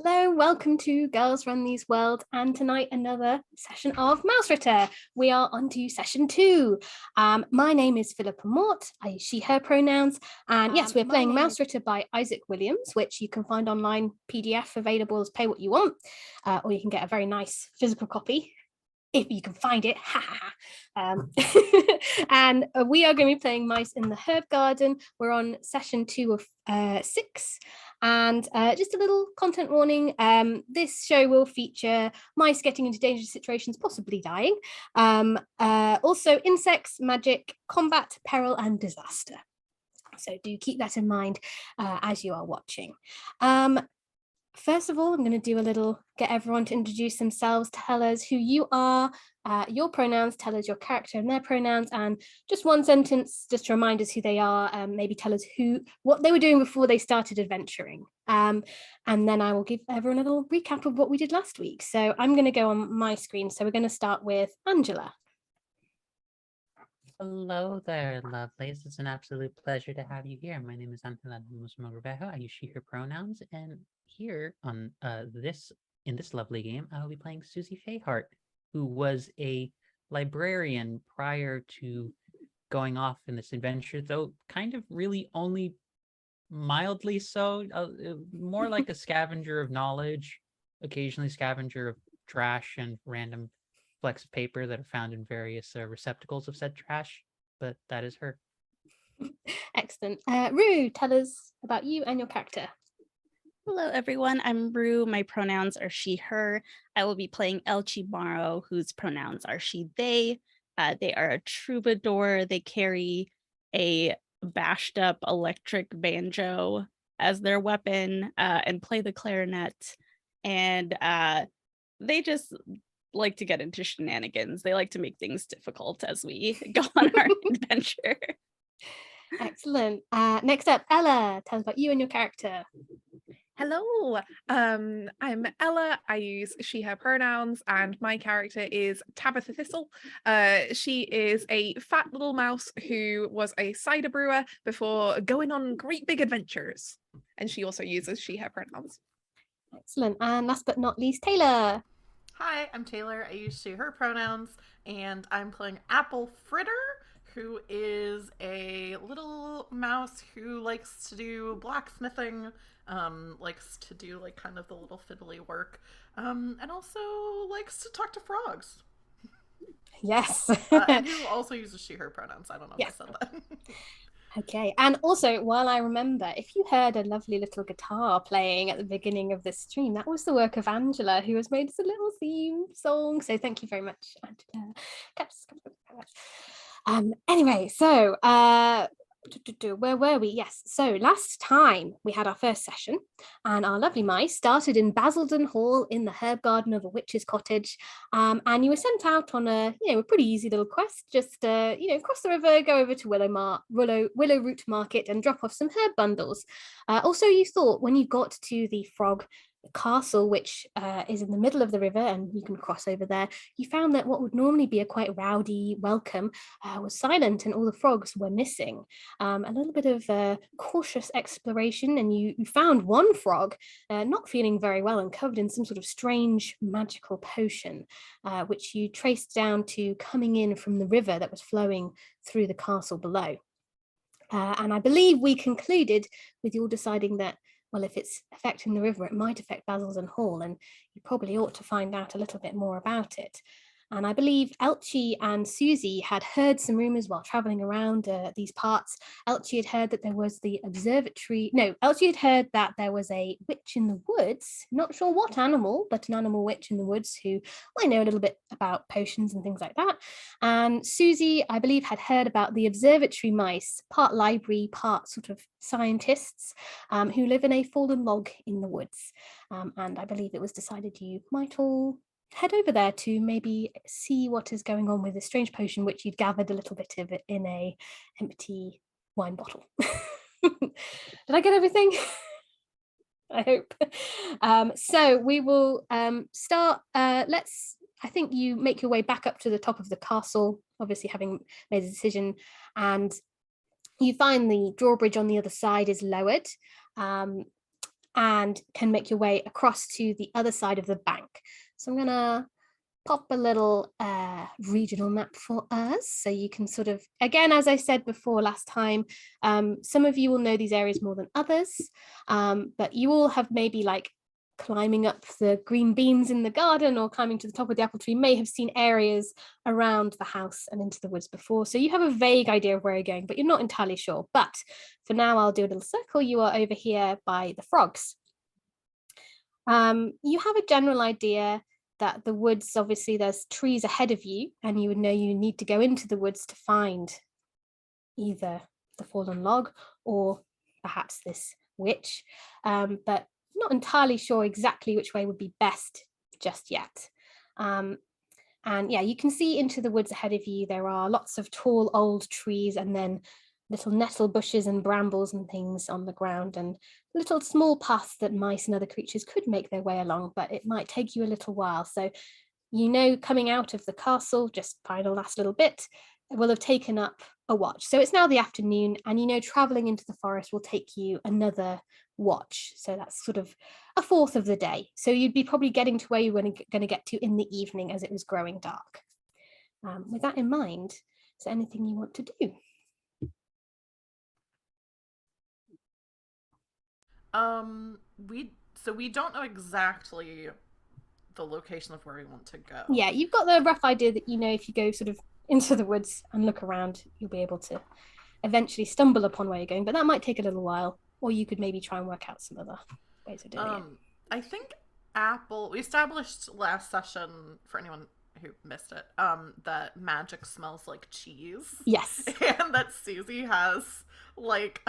Hello, welcome to Girls Run These Worlds, and tonight another session of Mausritter. We are on to session 2. My name is Philippa Mort. I use she, her pronouns, and yes, we're playing Mausritter by Isaac Williams, which you can find online, PDF available as pay what you want, or you can get a very nice physical copy if you can find it. And we are going to be playing Mice in the Herb Garden. We're on session 2 of 6. And just a little content warning, this show will feature mice getting into dangerous situations, possibly dying. Also insects, magic, combat, peril, and disaster. So do keep that in mind as you are watching. First of all, I'm going to do a little, get everyone to introduce themselves, tell us who you are, your pronouns, tell us your character and their pronouns, and just one sentence just to remind us who they are, maybe tell us what they were doing before they started adventuring. And then I will give everyone a little recap of what we did last week. So I'm going to go on my screen. So we're going to start with Angela. Hello there, lovelies. It's an absolute pleasure to have you here. My name is Angela. I use she, her pronouns, and here on in this lovely game, I will be playing Susie Fayhart, who was a librarian prior to going off in this adventure, though kind of really only mildly so, more like a scavenger of knowledge, occasionally scavenger of trash and random flecks of paper that are found in various receptacles of said trash, but that is her. Excellent. Rue, tell us about you and your character. Hello, everyone. I'm Rue. My pronouns are she, her. I will be playing Elchi Morrow, whose pronouns are she, they. They are a troubadour. They carry a bashed up electric banjo as their weapon and play the clarinet. And they just like to get into shenanigans. They like to make things difficult as we go on our adventure. Excellent. Next up, Ella, tell us about you and your character. Hello, I'm Ella. I use she, her pronouns, and my character is Tabitha Thistle. She is a fat little mouse who was a cider brewer before going on great big adventures. And she also uses she, her pronouns. Excellent. And last but not least, Taylor. Hi, I'm Taylor. I use she, her pronouns, and I'm playing Apple Fritter, who is a little mouse who likes to do blacksmithing, likes to do like kind of the little fiddly work, and also likes to talk to frogs. Yes. And who also uses she, her pronouns. I don't know if I said that. Okay, and also while I remember, if you heard a lovely little guitar playing at the beginning of this stream, that was the work of Angela, who has made us a little theme song. So thank you very much, Angela. Anyway, so where were we? Yes, so last time we had our first session and our lovely mice started in Basildon Hall in the herb garden of a witch's cottage, and you were sent out on a pretty easy little quest, just cross the river, go over to Willowroot Market and drop off some herb bundles. Also, you thought when you got to the Frog Castle, which is in the middle of the river and you can cross over there, you found that what would normally be a quite rowdy welcome was silent and all the frogs were missing. A little bit of cautious exploration, and you found one frog not feeling very well and covered in some sort of strange magical potion, which you traced down to coming in from the river that was flowing through the castle below. And I believe we concluded with you all deciding that, well, if it's affecting the river, it might affect Basildon Hall, and you probably ought to find out a little bit more about it. And I believe Elchi and Susie had heard some rumours while travelling around these parts. Elchi had heard that there was Elchi had heard that there was a witch in the woods, not sure what animal, but an animal witch in the woods who I know a little bit about potions and things like that. And Susie, I believe, had heard about the observatory mice, part library, part sort of scientists, who live in a fallen log in the woods. And I believe it was decided you might all head over there to maybe see what is going on with this strange potion, which you'd gathered a little bit of it in a empty wine bottle. Did I get everything? I hope. So we will start. I think you make your way back up to the top of the castle, obviously having made a decision, and you find the drawbridge on the other side is lowered. and can make your way across to the other side of the bank. So I'm going to pop a little regional map for us so you can sort of, again, as I said before last time, some of you will know these areas more than others, but you all have maybe like climbing up the green beans in the garden or climbing to the top of the apple tree may have seen areas around the house and into the woods before. So you have a vague idea of where you're going, but you're not entirely sure. But for now, I'll do a little circle. You are over here by the frogs. You have a general idea that the woods, obviously there's trees ahead of you, and you would know you need to go into the woods to find either the fallen log or perhaps this witch, but not entirely sure exactly which way would be best just yet. And yeah, you can see into the woods ahead of you. There are lots of tall old trees and then little nettle bushes and brambles and things on the ground, and little small paths that mice and other creatures could make their way along, but it might take you a little while. So you know, coming out of the castle, just final last little bit, it will have taken up a watch. So it's now the afternoon, and you know, traveling into the forest will take you another watch. So that's sort of a fourth of the day. So you'd be probably getting to where you were going to get to in the evening as it was growing dark. With that in mind, is there anything you want to do? We don't know exactly the location of where we want to go. Yeah, you've got the rough idea that, you know, if you go sort of into the woods and look around, you'll be able to eventually stumble upon where you're going, but that might take a little while, or you could maybe try and work out some other ways of doing it. I think we established last session, for anyone who missed it, that magic smells like cheese. Yes. And that Susie has like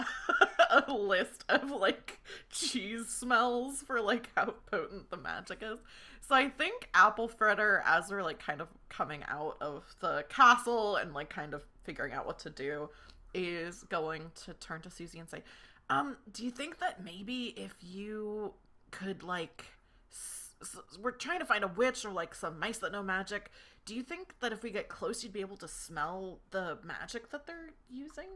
a list of like cheese smells for like how potent the magic is. So I think Apple Fritter, as we're like kind of coming out of the castle and like kind of figuring out what to do, is going to turn to Susie and say, do you think that maybe if you could like, we're trying to find a witch or like some mice that know magic, do you think that if we get close you'd be able to smell the magic that they're using?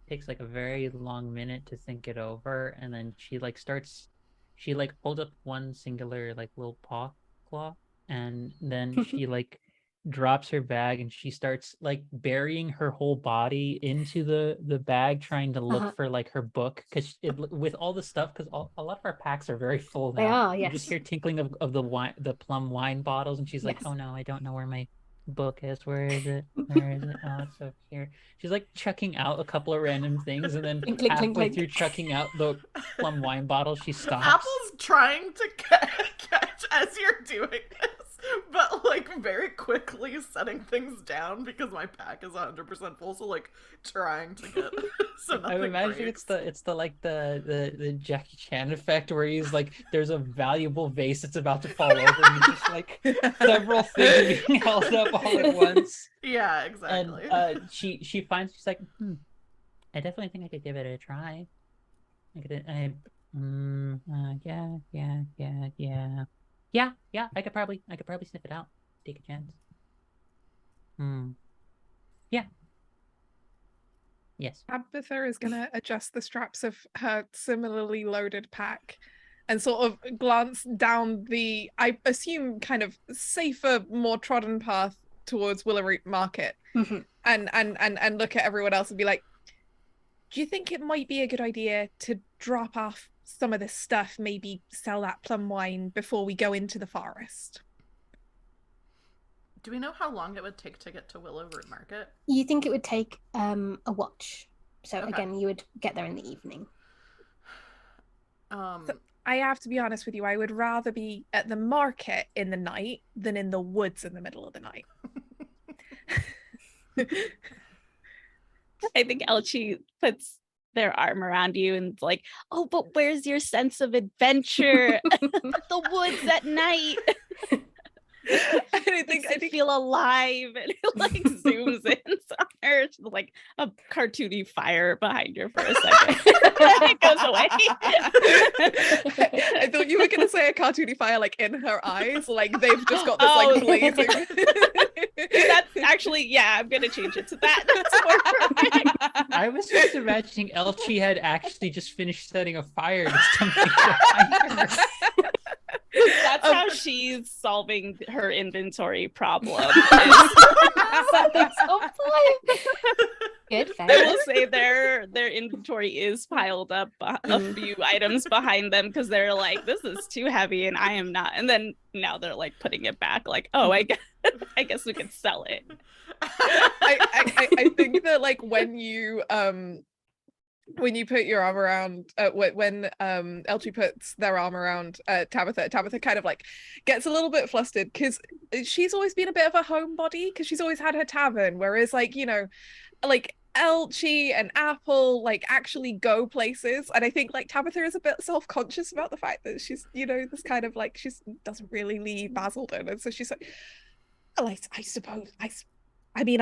Takes like a very long minute to think it over, and then she holds up one singular like little paw claw, and then she like drops her bag and she starts like burying her whole body into the bag, trying to look for like her book, because with all the stuff, because a lot of our packs are very full now. They are, yes. You just hear tinkling of the plum wine bottles, and she's like, yes. Oh no, I don't know where my book is. Where is it? Where is it? Oh, it's over here. She's like chucking out a couple of random things, and then halfway through chucking out the plum wine bottle, she stops. Apple's trying to catch as you're doing this, but like very quickly setting things down because my pack is 100% full. So like trying to get so nothing. I imagine breaks. it's the Jackie Chan effect where he's like, there's a valuable vase that's about to fall over, and just like several things being held up all at once. Yeah, exactly. And she's like, I definitely think I could give it a try. Yeah, I could probably sniff it out. Take a chance. Yeah. Yes. Tabitha is going to adjust the straps of her similarly loaded pack and sort of glance down the, I assume, kind of safer, more trodden path towards Willowick Market, and look at everyone else and be like, do you think it might be a good idea to drop off some of this stuff, maybe sell that plum wine before we go into the forest? Do we know how long it would take to get to Willowick Market? You think it would take a watch. So again, you would get there in the evening. So I have to be honest with you, I would rather be at the market in the night than in the woods in the middle of the night. I think Elchie puts their arm around you and it's like, oh, but where's your sense of adventure? The woods at night. I think feel alive, and it like zooms in on her fire, like a cartoony fire behind you for a second. It goes away. I thought you were going to say a cartoony fire like in her eyes, like they've just got this like blazing. That's actually, yeah, I'm gonna change it to that. That's more perfect. I was just imagining Elchie had actually just finished setting a fire to something behind her. That's how she's solving her inventory problem. Good, fair. I will say their inventory is piled up a few items behind them because they're like, this is too heavy and I am not. And then now they're like putting it back like, oh, I guess we could sell it. I think that like when you put your arm around when Elchie puts their arm around Tabitha kind of like gets a little bit flustered because she's always been a bit of a homebody because she's always had her tavern, whereas like, you know, like Elchie and Apple like actually go places, and I think like Tabitha is a bit self-conscious about the fact that she's, you know, this kind of like she doesn't really leave Basildon, and so she's like, well, I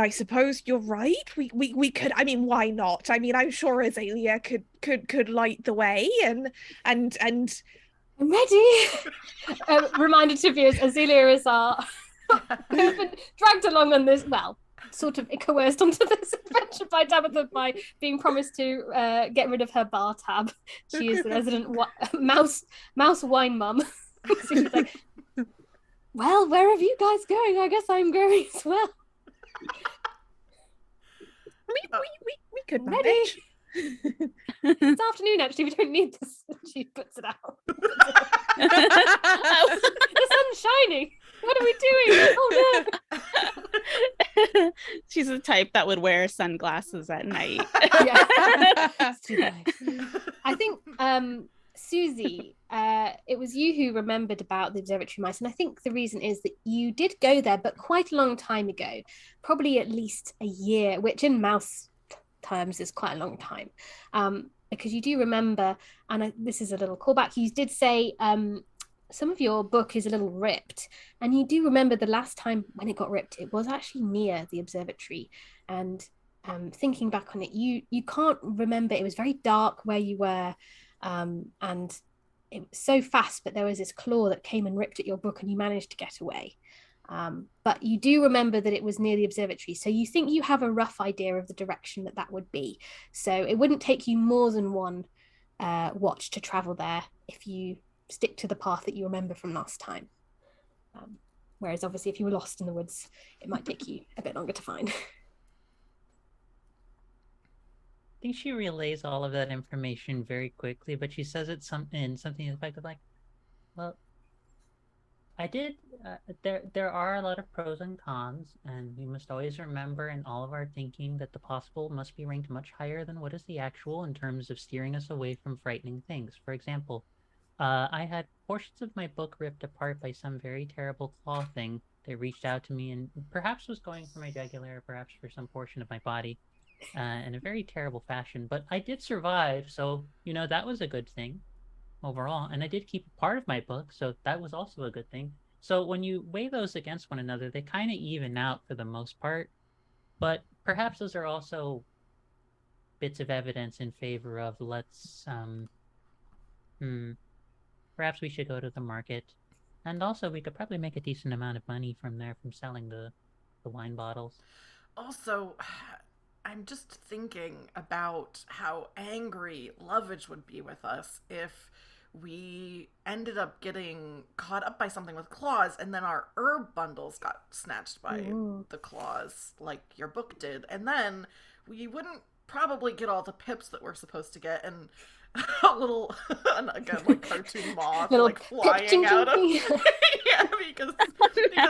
suppose you're right. We could. I mean, why not? I mean, I'm sure Azalea could light the way, and I'm ready. Reminded to viewers, Azalea is our who's been dragged along on this. Well, sort of coerced onto this adventure by Tabitha by being promised to get rid of her bar tab. She is the resident mouse wine mum. So she's like, well, where are you guys going? I guess I'm going as well. We could Ready. manage. It's afternoon, actually. We don't need this. She puts it out. The sun's shining. What are we doing? Oh no. She's the type that would wear sunglasses at night. Yeah. It's too late. I think Susie, it was you who remembered about the observatory mice, and I think the reason is that you did go there, but quite a long time ago, probably at least a year, which in mouse terms is quite a long time, because you do remember, and this is a little callback, you did say some of your book is a little ripped, and you do remember the last time when it got ripped, it was actually near the observatory, and thinking back on it, you can't remember, it was very dark where you were, and it was so fast, but there was this claw that came and ripped at your book and you managed to get away. But you do remember that it was near the observatory, so you think you have a rough idea of the direction that would be. So it wouldn't take you more than one watch to travel there if you stick to the path that you remember from last time. Whereas obviously if you were lost in the woods, it might take you a bit longer to find. I think she relays all of that information very quickly, but she says it in something effective like, well, I did, there are a lot of pros and cons, and we must always remember in all of our thinking that the possible must be ranked much higher than what is the actual in terms of steering us away from frightening things. For example, I had portions of my book ripped apart by some very terrible claw thing that reached out to me and perhaps was going for my jugular, perhaps for some portion of my body. In a very terrible fashion, but I did survive, so you know that was a good thing overall, and I did keep part of my book, so that was also a good thing. So when you weigh those against one another, they kind of even out for the most part, but perhaps those are also bits of evidence in favor of perhaps we should go to the market, and also we could probably make a decent amount of money from there from selling the wine bottles. Also, I'm just thinking about how angry Lovage would be with us if we ended up getting caught up by something with claws and then our herb bundles got snatched by the claws like your book did. And then we wouldn't probably get all the pips that we're supposed to get, and a little, again, like cartoon moth like flying out of yeah, because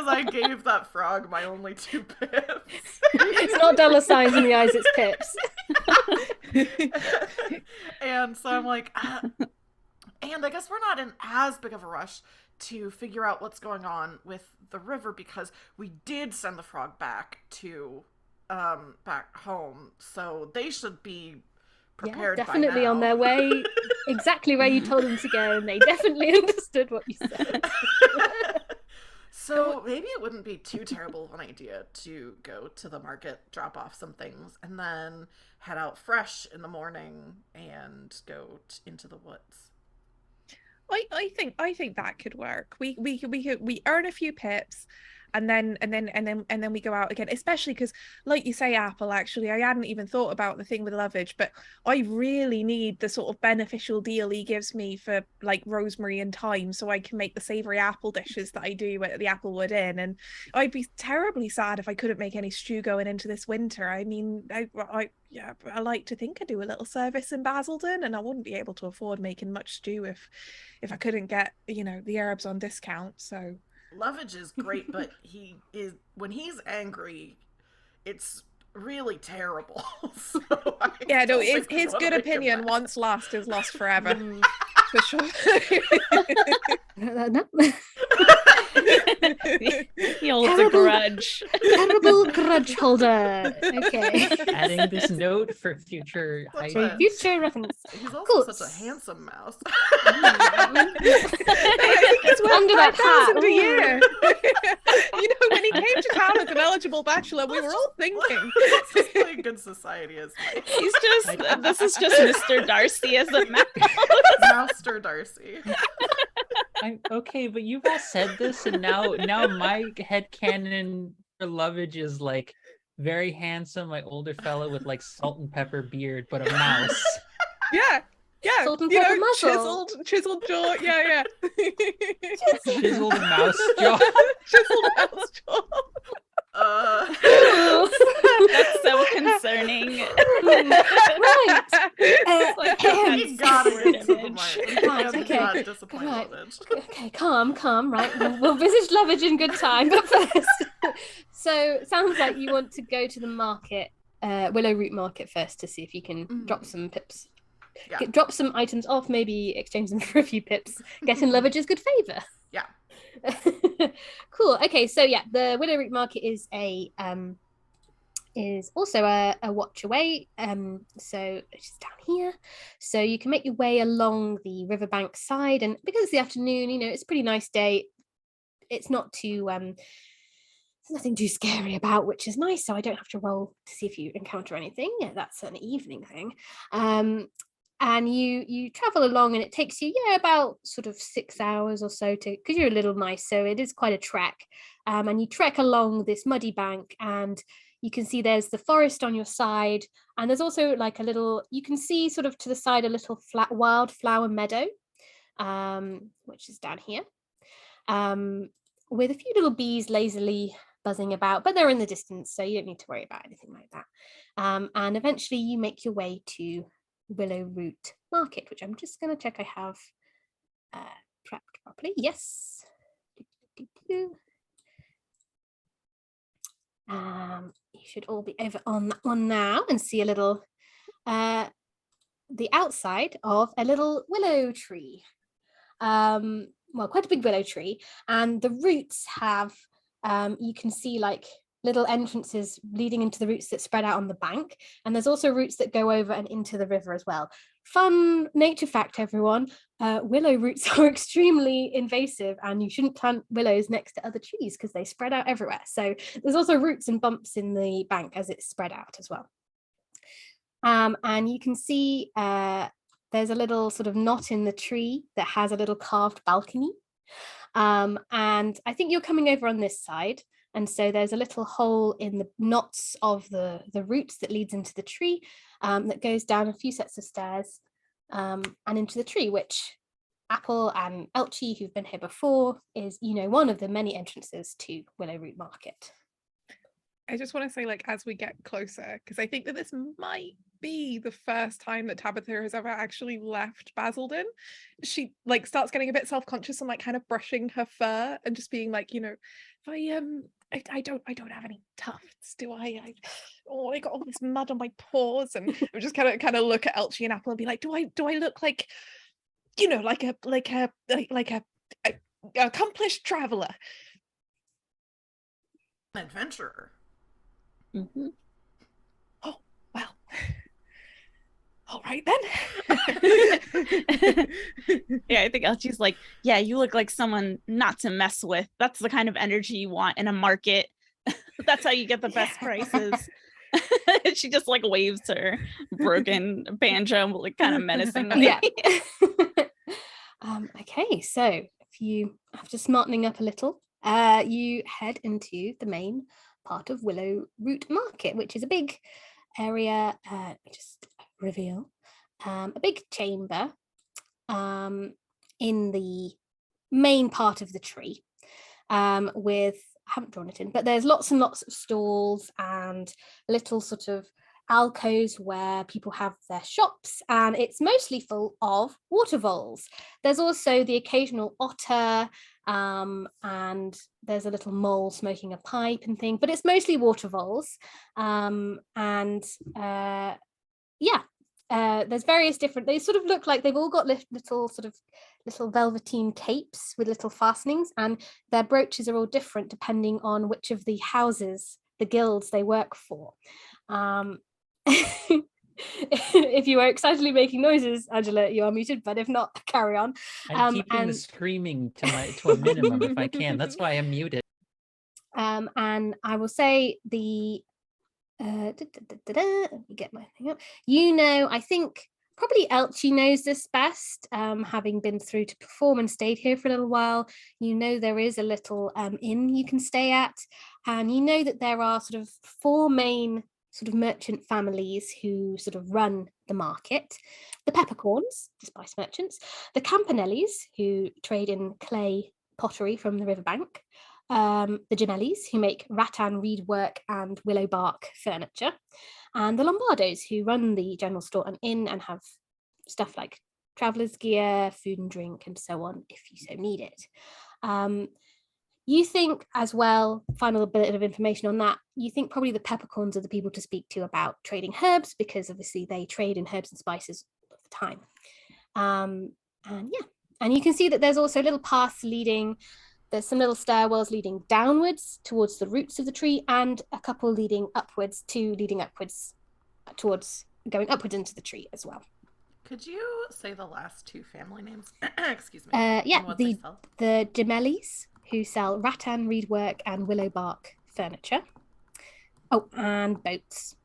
I gave that frog my only 2 pips. It's not dollar signs in the eyes, it's pips. And so I'm like, and I guess we're not in as big of a rush to figure out what's going on with the river because we did send the frog back to back home, so they should be prepared. Yeah, definitely by now. On their way exactly where you told them to go, and they definitely understood what you said. So maybe it wouldn't be too terrible of an idea to go to the market, drop off some things, and then head out fresh in the morning and go into the woods. I think that could work. We earn a few pips, and then we go out again. Especially because, like you say, Apple. Actually, I hadn't even thought about the thing with Lovage, but I really need the sort of beneficial deal he gives me for like rosemary and thyme, so I can make the savory apple dishes that I do at the Applewood Inn. And I'd be terribly sad if I couldn't make any stew going into this winter. I mean, I like to think I do a little service in Basildon, and I wouldn't be able to afford making much stew if I couldn't get, the herbs on discount. So Lovage is great, but when he's angry, it's really terrible. So yeah, no, don't think we his wanna good make him opinion mad. once lost is lost forever. For sure. No. He holds a Terrible. grudge. Terrible grudge holder. Okay. Adding this note for future Such hype. a- Future reference. He's also Cool. such a handsome mouse. I think it's worth Under that hat. 5,000 a year. When he came to town as an eligible bachelor, we were all thinking. Let's just play good society as This is just Mr. Darcy as a mouse. Master Darcy. Okay, but you've all said this, and now my headcanon for Lovage is like very handsome, my older fellow with like salt and pepper beard, but a mouse. Yeah. Salt and pepper muzzle. chiseled jaw. Yeah. Chiseled mouse jaw. Chiseled mouse jaw. That's so concerning. Right. We got it into the Image. mind. We Right, can't okay. not disappoint Right. Lovage. Okay, calm, right? We'll visit Lovage in good time, but first. So, it sounds like you want to go to the market, Willowroot Market first to see if you can drop some pips. Yeah. Drop some items off, maybe exchange them for a few pips, get in Lovage's good favour. Yeah. Cool. Okay, so yeah, the Willowroot Market is also a watch away. So it's just down here. So you can make your way along the riverbank side, and because it's the afternoon, it's a pretty nice day. It's not too there's nothing too scary about, which is nice. So I don't have to roll to see if you encounter anything. Yeah, that's an evening thing. And you travel along, and it takes you about sort of 6 hours or so because you're a little mice, so it is quite a trek. And you trek along this muddy bank, and you can see there's the forest on your side, and there's also like you can see sort of to the side a little flat wildflower meadow, which is down here, with a few little bees lazily buzzing about, but they're in the distance, so you don't need to worry about anything like that. And eventually you make your way to Willowroot Market, which I'm just going to check I have prepped properly. Yes. You should all be over on that one now and see a little the outside of a little willow tree. Well, quite a big willow tree, and the roots have you can see like little entrances leading into the roots that spread out on the bank, and there's also roots that go over and into the river as well. Fun nature fact, everyone, willow roots are extremely invasive, and you shouldn't plant willows next to other trees because they spread out everywhere. So there's also roots and bumps in the bank as it's spread out as well. And you can see there's a little sort of knot in the tree that has a little carved balcony, and I think you're coming over on this side. And so there's a little hole in the knots of the roots that leads into the tree, that goes down a few sets of stairs and into the tree, which Apple and Elchie, who've been here before, is, one of the many entrances to Willowroot Market. I just want to say, like, as we get closer, because I think that this might be the first time that Tabitha has ever actually left Basildon. She like starts getting a bit self-conscious and like kind of brushing her fur and just being like, if I don't have any tufts, do I? I got all this mud on my paws, and we just kind of look at Elchie and Apple and be like, do I look like, like a accomplished traveler? Adventurer. Mm-hmm. Oh, well. All right then. Yeah, I think Elchie's like, yeah, you look like someone not to mess with. That's the kind of energy you want in a market. That's how you get the best prices. She just like waves her broken banjo, like kind of menacingly. Yeah. Okay, so if you, after smartening up a little, you head into the main part of Willowroot Market, which is a big area, just reveal, a big chamber in the main part of the tree, with, I haven't drawn it in, but there's lots and lots of stalls and little sort of alcoves where people have their shops, and it's mostly full of water voles. There's also the occasional otter, and there's a little mole smoking a pipe and thing, but it's mostly water voles. There's various different, they sort of look like they've all got little sort of little velveteen capes with little fastenings, and their brooches are all different depending on which of the houses, the guilds they work for. If you are excitedly making noises, Angela, you are muted, but if not, carry on. I'm keeping the screaming to a minimum if I can. That's why I'm muted. And I will say the let me get my thing up. I think probably Elchie knows this best, having been through to perform and stayed here for a little while. There is a little inn you can stay at, and that there are sort of 4 main sort of merchant families who sort of run the market: the Peppercorns, the spice merchants; the Campanellis, who trade in clay pottery from the riverbank; the Gemellis, who make rattan reed work and willow bark furniture; and the Lombardos, who run the general store and inn and have stuff like traveller's gear, food and drink, and so on, if you so need it. You think as well, final bit of information on that, you think probably the Peppercorns are the people to speak to about trading herbs, because obviously they trade in herbs and spices all the time. And you can see that there's also little paths leading, there's some little stairwells leading downwards towards the roots of the tree, and a couple leading upwards towards going upwards into the tree as well. Could you say the last 2 family names? Excuse me. The Gemellis, who sell rattan reed work and willow bark furniture. Oh, and boats.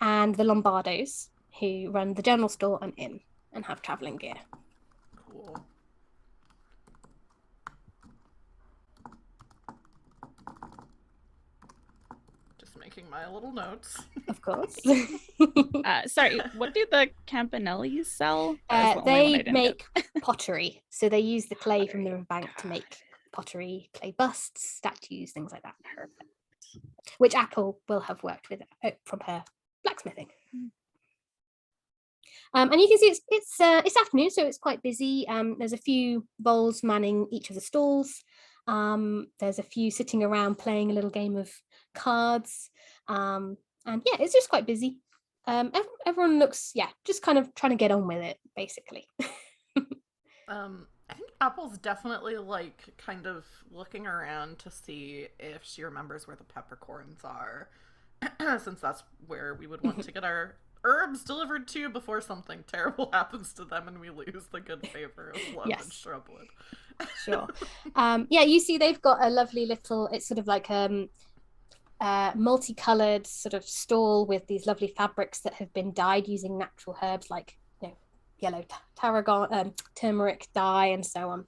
And the Lombardos, who run the general store and inn and have travelling gear. Cool. Just making my little notes. Of course. Sorry, what do the Campanellis sell? They make pottery. So they use the clay from the riverbank to make pottery, clay busts, statues, things like that. Perfect. Which Apple will have worked with from her blacksmithing. And you can see it's afternoon, so it's quite busy. There's a few voles manning each of the stalls. There's a few sitting around playing a little game of cards. And yeah, it's just quite busy. Everyone looks, just kind of trying to get on with it, basically. I think Apple's definitely kind of looking around to see if she remembers where the peppercorns are, since that's where we would want to get our herbs delivered to before something terrible happens to them and we lose the good favor of love and shrubwood. Sure. You see they've got a lovely little, it's sort of like multicolored sort of stall with these lovely fabrics that have been dyed using natural herbs like yellow tarragon, turmeric dye, and so on.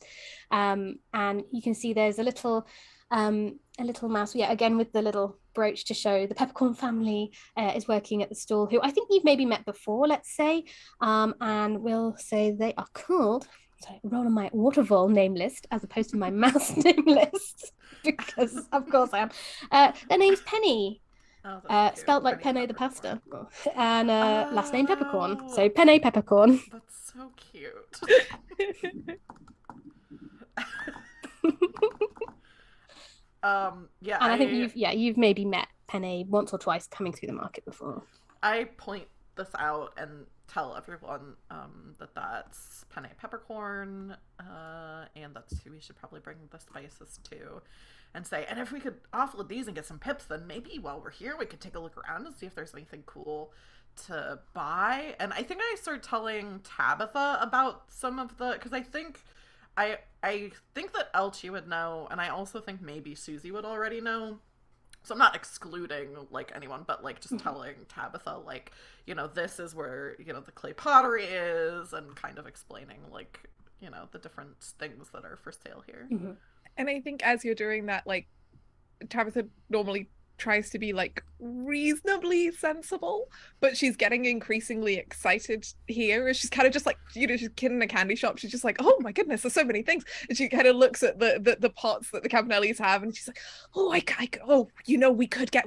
And you can see there's a little mouse, again with the little brooch to show the Peppercorn family is working at the stall, who I think you've maybe met before, let's say, and we'll say they are called, so roll on my water vole name list as opposed to my mouse name list, because of course I am. Their name's Penny. Spelt like Penne the pasta, and last name Peppercorn. So Penne Peppercorn. That's so cute. And I think you've maybe met Penne once or twice coming through the market before. I point this out and tell everyone that's Penne Peppercorn, and that's who we should probably bring the spices to. and say, and if we could offload these and get some pips, then maybe while we're here, we could take a look around and see if there's anything cool to buy. And I think I started telling Tabitha about some of the, because I think that Elchie would know, and I also think maybe Susie would already know. So I'm not excluding like anyone, but like just telling Tabitha, like, you know, this is where, you know, the clay pottery is, and kind of explaining like, you know, the different things that are for sale here. And I think as you're doing that, like, Tabitha normally tries to be like reasonably sensible, but she's getting increasingly excited here as she's kind of just like, you know, she's a kid in a candy shop. She's just like, oh my goodness, there's so many things. And she kind of looks at the pots that the Campanellis have, and she's like, oh, you know, we could get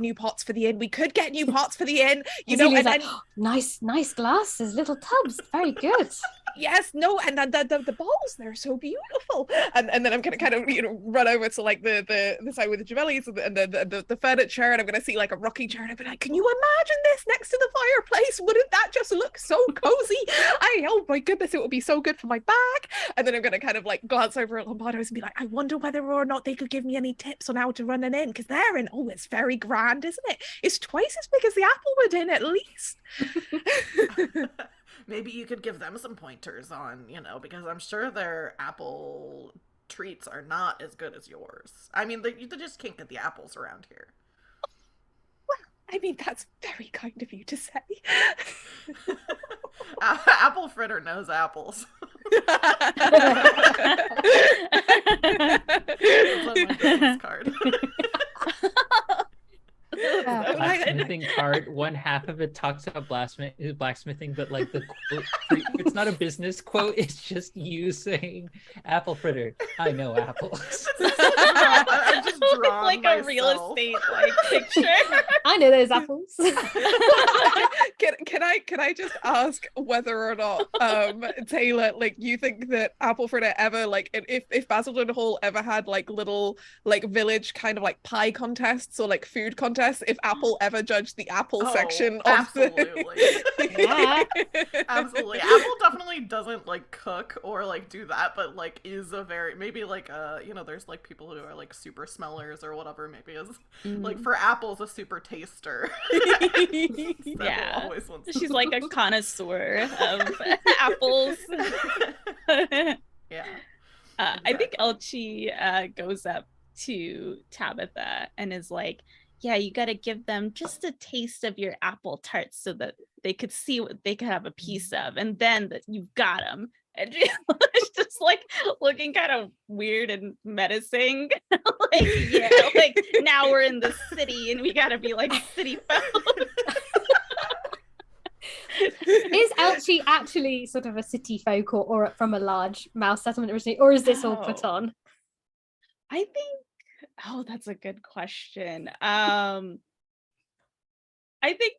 new pots for the inn. We could get new pots for the inn. You know, and like, oh, nice glasses, little tubs, very good. Yes, no, and the balls, they're so beautiful. And then I'm gonna kind of, you know, run over to like the side with the Javellis and the furniture, and I'm gonna see like a rocking chair, and I'll be like, can you imagine this next to the fireplace? Wouldn't that just look so cozy? Oh my goodness, it would be so good for my back. And then I'm gonna kind of like glance over at Lombardo's and be like, I wonder whether or not they could give me any tips on how to run an inn, because their inn, oh, it's very grand, isn't it? It's twice as big as the Applewood Inn at least. Maybe you could give them some pointers on, you know, because I'm sure their apple treats are not as good as yours. I mean, they just can't get the apples around here. Well, I mean, that's very kind of you to say. Apple Fritter knows apples. That's on my business card. Blacksmithing card, one half of it talks about blacksmithing, but like the quote, it's not a business quote, it's just you saying apple fritter. I know apples. I just drawn like myself. A real estate like picture. I know those apples. Can I just ask whether or not Taylor, like, you think that Apple Fritter ever, like, if Basildon Hall ever had like little like village kind of like pie contests or like food contests, if Apple ever judged the apple section of absolutely. Yeah. Absolutely. Apple definitely doesn't like cook or like do that, but like is a very, maybe like you know, there's like people who are like super smellers or whatever, maybe is like for apples a super taster. Yeah, always wants she's like a connoisseur of apples. Yeah. I think Elchie goes up to Tabitha and is like, yeah, you got to give them just a taste of your apple tarts so that they could see what they could have a piece of, and then that you've got them. And she's just like looking kind of weird and menacing. Like, yeah, like now we're in the city and we got to be like city folk. Is Elchie actually sort of a city folk or from a large mouse settlement originally, or is this all put on? I think, oh, that's a good question. I think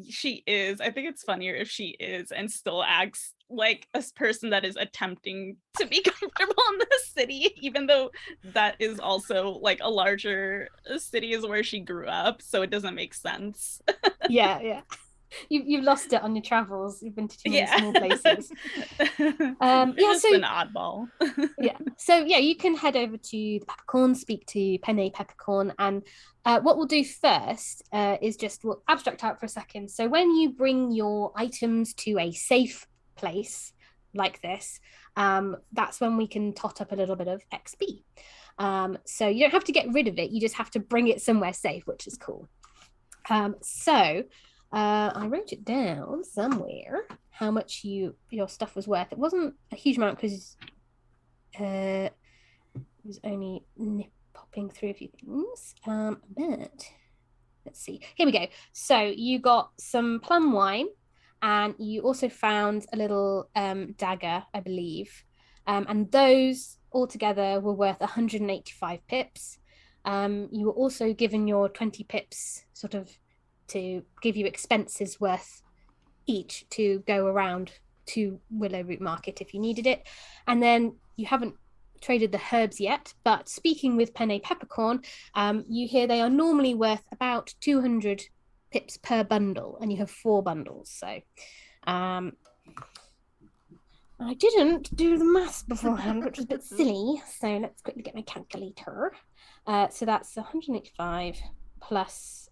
she is. I think it's funnier if she is and still acts like a person that is attempting to be comfortable in the city, even though that is also like a larger city is where she grew up, so it doesn't make sense. Yeah. You've lost it on your travels. You've been to too many small places. Just an oddball. So you can head over to the Peppercorn, speak to Penne Peppercorn, and what we'll do first is we'll abstract out for a second. So when you bring your items to a safe place like this, that's when we can tot up a little bit of XP. So you don't have to get rid of it, you just have to bring it somewhere safe, which is cool. I wrote it down somewhere how much your stuff was worth. It wasn't a huge amount because it was only popping through a few things. But let's see. Here we go. So you got some plum wine, and you also found a little dagger, I believe. And those altogether were worth 185 pips. You were also given your 20 pips sort of to give you expenses worth each to go around to Willowick Market if you needed it. And then you haven't traded the herbs yet, but speaking with Penne Peppercorn, you hear they are normally worth about 200 pips per bundle, and you have 4 bundles. So I didn't do the maths beforehand, which was a bit silly. So let's quickly get my calculator. So that's 185 plus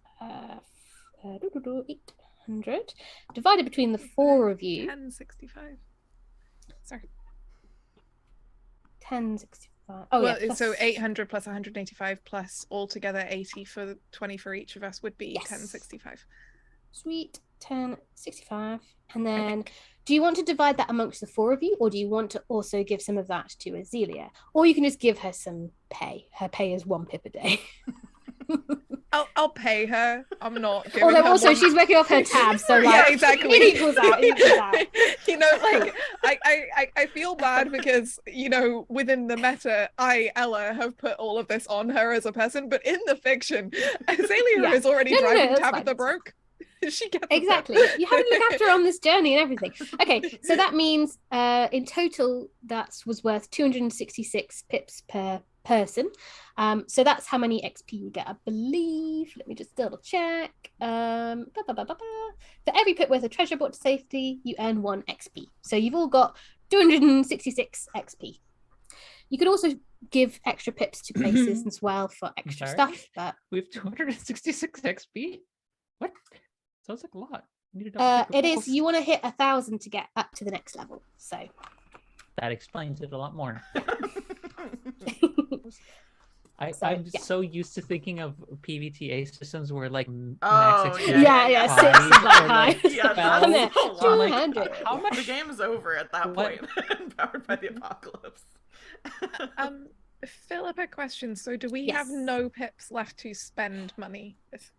800 divided between the 4 of you. 1065. Sorry. 1065. Oh, well, yeah. so 800 plus 185 plus altogether 80 for 20 for each of us would be Yes. 1065. Sweet. 1065. And then do you want to divide that amongst the 4 of you, or do you want to also give some of that to Azealia? Or you can just give her some pay. Her pay is 1 pip a day. I'll pay her. I'm not giving Although her also one... she's working off her tab, so like yeah, exactly. it equals out. You know, like I feel bad because, you know, within the meta, Ella, have put all of this on her as a person, but in the fiction, Azalea is already driving Tabitha fine. broke. She gets exactly. You have to look after her on this journey and everything. Okay, so that means in total that was worth 266 pips per person. So that's how many XP you get, I believe. Let me just double check. For every pip worth of treasure brought to safety, you earn 1 XP. So you've all got 266 XP. You could also give extra pips to places as well for extra stuff. But we have 266 XP. What? Sounds like a lot. It is. You want to hit 1,000 to get up to the next level. So that explains it a lot more. I'm so used to thinking of PBTA systems where like max XP. Yeah, 6 is like high. Yeah, that's a lot. 200. How much? The game's over at that point. Powered by the apocalypse. Philippa, question. So do we have no pips left to spend money with?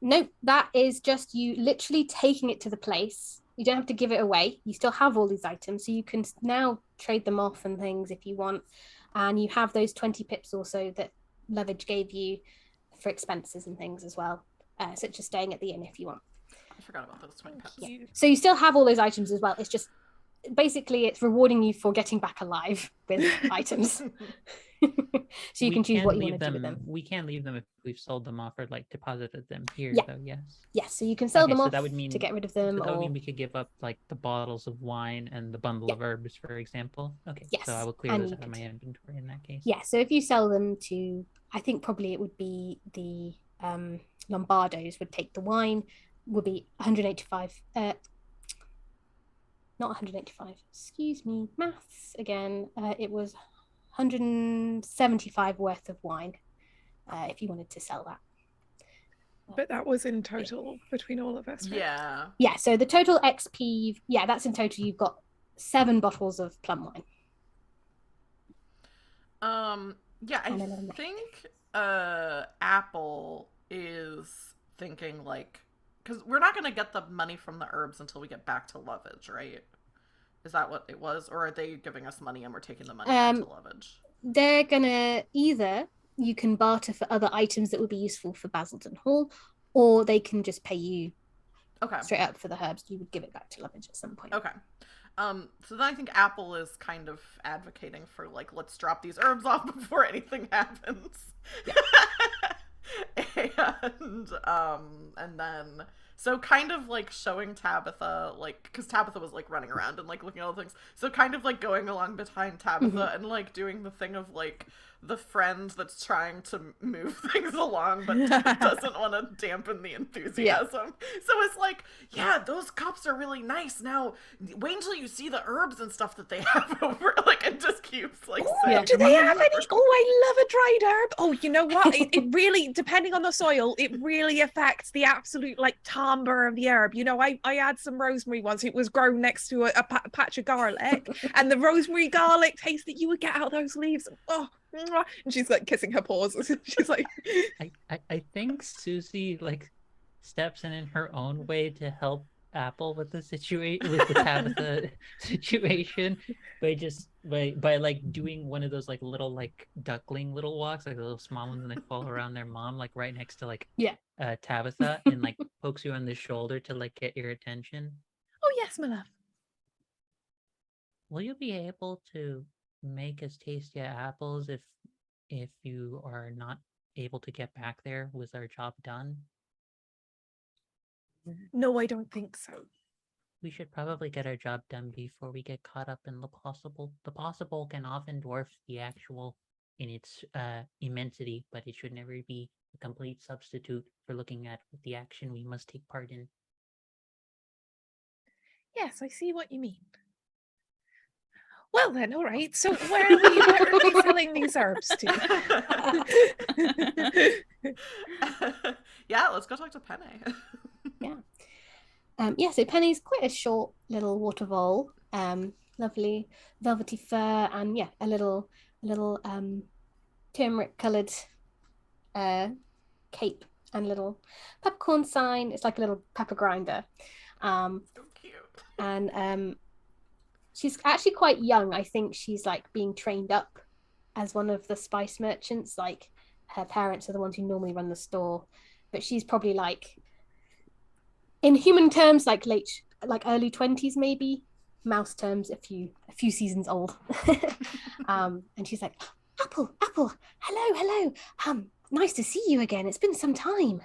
No, that is just you literally taking it to the place. You don't have to give it away. You still have all these items, so you can now trade them off and things if you want. And you have those 20 pips also that Lovage gave you for expenses and things as well, such as staying at the inn if you want. I forgot about those 20 pips. Yeah. So you still have all those items as well. It's just basically it's rewarding you for getting back alive with items. So you can choose what you want to do with them. We can't leave them if we've sold them off or like deposited them here, though. Yes, so you can sell them off that would mean, to get rid of them. So that would mean we could give up like the bottles of wine and the bundle of herbs, for example. Okay, so I will clear those out of my inventory in that case. Yeah, so if you sell them to, I think probably it would be the Lombardos would take the wine, would be 185. Not 185. Excuse me, maths again. It was 175 worth of wine if you wanted to sell that. But that was in total between all of us, right? Yeah, so the total XP, that's in total. You've got 7 bottles of plum wine. I think Apple is thinking like, because we're not going to get the money from the herbs until we get back to Lovage, right? Is that what it was? Or are they giving us money and we're taking the money back to Lovage? They're going to either, you can barter for other items that would be useful for Basildon Hall, or they can just pay you straight up for the herbs. You would give it back to Lovage at some point. Okay. So then I think Apple is kind of advocating for like, let's drop these herbs off before anything happens. And then so kind of like showing Tabitha, like, because Tabitha was like running around and like looking at all the things, so kind of like going along behind Tabitha and like doing the thing of like the friend that's trying to move things along but doesn't want to dampen the enthusiasm. So it's like, yeah, those cups are really nice. Now wait until you see the herbs and stuff that they have over. Like it just keeps like saying, do they have any? Oh, I love a dried herb. Oh, you know what? It really, depending on the soil, it really affects the absolute like timbre of the herb. You know, I had some rosemary once. It was grown next to a patch of garlic, and the rosemary garlic taste that you would get out of those leaves. Oh, and she's like kissing her paws. She's like, I think Susie like steps in her own way to help Apple with the situation, with the Tabitha situation, by like doing one of those like little like duckling little walks, like the little small ones, and they fall around their mom, like right next to like Tabitha, and like pokes you on the shoulder to like get your attention. Oh yes, my love. Will you be able to make us tasty apples if you are not able to get back there with our job done? No, I don't think so. We should probably get our job done before we get caught up in the possible. The possible can often dwarf the actual. in its immensity, but it should never be a complete substitute for looking at the action we must take part in. Yes, I see what you mean. Well then, all right. So where are we selling these herbs to? Yeah, let's go talk to Penny. Yeah, so Penny's quite a short little water vole, lovely velvety fur, and yeah, a little turmeric coloured cape and a little peppercorn sign. It's like a little pepper grinder. So cute. And she's actually quite young. I think she's like being trained up as one of the spice merchants. Like her parents are the ones who normally run the store, but she's probably like, in human terms, like early 20s maybe. Mouse terms, a few seasons old. And she's like, Apple, hello. Nice to see you again. It's been some time.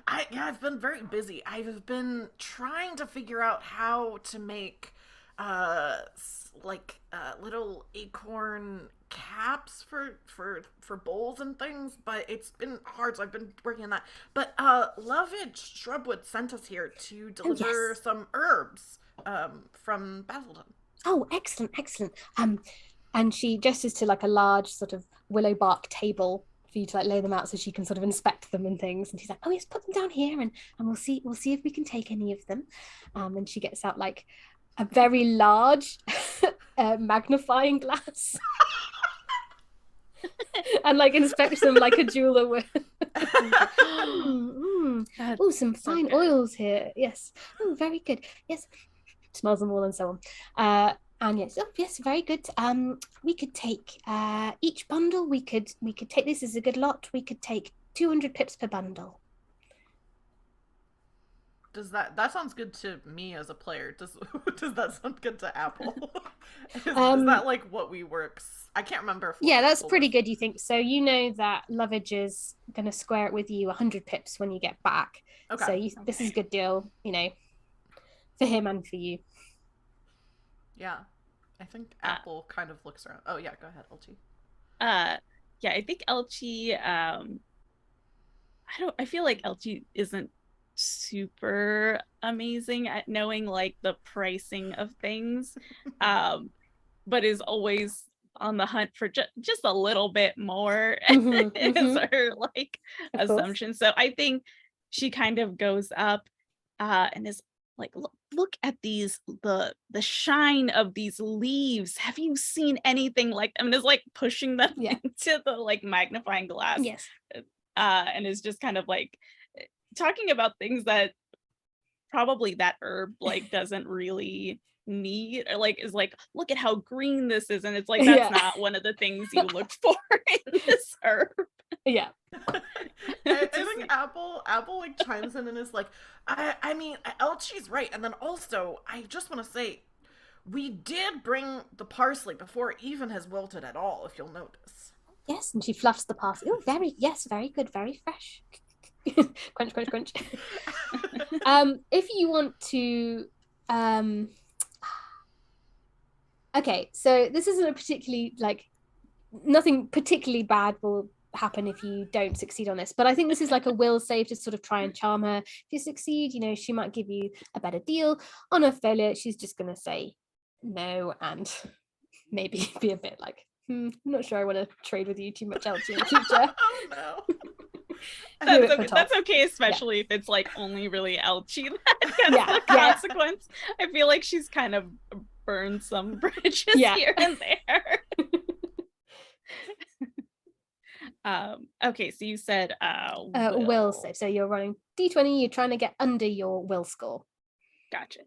I've been very busy. I've been trying to figure out how to make little acorn caps for bowls and things, but it's been hard, so I've been working on that. But Lovage Shrubwood sent us here to deliver some herbs from Basildon. Oh, excellent. And she gestures to like a large sort of willow bark table for you to like lay them out so she can sort of inspect them and things. And she's like, oh yes, put them down here and we'll see if we can take any of them. And she gets out like a very large magnifying glass and like inspects them like a jeweler would. Oh, some fine oils here. Yes. Oh, very good. Yes. Smells them all and so on. And yes, very good. We could take each bundle. We could take, this is a good lot. We could take 200 pips per bundle. Does that sounds good to me as a player? Does that sound good to Apple? Is that like what we works? I can't remember. Yeah, that's pretty good. You think so? You know that Lovage is going to square it with you 100 pips when you get back. Okay. So this is a good deal, for him and for you. Yeah, I think Apple kind of looks around. Oh yeah, go ahead, Elchie. Yeah, I think Elchie. I feel like Elchie isn't super amazing at knowing like the pricing of things, but is always on the hunt for just a little bit more. Is her like assumption. So I think she kind of goes up and is like, look at these, the shine of these leaves. Have you seen anything like them? And is like pushing them into the like magnifying glass. Yes. And is just kind of like talking about things that probably that herb like doesn't really need, or like is like, look at how green this is, and it's like that's not one of the things you look for in this herb. Yeah. I think Apple like chimes in and is like, I mean, Elchie's right, and then also I just want to say we did bring the parsley before it even has wilted at all, if you'll notice. Yes, and she fluffs the parsley. Oh, very good, very fresh. Crunch. If you want to okay, so this isn't a particularly like, nothing particularly bad will happen if you don't succeed on this, but I think this is like a will save to sort of try and charm her. If you succeed, she might give you a better deal. On a failure, she's just gonna say no and maybe be a bit like, I'm not sure I want to trade with you too much else in the future. Oh no. That's okay, especially if it's like only really Elchie that gets the consequence. I feel like she's kind of burned some bridges here and there. Okay, so you said will save. So you're rolling D20, you're trying to get under your will score. Gotcha.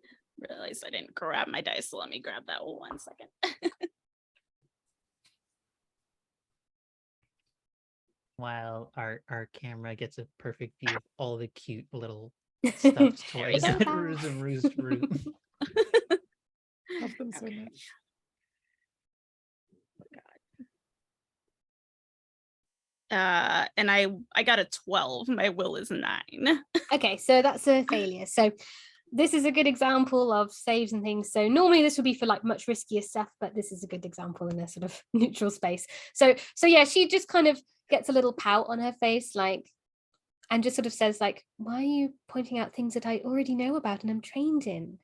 Realized I didn't grab my dice, so let me grab that 1 second. While our camera gets a perfect view of all the cute little stuffed toys that Ruse and Ruse root. Love them so much. And I got a 12. My will is 9. Okay, so that's a failure. So this is a good example of saves and things. So normally this would be for like much riskier stuff, but this is a good example in a sort of neutral space. So yeah, she just kind of gets a little pout on her face, like, and just sort of says like, why are you pointing out things that I already know about and I'm trained in?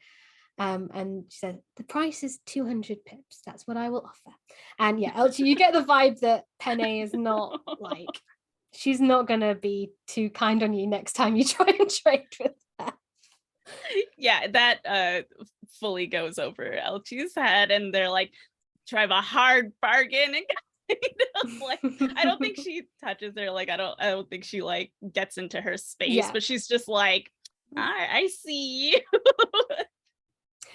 And she said, the price is 200 pips. That's what I will offer. And yeah, Elchie, you get the vibe that Penne is not like, she's not going to be too kind on you next time you try and trade with her. Yeah, that fully goes over Elchie's head, and they're like, drive a hard bargain, and like, I don't think she touches her, like I don't think she like gets into her space, but she's just like, I see you.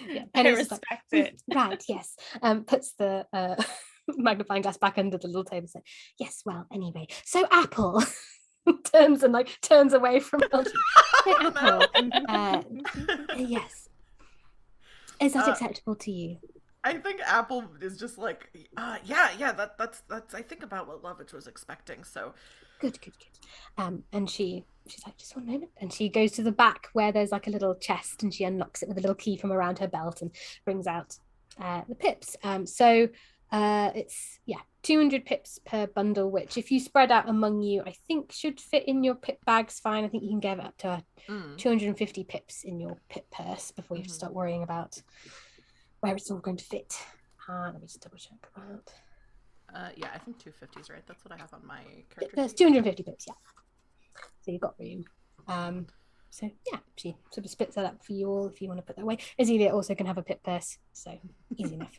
Yeah, I respect it. Right, yes. Puts the magnifying glass back under the little table. So yes, well, anyway, so Apple turns away from Elchie. So Apple, yes, is that acceptable to you? I think Apple is just like, yeah, that's I think about what Lovitch was expecting. So good. And she's like, just one moment, and she goes to the back where there's like a little chest, and she unlocks it with a little key from around her belt and brings out the pips. So it's 200 pips per bundle, which if you spread out among you, I think should fit in your pip bags fine. I think you can get up to 250 pips in your pip purse before you have to start worrying about where it's all going to fit. Let me just double check about. Yeah, I think 250 is right. That's what I have on my character. There's 250 pips, yeah. So you've got room. So yeah, she sort of splits that up for you all if you want to put that away. Azealia also can have a pip purse, so easy enough.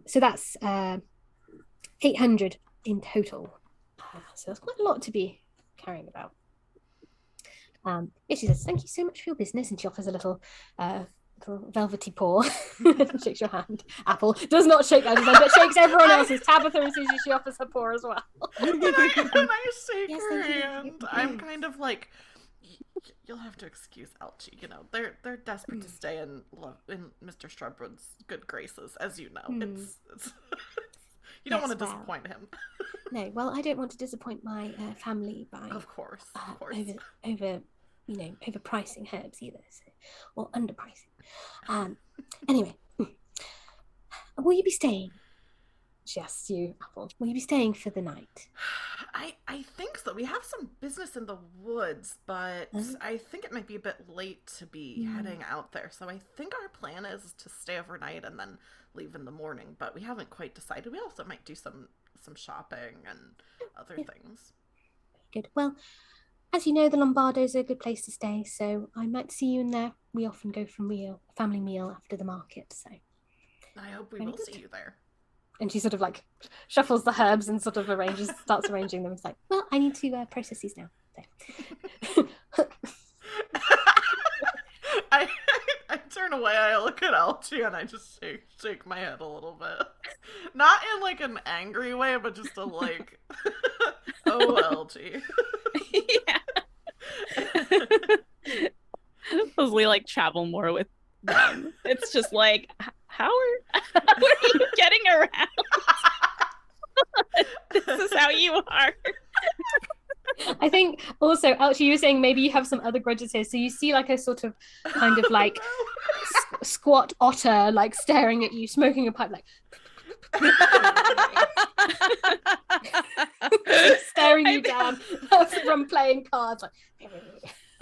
So that's 800 in total. So that's quite a lot to be carrying about. Yeah, she says, thank you so much for your business, and she offers a little velvety paw. Shakes your hand. Apple does not shake that, but shakes everyone else's. Tabitha, as soon as she offers her paw as well. When I shake her hand, I'm kind of like, you'll have to excuse Elchie. You know, they're desperate to stay in Mr. Strubwood's good graces, as you know. It's you don't want to disappoint him. No, well, I don't want to disappoint my family by, of course, over overpricing herbs either, or underpricing. Anyway, will you be staying? She asks you, Apple. Will you be staying for the night? I think so. We have some business in the woods, but I think it might be a bit late to be heading out there. So I think our plan is to stay overnight and then leave in the morning. But we haven't quite decided. We also might do some shopping and other things. Good. Well, as you know, the Lombardo's a good place to stay, so I might see you in there. We often go for a family meal after the market, so. I hope we will see you there. And she sort of like shuffles the herbs and sort of starts arranging them. It's like, well, I need to process these now. So. I turn away, I look at Elchie, and I just shake my head a little bit. Not in like an angry way, but just a like, oh, Elchie. Yeah. As we like travel more with them, it's just like, how are you getting around? This is how you are. I think also, Elchie, you were saying maybe you have some other grudges here. So you see like a sort of kind of like squat otter like staring at you, smoking a pipe, like staring you down from playing cards. Like,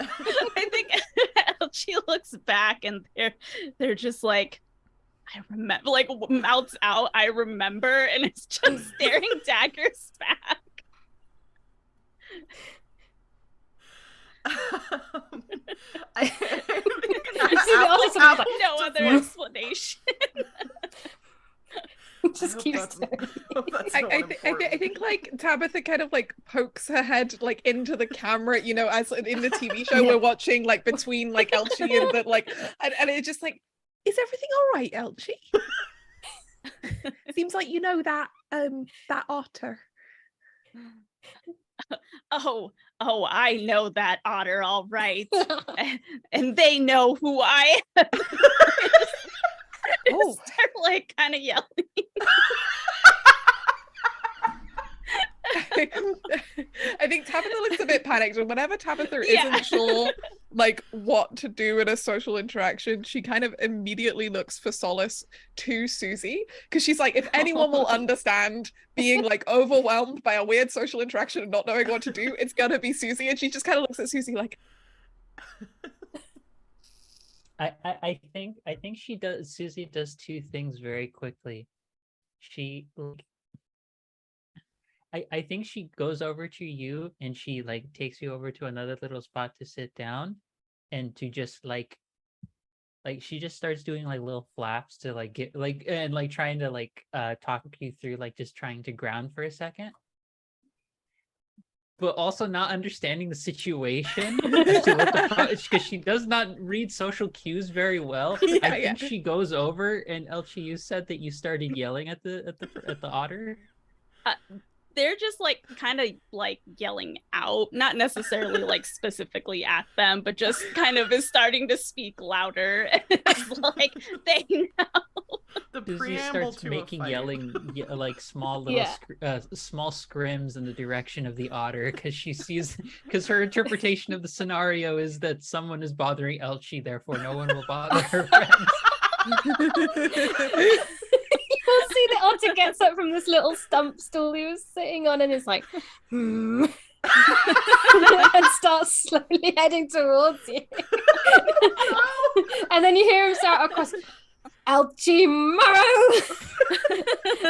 I think Elchie looks back and they're just like, I remember, like mouths out, I remember, and it's just staring daggers back. I think no other explanation. Just keep staring. I think like Tabitha kind of like pokes her head like into the camera, you know, as in the TV show we're watching, like between like Elchie and the like, and it's just like, is everything all right, Elchie? Seems like you know that otter. Oh, I know that otter, all right. And they know who I am. Start like kind of yelling. I think Tabitha looks a bit panicked, and whenever Tabitha isn't sure like what to do in a social interaction, she kind of immediately looks for solace to Susie, because she's like, if anyone will understand being like overwhelmed by a weird social interaction and not knowing what to do, it's gonna be Susie. And she just kind of looks at Susie like, I think Susie does two things very quickly. She like I think she goes over to you and she like takes you over to another little spot to sit down, and to just like she just starts doing like little flaps to like get like and like trying to like talk you through like just trying to ground for a second, but also not understanding the situation as to what because she does not read social cues very well. I think she goes over, and Elchi, you said that you started yelling at the otter. They're just like kind of like yelling out, not necessarily like specifically at them, but just kind of is starting to speak louder. It's like they know. The Susie preamble starts to making a fight. yelling like small little small scrims in the direction of the otter, because she sees, because her interpretation of the scenario is that someone is bothering Elchi, therefore no one will bother her friends. You'll see the otter gets up from this little stump stool he was sitting on and is like, and starts slowly heading towards you. And then you hear him shout across, Elchi Morrow!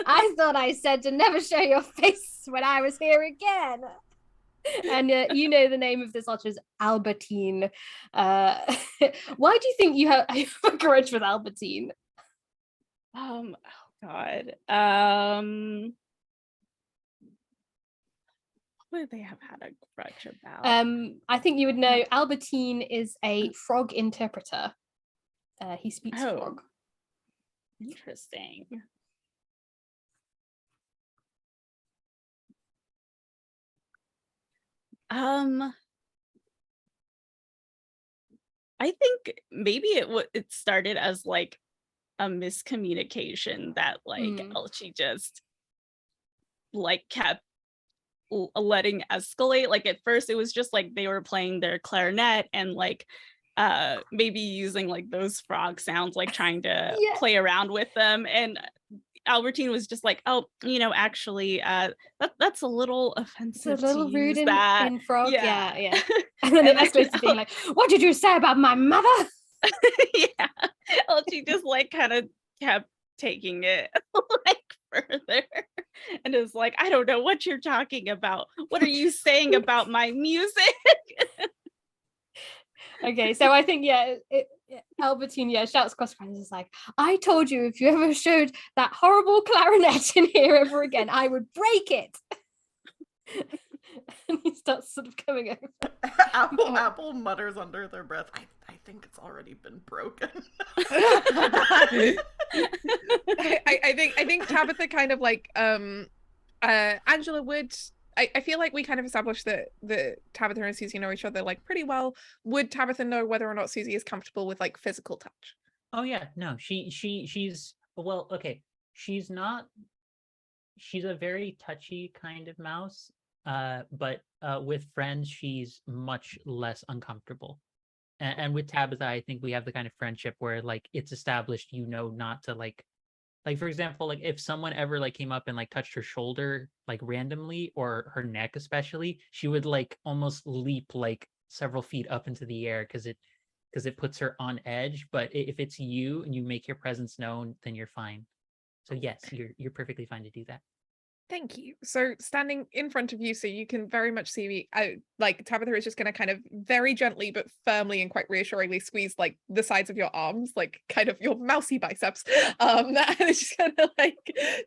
I thought I said to never show your face when I was here again. And you know the name of this otter is Albertine. Why do you think you have a grudge with Albertine? Oh God. What would they have had a grudge about? I think you would know Albertine is a frog interpreter. He speaks frog. Interesting. I think maybe it started as like a miscommunication that like Elchi just like kept letting escalate. Like at first it was just like they were playing their clarinet and like maybe using like those frog sounds, like trying to play around with them, and Albertine was just like, oh, actually that's a little offensive, it's a little to rude use that in frog. Yeah. And And then it escalates to being like, what did you say about my mother? Well, she just like kind of kept taking it like further, and is like, I don't know what you're talking about. What are you saying about my music? Okay, so I think Albertine shouts across the is like, I told you if you ever showed that horrible clarinet in here ever again, I would break it. And he starts sort of coming over. Apple mutters under their breath, I think it's already been broken. I think Tabitha kind of like Angela would. I feel like we kind of established that Tabitha and Susie know each other like pretty well. Would Tabitha know whether or not Susie is comfortable with like physical touch? Oh yeah, no, she's well, okay. She's not. She's a very touchy kind of mouse. But with friends, she's much less uncomfortable. And with Tabitha, I think we have the kind of friendship where like it's established, not to like for example, like if someone ever like came up and like touched her shoulder like randomly, or her neck especially, she would like almost leap like several feet up into the air because it puts her on edge. But if it's you and you make your presence known, then you're fine. So yes, you're perfectly fine to do that. Thank you. So standing in front of you so you can very much see me, like Tabitha is just going to kind of very gently but firmly and quite reassuringly squeeze like the sides of your arms, like kind of your mousy biceps, and it's just going to like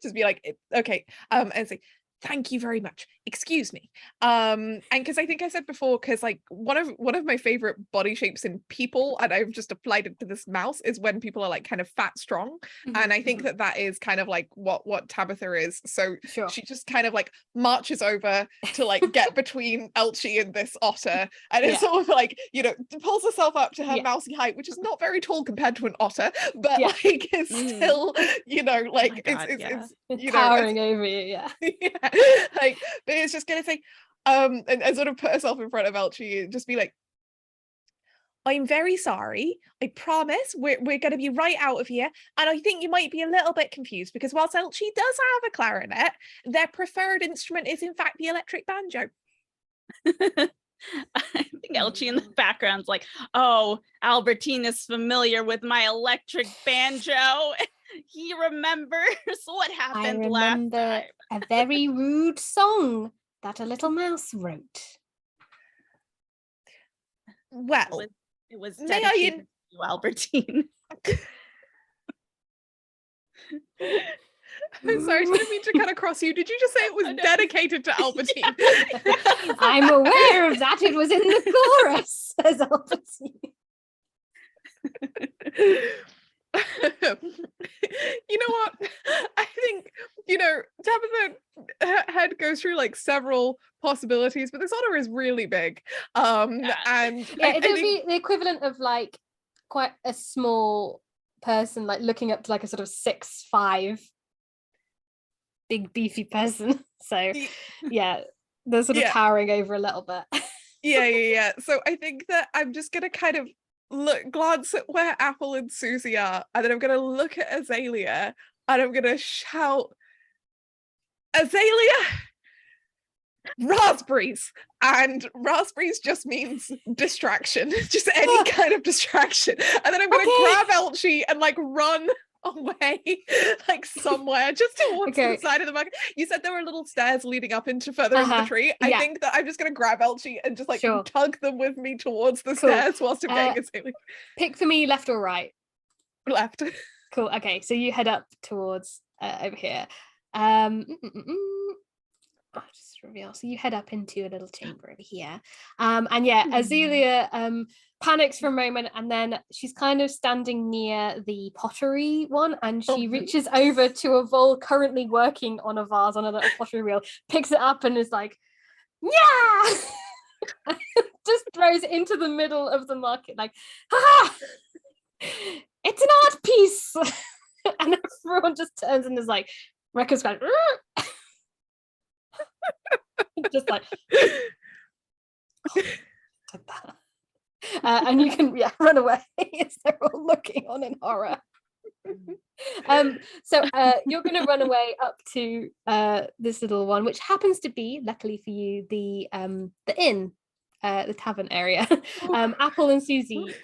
just be like, okay, and say, thank you very much, excuse me, and because I think I said before, because like one of my favorite body shapes in people, and I've just applied it to this mouse, is when people are like kind of fat strong, and I think that is kind of like what Tabitha is. So she just kind of like marches over to like get between Elchi and this otter, and it's sort of like pulls herself up to her mousy height, which is not very tall compared to an otter, but like it's still like it's towering over you. Like, but it's just gonna say and sort of put herself in front of Elchi and just be like, I'm very sorry. I promise we're going to be right out of here. And I think you might be a little bit confused because whilst Elchie does have a clarinet, their preferred instrument is in fact the electric banjo. I think Elchie in the background's like, oh, Albertine is familiar with my electric banjo. He remembers what I happened last remember time. a very rude song that a little mouse wrote. Well, It was may I dedicated to you, Albertine. I'm sorry, I didn't mean to cut across you. Did you just say it was dedicated to Albertine? I'm aware of that. It was in the chorus, says Albertine. You know what? I think, Tabitha, her head goes through like several possibilities, but this honor is really big. And yeah, it would be the equivalent of like quite a small person, like looking up to like a sort of 6'5" big beefy person. So yeah, they're sort of towering over a little bit. Yeah. So I think that I'm just gonna kind of glance at where Apple and Susie are, and then I'm gonna look at Azalea and I'm gonna shout, Azalea, raspberries. And raspberries just means distraction, just any kind of distraction. And then I'm gonna grab Elchie and like run away, like somewhere just towards the side of the market. You said there were little stairs leading up into further into the tree. I think that I'm just gonna grab Elchie and just like tug them with me towards the stairs whilst I'm getting Azalea. Pick for me, left or right? Left. Cool. Okay, so you head up towards over here. I'll just reveal. So you head up into a little chamber over here. And yeah, Azalea panics for a moment, and then she's kind of standing near the pottery one, and she reaches over to a vole currently working on a vase on a little pottery wheel, picks it up and is like, yeah! Just throws it into the middle of the market, like, ha! It's an art piece! And everyone just turns and is like, Rekka's going, just like that. And you can run away as they're all looking on in horror. So you're going to run away up to this little one, which happens to be, luckily for you, the inn, the tavern area. Apple and Susie, you've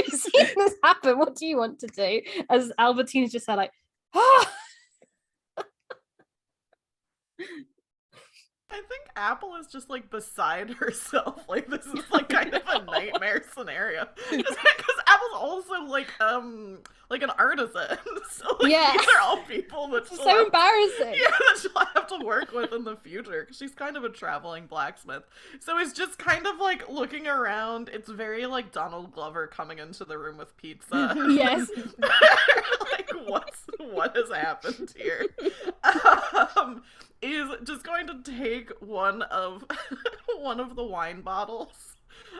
seen this happen. What do you want to do? As Albertine's just like, ah! I think Apple is just like beside herself. Like this is like kind of a nightmare scenario. Because Apple's also like an artisan. So like, these are all people that she'll so embarrassing. That she'll have to work with in the future. Because she's kind of a traveling blacksmith. So it's just kind of like looking around. It's very like Donald Glover coming into the room with pizza. Yes. Like what has happened here? Is just going to take one of the wine bottles,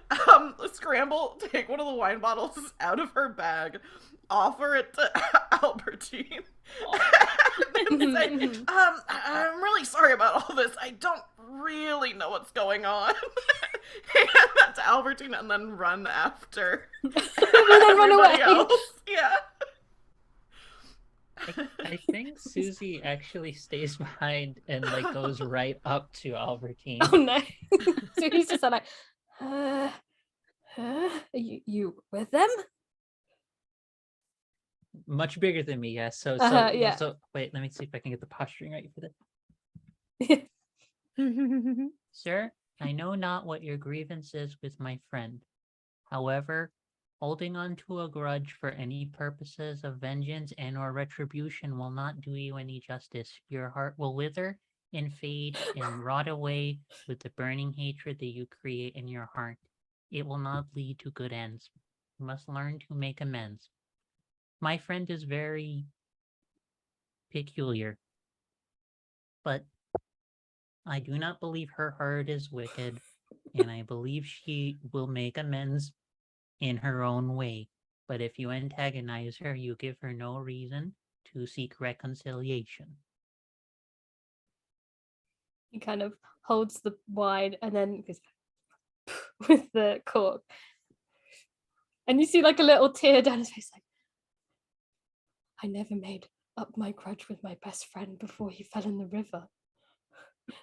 take one of the wine bottles out of her bag, offer it to Albertine, and say, I'm really sorry about all this. I don't really know what's going on. Hand that to Albertine and then run after run away. Else. Yeah. I think Susie actually stays behind and like goes right up to Albertine. Oh no! So he's just like, you with them? Much bigger than me, yes. So wait, let me see if I can get the posturing right for this. Sir, I know not what your grievance is with my friend. However, holding on to a grudge for any purposes of vengeance and or retribution will not do you any justice. Your heart will wither and fade and rot away with the burning hatred that you create in your heart. It will not lead to good ends. You must learn to make amends. My friend is very peculiar, but I do not believe her heart is wicked, and I believe she will make amends in her own way. But if you antagonize her, you give her no reason to seek reconciliation. He kind of holds the wine and then goes with the cork. And you see like a little tear down his face, like, I never made up my grudge with my best friend before he fell in the river.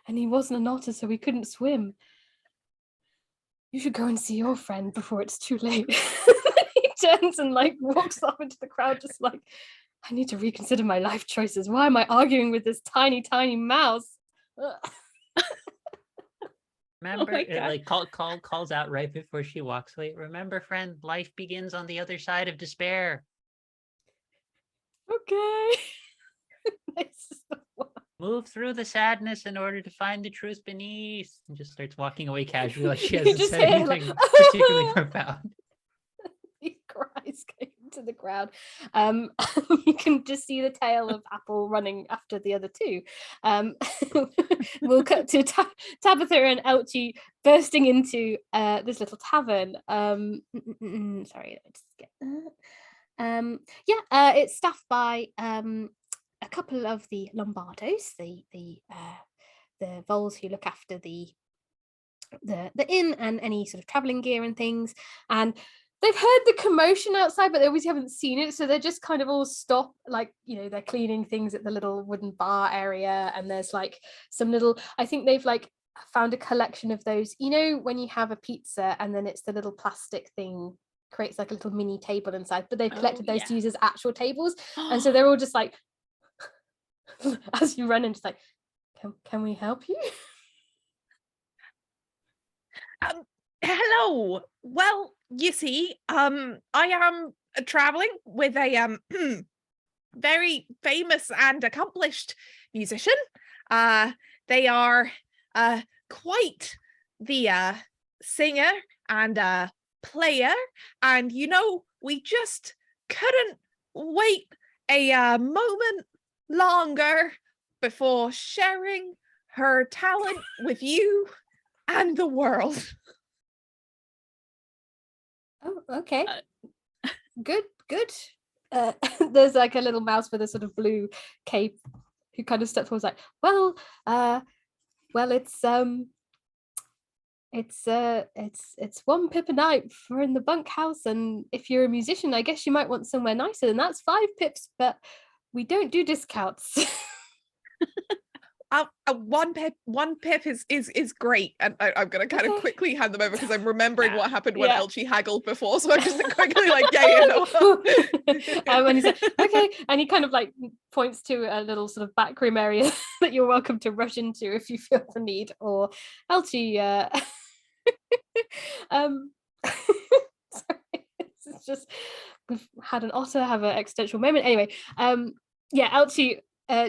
And he wasn't an otter, so he couldn't swim. You should go and see your friend before it's too late. He turns and like walks off into the crowd, just like, I need to reconsider my life choices. Why am I arguing with this tiny, tiny mouse? Remember, my it God. like calls out right before she walks away. Remember, friend, life begins on the other side of despair. Okay. This is the one. Move through the sadness in order to find the truth beneath. And just starts walking away casually, like she You hasn't just said hear, like, anything particularly profound. He cries going into the crowd. You can just see the tail of Apple running after the other two. We'll cut to Tabitha and Elchie bursting into this little tavern. Sorry, let me just get that. It's staffed by a couple of the Lombardos, the voles who look after the inn and any sort of traveling gear and things, and they've heard the commotion outside, but they obviously haven't seen it, so they're just kind of all stop, like, you know, they're cleaning things at the little wooden bar area, and there's like some little, I think they've like found a collection of those, you know, when you have a pizza and then it's the little plastic thing creates like a little mini table inside, but they've collected those to use as actual tables, and so they're all just like as you run in, just like, can we help you? Hello. Well, you see, I am traveling with a very famous and accomplished musician. They are quite the singer and player, and you know, we just couldn't wait a moment longer before sharing her talent with you and the world. Oh, okay. Good. There's like a little mouse with a sort of blue cape who kind of steps forward, like, well, it's 1 pip a night for in the bunkhouse, and if you're a musician, I guess you might want somewhere nicer, and that's 5 pips, but we don't do discounts. 1 pip is great, and I'm gonna kind of quickly hand them over because I'm remembering what happened when Elchie haggled before, so I'm just quickly like, no. And he's like, okay, and he kind of like points to a little sort of back room area that you're welcome to rush into if you feel the need. Or Elchie, sorry, it's just, we've had an otter have an existential moment. Anyway, Elchie,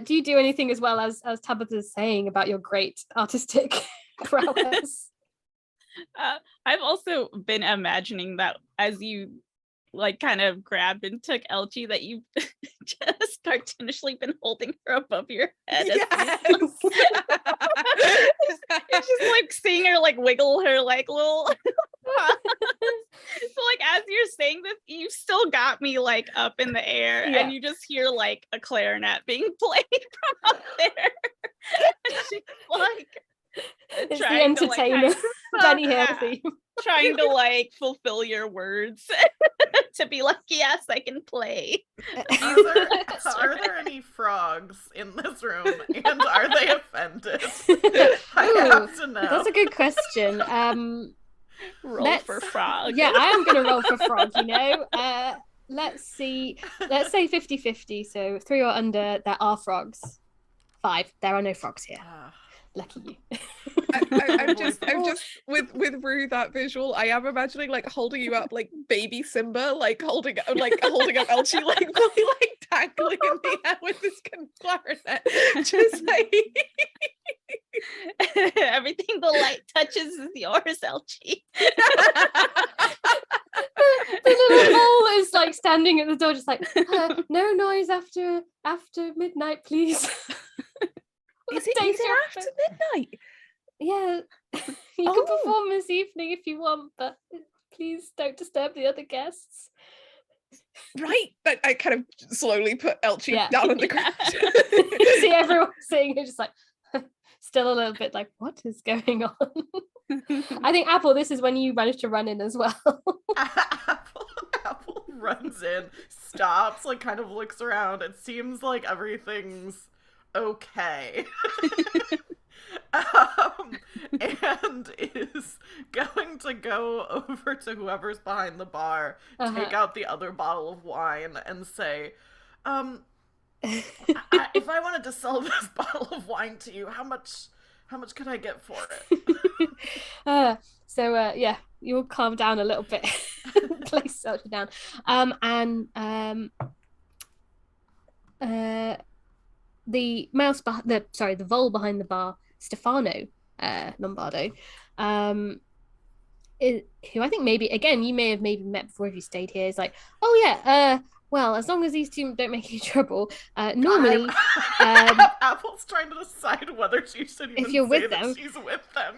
do you do anything as well as Tabitha's saying about your great artistic prowess? I've also been imagining that as you like kind of grabbed and took Elchie, that you've just cartoonishly been holding her above your head. Yes. It's just like seeing her like wiggle her like little so like as you're saying this, you've still got me like up in the air, and you just hear like a clarinet being played from up there. And she's like, it's the entertainer, Benny Hill theme. Trying to like fulfill your words to be like, yes, I can play. Are there any frogs in this room, and are they offended? I have to know. That's a good question. Roll for frog. Yeah, I am going to roll for frog, you know. Let's see. Let's say 50-50. So 3 or under, there are frogs. 5, there are no frogs here. Lucky you. I'm just with Rue, that visual, I am imagining like holding you up like baby Simba, like holding up Elchie, like really like dangling in the air with this clarinet, just like everything the light touches is yours, Elchie. The little mole is like standing at the door, just like, no noise after midnight, please. Is it after midnight? Yeah, you can perform this evening if you want, but please don't disturb the other guests. Right. I kind of slowly put Elchie down on the ground. See everyone sitting here just like still a little bit like, what is going on? I think Apple, this is when you managed to run in as well. Apple. runs in, stops, like kind of looks around. It seems like everything's okay. And is going to go over to whoever's behind the bar, take out the other bottle of wine, and say, if I wanted to sell this bottle of wine to you, how much could I get for it? Yeah, you'll calm down a little bit. Place Elchie down. The the vole behind the bar, Stefano Lombardo, who I think maybe again you may have maybe met before if you stayed here, is like, oh yeah, well, as long as these two don't make any trouble, normally Apple's trying to decide whether she should even if you're say with that them, she's with them,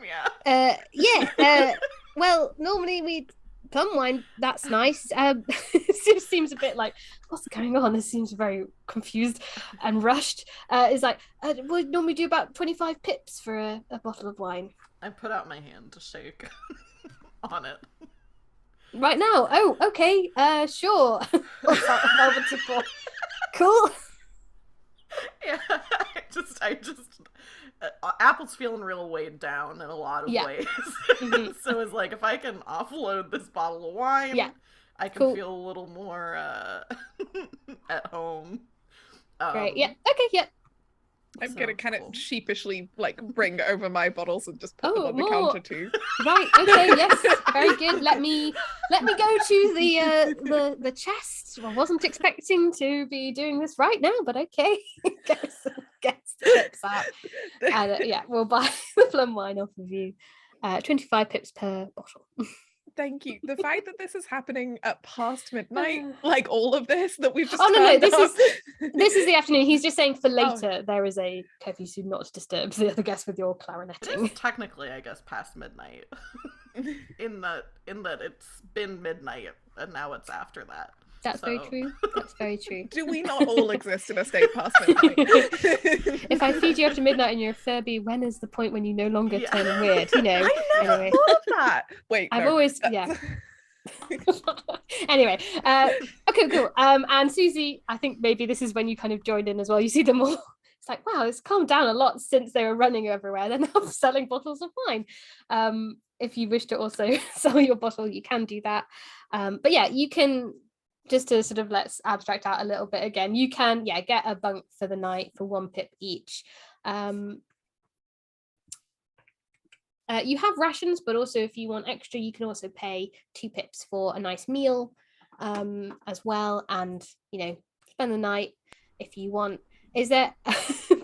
well, normally we plum wine, that's nice. It seems a bit like, what's going on? This seems very confused and rushed. It's like, we normally do about 25 pips for a bottle of wine. I put out my hand to shake on it. Right now? Oh, okay. Sure. Cool. Yeah, I just Apple's feeling real weighed down in a lot of ways. So it's like, if I can offload this bottle of wine, I can feel a little more at home. Great. Yeah. Okay. Yeah. I'm gonna kind of sheepishly like bring over my bottles and just put them on the counter too. Right. Okay. Yes. Very good. Let me go to the chest. I wasn't expecting to be doing this right now, but okay. Get the pips out. And we'll buy the plum wine off of you. 25 pips per bottle. Thank you. The fact that this is happening at past midnight, like all of this that we've just this is the afternoon. He's just saying for later there is a curfew, so not to disturb the other guests with your clarinetting. It is technically, I guess, past midnight. in that it's been midnight and now it's after that. That's very true. That's very true. Do we not all exist in a state past midnight? If I feed you after midnight and you're a Furby, when is the point when you no longer turn weird? You know. I never thought of that. Wait, I've always Anyway, okay, cool. And Susie, I think maybe this is when you kind of joined in as well. You see them all. It's like, wow, it's calmed down a lot since they were running everywhere. They're now selling bottles of wine. If you wish to also sell your bottle, you can do that. But yeah, you can. Just to sort of let's abstract out a little bit again, you can get a bunk for the night for 1 pip each. You have rations, but also if you want extra, you can also pay 2 pips for a nice meal as well, and spend the night if you want. Is there,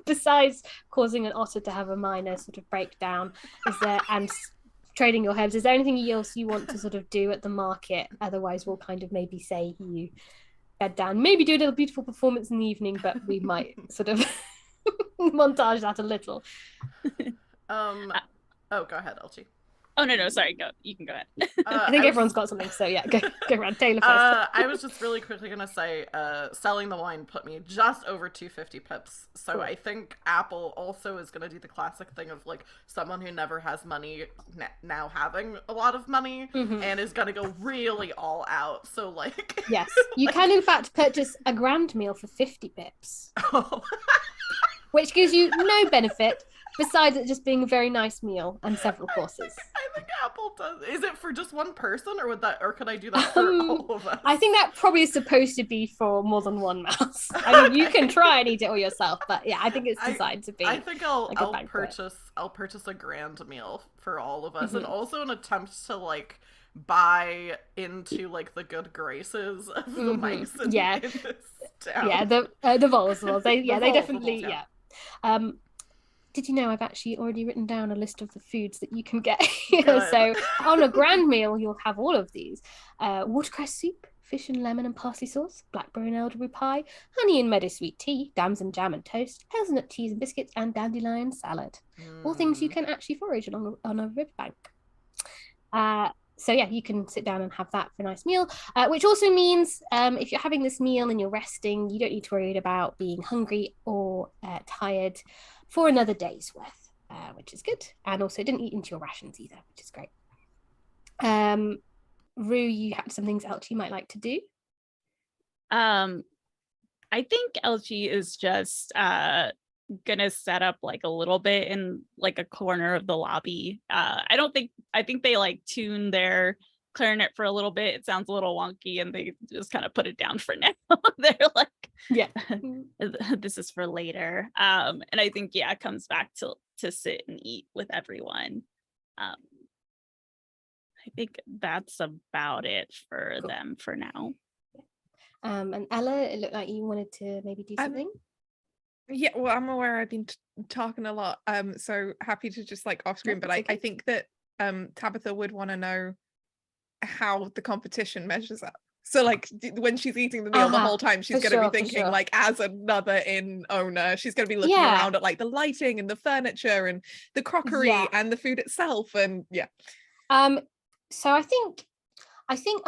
besides causing an otter to have a minor sort of breakdown, and trading your herbs, is there anything else you want to sort of do at the market? Otherwise we'll kind of maybe say you bed down, maybe do a little beautiful performance in the evening, but we might sort of montage that a little. Go ahead, Elchie. Oh no, sorry, go. You can go ahead. I think everyone's got something, so go around. Taylor first. I was just really quickly gonna say, selling the wine put me just over 250 pips. So cool. I think Apple also is gonna do the classic thing of like someone who never has money now having a lot of money and is gonna go really all out. So like, yes, you can in fact purchase a grand meal for 50 pips, which gives you no benefit. Besides it just being a very nice meal and several courses. I think Apple does. Is it for just one person, or could I do that for all of us? I think that probably is supposed to be for more than one mouse. I mean, you can try and eat it all yourself, but yeah, I think it's designed to be. I think I'll purchase a grand meal for all of us, and also an attempt to like buy into like the good graces of the mice in this town. Yeah, the voles. They definitely. Did you know I've actually already written down a list of the foods that you can get? So on a grand meal, you'll have all of these. Watercress soup, fish and lemon and parsley sauce, blackberry and elderberry pie, honey and meadowsweet tea, dams and jam and toast, hazelnut cheese and biscuits, and dandelion salad. All things you can actually forage on a riverbank. So yeah, you can sit down and have that for a nice meal, which also means if you're having this meal and you're resting, you don't need to worry about being hungry or tired for another day's worth, which is good. And also didn't eat into your rations either, which is great. Rue, you have some things else you might like to do? I think Elchie is just gonna set up like a little bit in like a corner of the lobby. I think they like tune their clarinet for a little bit. It sounds a little wonky and they just kind of put it down for now. They're like, Yeah. this is for later. And I think it comes back to sit and eat with everyone. I think that's about it for Cool. them for now. And Ella, it looked like you wanted to maybe do something. Yeah, well, I'm aware I've been talking a lot, so happy to just like off screen, but That's I think that Tabitha would want to know how the competition measures up. So like when she's eating the meal the whole time, she's going to be thinking like as another inn owner, she's going to be looking around at like the lighting and the furniture and the crockery and the food itself, and So I think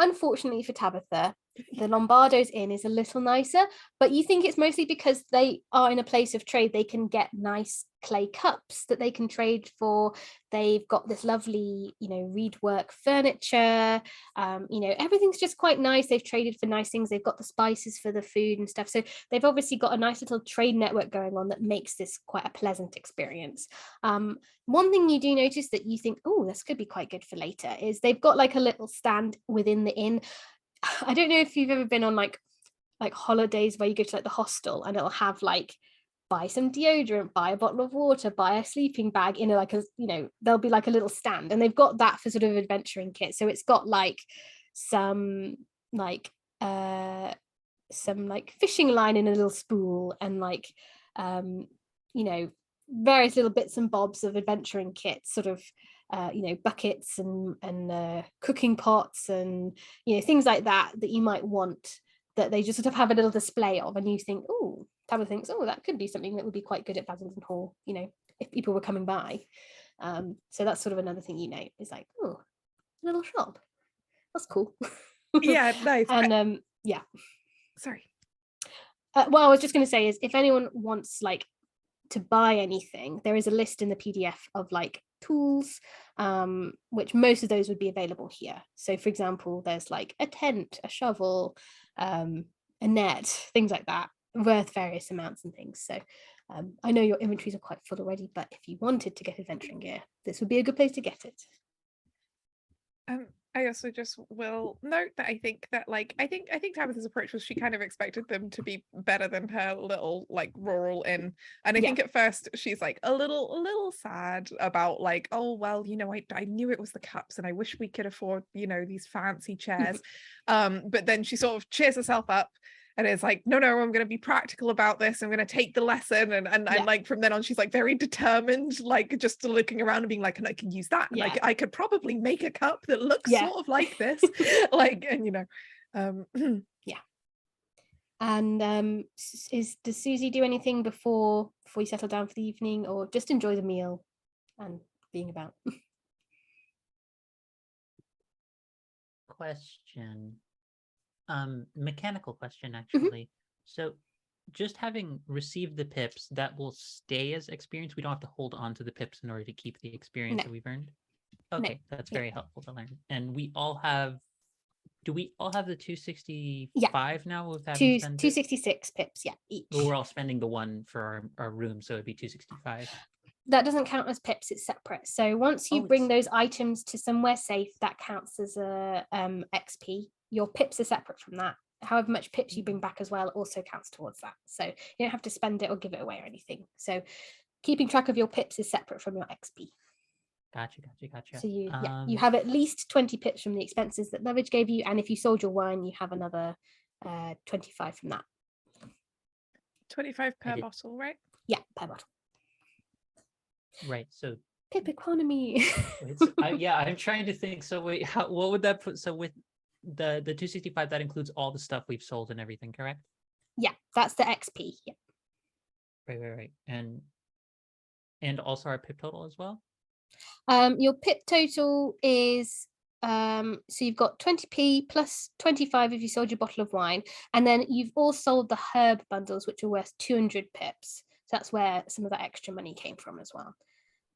unfortunately for Tabitha, the Lombardo's Inn is a little nicer, but you think it's mostly because they are in a place of trade. They can get nice clay cups that they can trade for. They've got this lovely, reedwork furniture. Everything's just quite nice. They've traded for nice things. They've got the spices for the food and stuff. So they've obviously got a nice little trade network going on that makes this quite a pleasant experience. One thing you do notice that you think, oh, this could be quite good for later, is they've got like a little stand within the inn. I don't know if you've ever been on like holidays where you go to like the hostel and it'll have like buy some deodorant, buy a bottle of water, buy a sleeping bag in like a, there'll be like a little stand, and they've got that for sort of adventuring kit. So it's got like some fishing line in a little spool and like various little bits and bobs of adventuring kits, sort of buckets and cooking pots and things like that you might want, that they just sort of have a little display of, and you think, oh, Tabitha thinks, oh, that could be something that would be quite good at Basildon Hall, if people were coming by. So that's sort of another thing, is like, oh, a little shop, that's cool. Yeah, nice. And sorry. What I was just going to say is, if anyone wants like to buy anything, there is a list in the PDF of like tools, which most of those would be available here. So for example, there's like a tent, a shovel, a net, things like that, worth various amounts and things. So I know your inventories are quite full already, but if you wanted to get adventuring gear, this would be a good place to get it. I also just will note that I think Tabitha's approach was she kind of expected them to be better than her little like rural inn, and I think at first she's like a little sad about like, oh well, I knew it was the cups and I wish we could afford these fancy chairs, but then she sort of cheers herself up and it's like, no, I'm going to be practical about this. I'm going to take the lesson. And like, from then on, she's like very determined, like just looking around and being like, and I can use that. And I could probably make a cup that looks sort of like this. Like, and yeah. And does Susie do anything before you settle down for the evening, or just enjoy the meal and being about? Question. Mechanical question, actually. So just having received the pips, that will stay as experience. We don't have to hold on to the pips in order to keep the experience that we've earned. Okay, that's very helpful to learn. And we all have, do we all have the 265 now? With 266 pips, each. Well, we're all spending the one for our room, so it'd be 265. That doesn't count as pips, it's separate. So once you bring those items to somewhere safe, that counts as a XP. Your pips are separate from that. However much pips you bring back as well also counts towards that. So you don't have to spend it or give it away or anything. So keeping track of your pips is separate from your XP. Gotcha. So you have at least 20 pips from the expenses that Lovage gave you, and if you sold your wine, you have another 25 from that. 25 per bottle, right? Yeah, per bottle. Right. So pip economy. I'm trying to think. So wait, what would that put? So with the 265, that includes all the stuff we've sold and everything, correct? Yeah, that's the XP. Yeah. Right. And also our pip total as well? Your pip total is so you've got 20p plus 25 if you sold your bottle of wine, and then you've all sold the herb bundles, which are worth 200 pips. So that's where some of that extra money came from as well.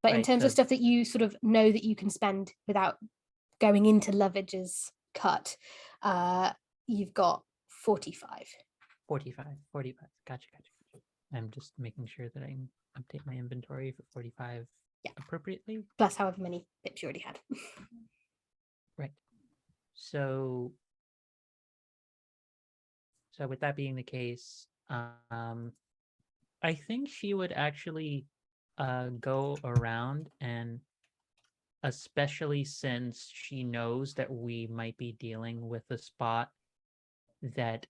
But in terms of stuff that you sort of know that you can spend without going into Lovage's cut, you've got 45. 45. Gotcha. I'm just making sure that I update my inventory for 45 appropriately. Plus however many pips you already had. Right. So with that being the case, I think she would actually go around, and especially since she knows that we might be dealing with a spot that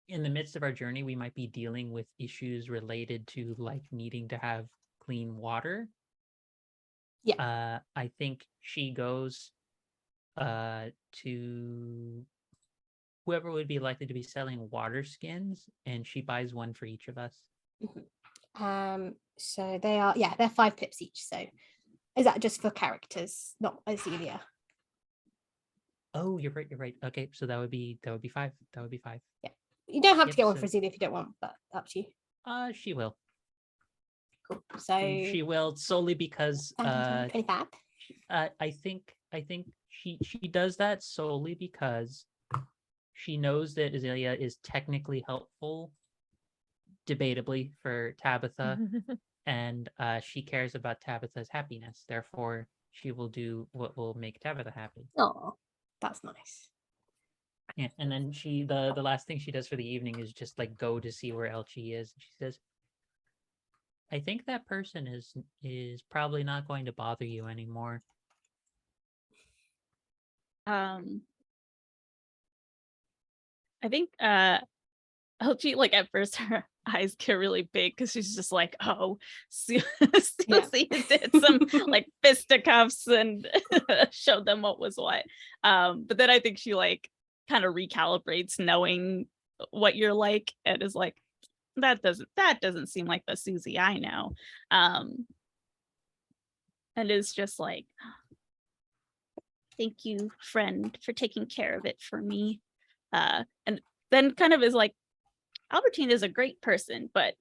in the midst of our journey we might be dealing with issues related to like needing to have clean water. I think she goes to whoever would be likely to be selling water skins, and she buys one for each of us. So they're 5 pips each. So is that just for characters, not Azealia? Oh, you're right. Okay, so that would be 5. Yeah. You don't have to Yep, get one so- for Azealia if you don't want, but up to you. She will. Cool. So She will solely because 25. I think she does that solely because she knows that Azalea is technically helpful, debatably, for Tabitha, and she cares about Tabitha's happiness. Therefore, she will do what will make Tabitha happy. Oh, that's nice. Yeah, and then the last thing she does for the evening is just like go to see where Elchie is. She says, "I think that person is probably not going to bother you anymore." I think Elchie, like at first her eyes get really big because she's just like, oh, Susie did some like fisticuffs and showed them what was what. But then I think she like kind of recalibrates knowing what you're like and is like, that doesn't seem like the Susie I know. And is just like, thank you, friend, for taking care of it for me. And then kind of is like, Albertine is a great person, but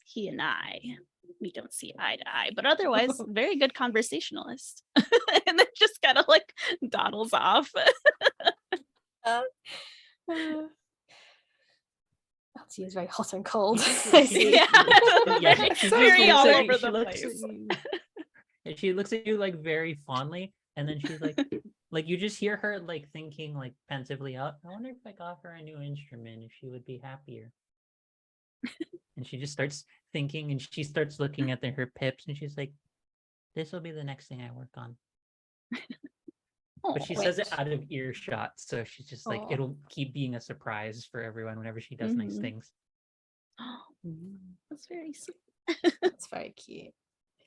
he and we don't see eye to eye. But otherwise, very good conversationalist. And then just kind of like dawdles off. She is very hot and cold. She's very all over the place. And she looks at you like very fondly, and then she's like you just hear her like thinking like pensively out. I wonder if I got her a new instrument, if she would be happier. And she just starts thinking, and she starts looking at her pips, and she's like, "This will be the next thing I work on." But she says it out of earshot, so she's just like, it'll keep being a surprise for everyone whenever she does nice things. That's very sweet. That's very cute.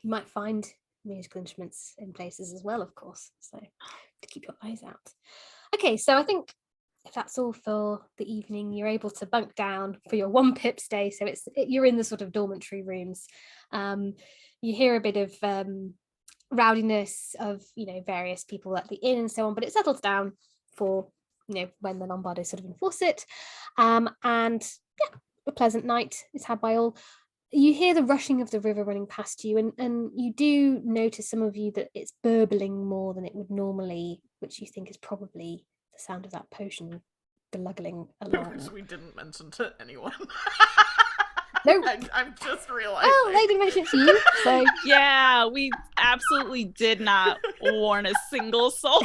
You might find musical instruments in places as well, of course. So to keep your eyes out. Okay, so I think if that's all for the evening, you're able to bunk down for your 1 pip stay. So you're in the sort of dormitory rooms. You hear a bit of rowdiness of various people at the inn and so on, but it settles down for when the Lombardos sort of enforce it. And yeah, a pleasant night is had by all. You hear the rushing of the river running past you, and you do notice, some of you, that it's burbling more than it would normally, which you think is probably the sound of that potion gluggling along. Which we didn't mention to anyone. No. I'm just realizing. Oh, they didn't mention it to you. So yeah, we absolutely did not warn a single soul.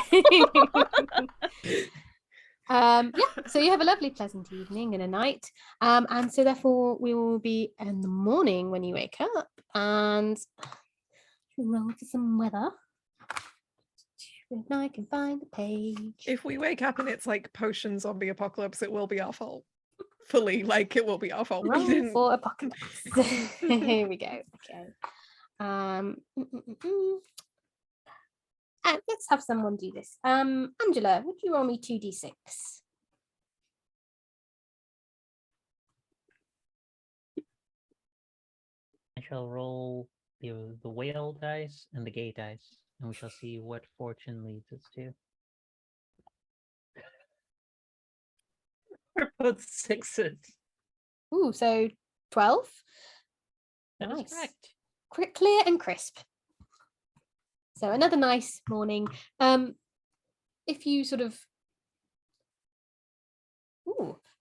So you have a lovely pleasant evening and a night, and so therefore we will be in the morning when you wake up, and roll for some weather. And I can find the page. If we wake up and it's like potion zombie apocalypse, it will be our fault. Fully, like it will be our fault. Roll for apocalypse. Here we go. Okay. Let's have someone do this. Angela, would you roll me 2d6? I shall roll the whale dice and the gay dice, and we shall see what fortune leads us to. We're both 6s. Ooh, so 12. That is Nice. correct. Clear and crisp. So another nice morning. If you sort of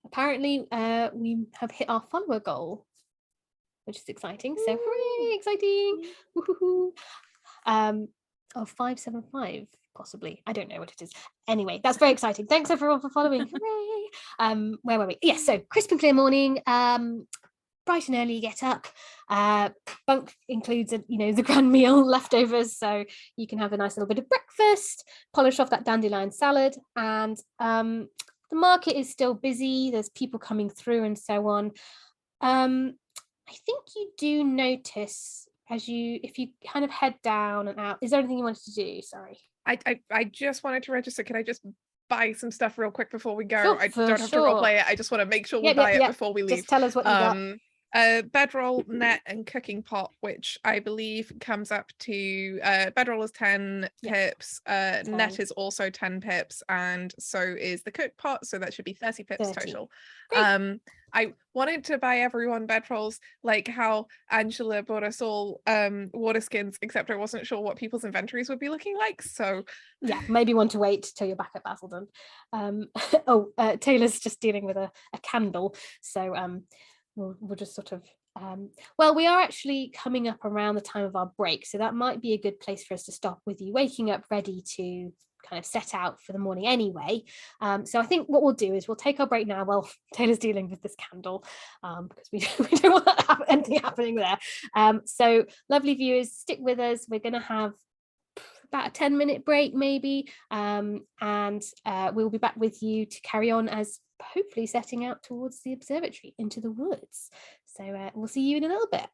apparently we have hit our follower goal, which is exciting. So hooray, exciting. Woo-hoo-hoo. Of 575 possibly. I don't know what it is. Anyway, that's very exciting. Thanks everyone for following. Hooray. Where were we? Yes, so crisp and clear morning. Bright and early get up. Bunk includes the grand meal leftovers, so you can have a nice little bit of breakfast, polish off that dandelion salad, and the market is still busy. There's people coming through and so on. I think you do notice if you kind of head down and out. Is there anything you wanted to do? Sorry. I just wanted to register. Can I just buy some stuff real quick before we go? Sure, I don't have to roleplay it. I just want to make sure we buy it before we leave. Just tell us what you got. Bedroll, net, and cooking pot, which I believe comes up to bedroll is 10 pips, 10. net is also 10 pips, and so is the cook pot, so that should be 30 pips 30. total. Great. I wanted to buy everyone bedrolls like how Angela bought us all water skins, except I wasn't sure what people's inventories would be looking like, so yeah, maybe want to wait till you're back at Basildon. Taylor's just dealing with a candle, so we'll just sort of well, we are actually coming up around the time of our break, so that might be a good place for us to stop with you waking up ready to kind of set out for the morning anyway. So I think what we'll do is we'll take our break now while Taylor's dealing with this candle, because we don't want anything happening there. So lovely viewers, stick with us. We're going to have about a 10-minute break maybe, and we'll be back with you to carry on as hopefully setting out towards the observatory into the woods. So we'll see you in a little bit.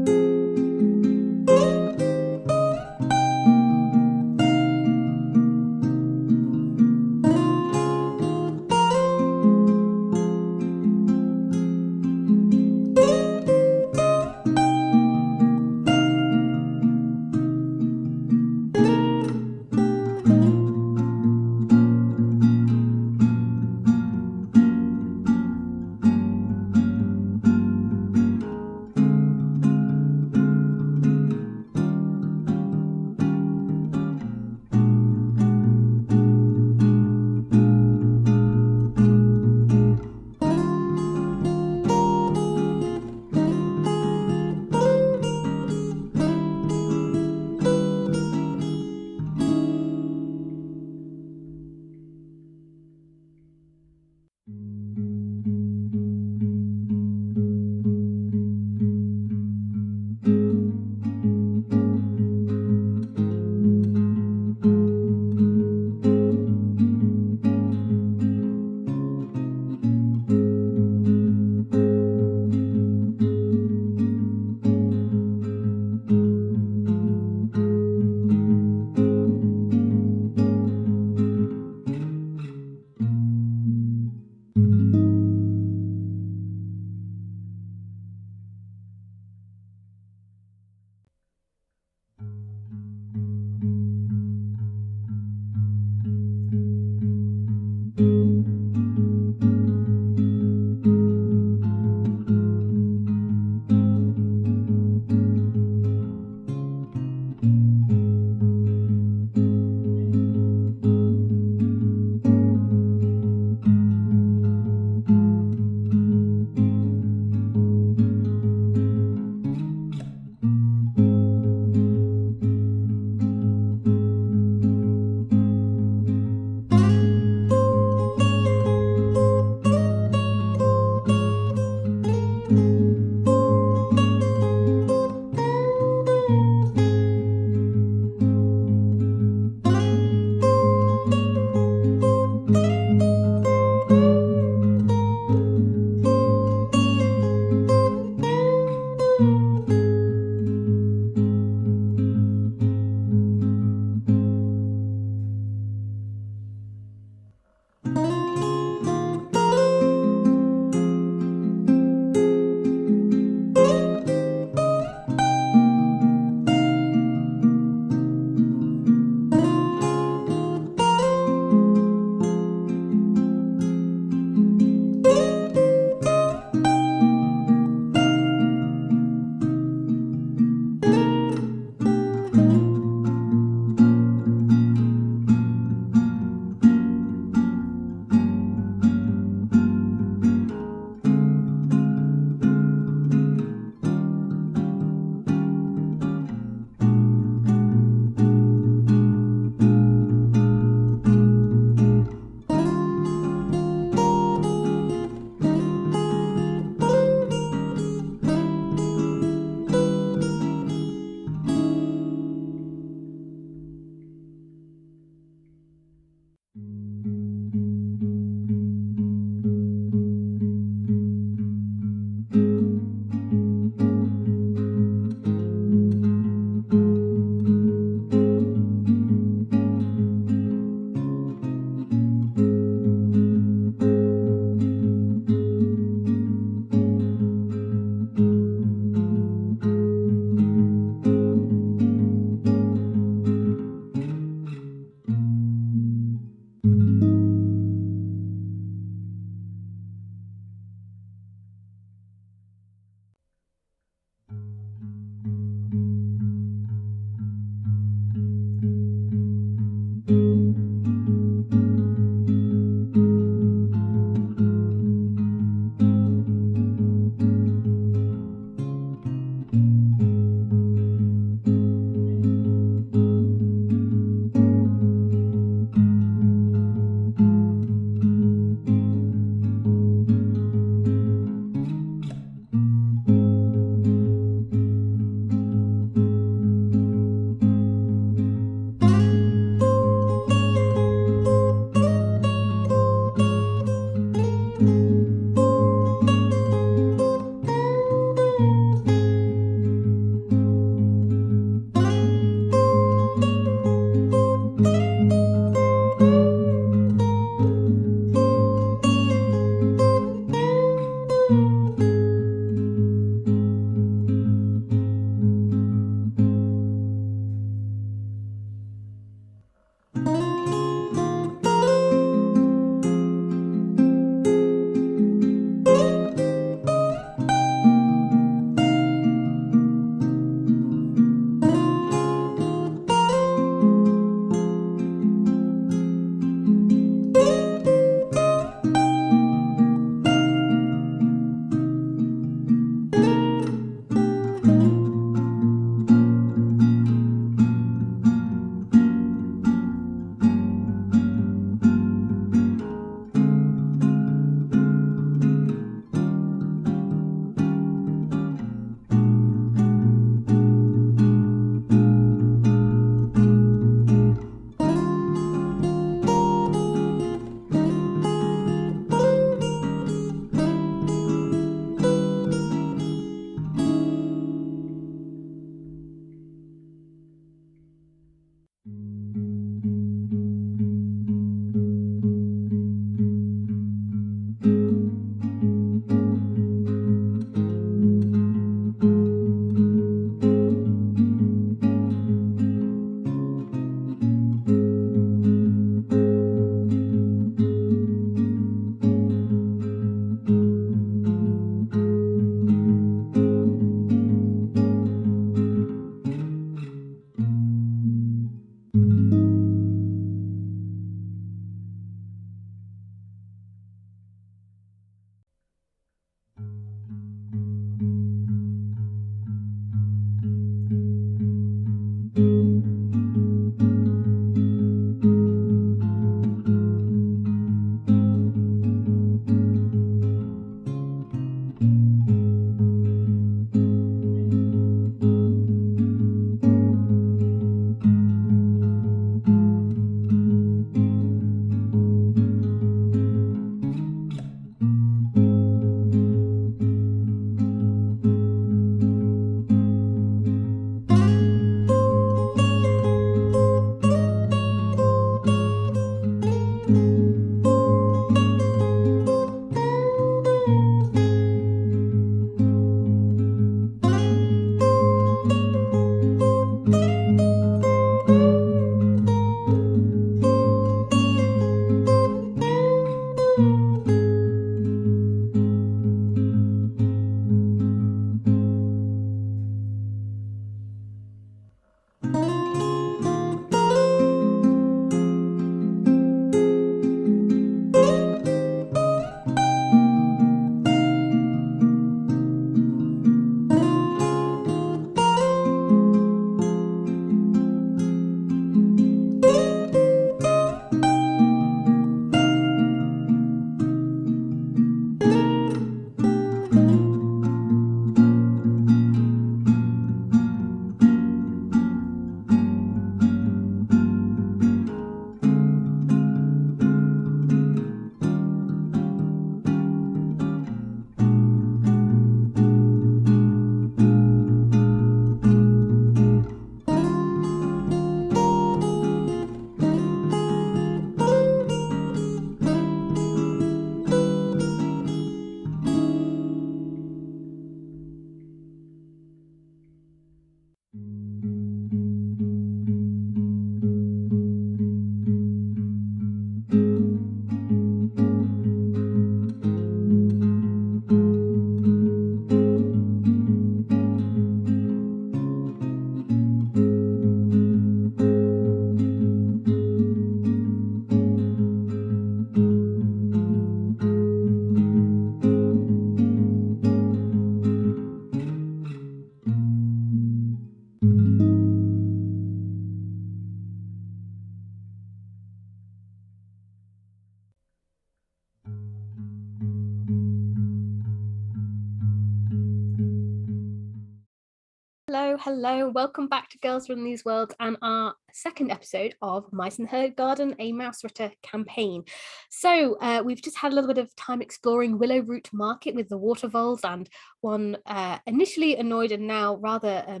Hello. Welcome back to Girls Run These Worlds and our second episode of Mice in the Garden, a Mausritter campaign. So we've just had a little bit of time exploring Willowick Market with the water voles and one initially annoyed and now rather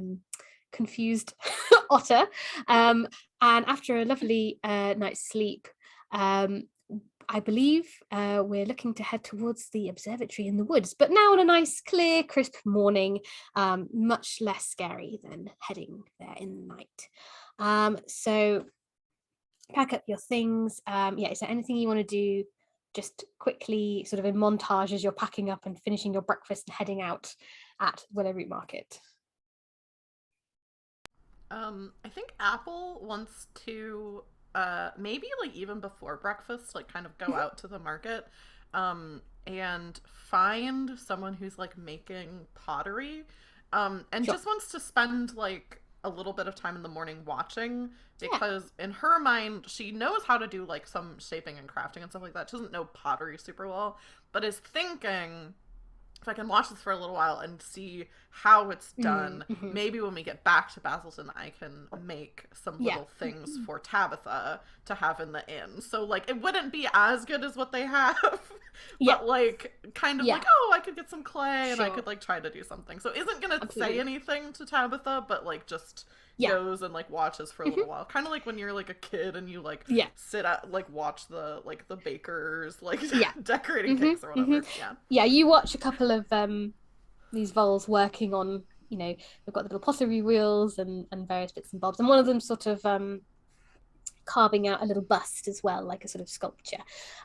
confused otter. And after a lovely night's sleep, I believe we're looking to head towards the observatory in the woods, but now on a nice, clear, crisp morning, much less scary than heading there in the night. So pack up your things. Is there anything you want to do just quickly, sort of in montage as you're packing up and finishing your breakfast and heading out at Willowick Market? I think Apple wants to maybe like even before breakfast, like kind of go out to the market and find someone who's like making pottery and just wants to spend like a little bit of time in the morning watching, because in her mind she knows how to do like some shaping and crafting and stuff like that. She doesn't know pottery super well, but is thinking, if I can watch this for a little while and see how it's done, maybe when we get back to Basildon, I can make some little things for Tabitha to have in the inn. So, like, it wouldn't be as good as what they have, but, like, kind of like, oh, I could get some clay and I could, like, try to do something. So, isn't going to say anything to Tabitha, but, like, just goes and, like, watches for a little while. Kind of like when you're, like, a kid and you, like, sit at, like, watch the, like, the bakers, like, decorating cakes or whatever. Yeah, you watch a couple of these voles working on, you know, they've got the little pottery wheels and various bits and bobs, and one of them sort of carving out a little bust as well, like a sort of sculpture.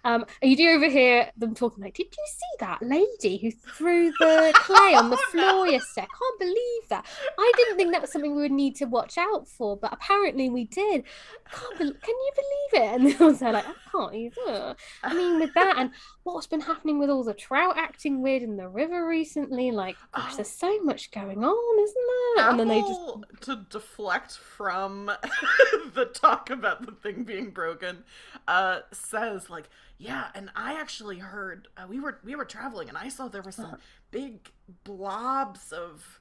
And you do overhear them talking like, did you see that lady who threw the clay on the floor yesterday? I can't believe that. I didn't think that was something we would need to watch out for, but apparently we did. Can you believe it? And they also like, I can't either. I mean, with that and what's been happening with all the trout acting weird in the river recently, like, gosh, there's so much going on, isn't there? Apple, and then they just to deflect from the talk about the thing being broken, says like, yeah, and I actually heard we were traveling and I saw there were some big blobs of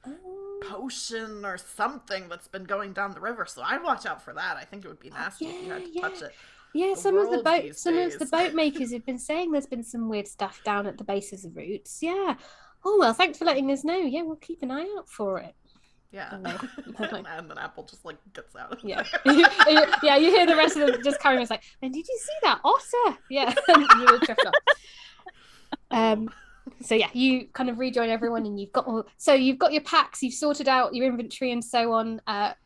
potion or something that's been going down the river, so I'd watch out for that. I think it would be nasty if you had to touch it. Yeah, some of the boat makers have been saying there's been some weird stuff down at the base of the routes. Yeah. Oh well, thanks for letting us know. Yeah, we'll keep an eye out for it. Yeah. And then Apple just like gets out. Yeah. Yeah, you hear the rest of them just carrying us like, and did you see that otter? Yeah. You were tripped up. So yeah, you kind of rejoin everyone and you've got your packs, you've sorted out your inventory and so on.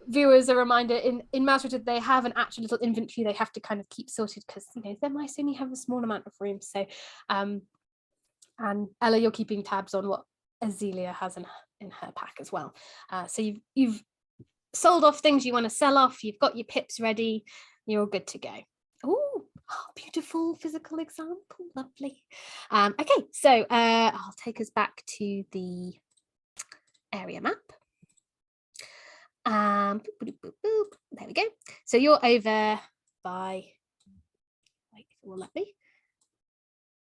Viewers, a reminder, in Mausritter they have an actual little inventory they have to kind of keep sorted because, you know, their mice only have a small amount of room. So and Ella, you're keeping tabs on what Azealia has in her pack as well. So you've sold off things you want to sell off, you've got your pips ready, you're all good to go. Oh, beautiful physical example, lovely. Okay, so I'll take us back to the area map. Boop, boop, boop, boop. There we go. So you're over by, wait, if it will let me,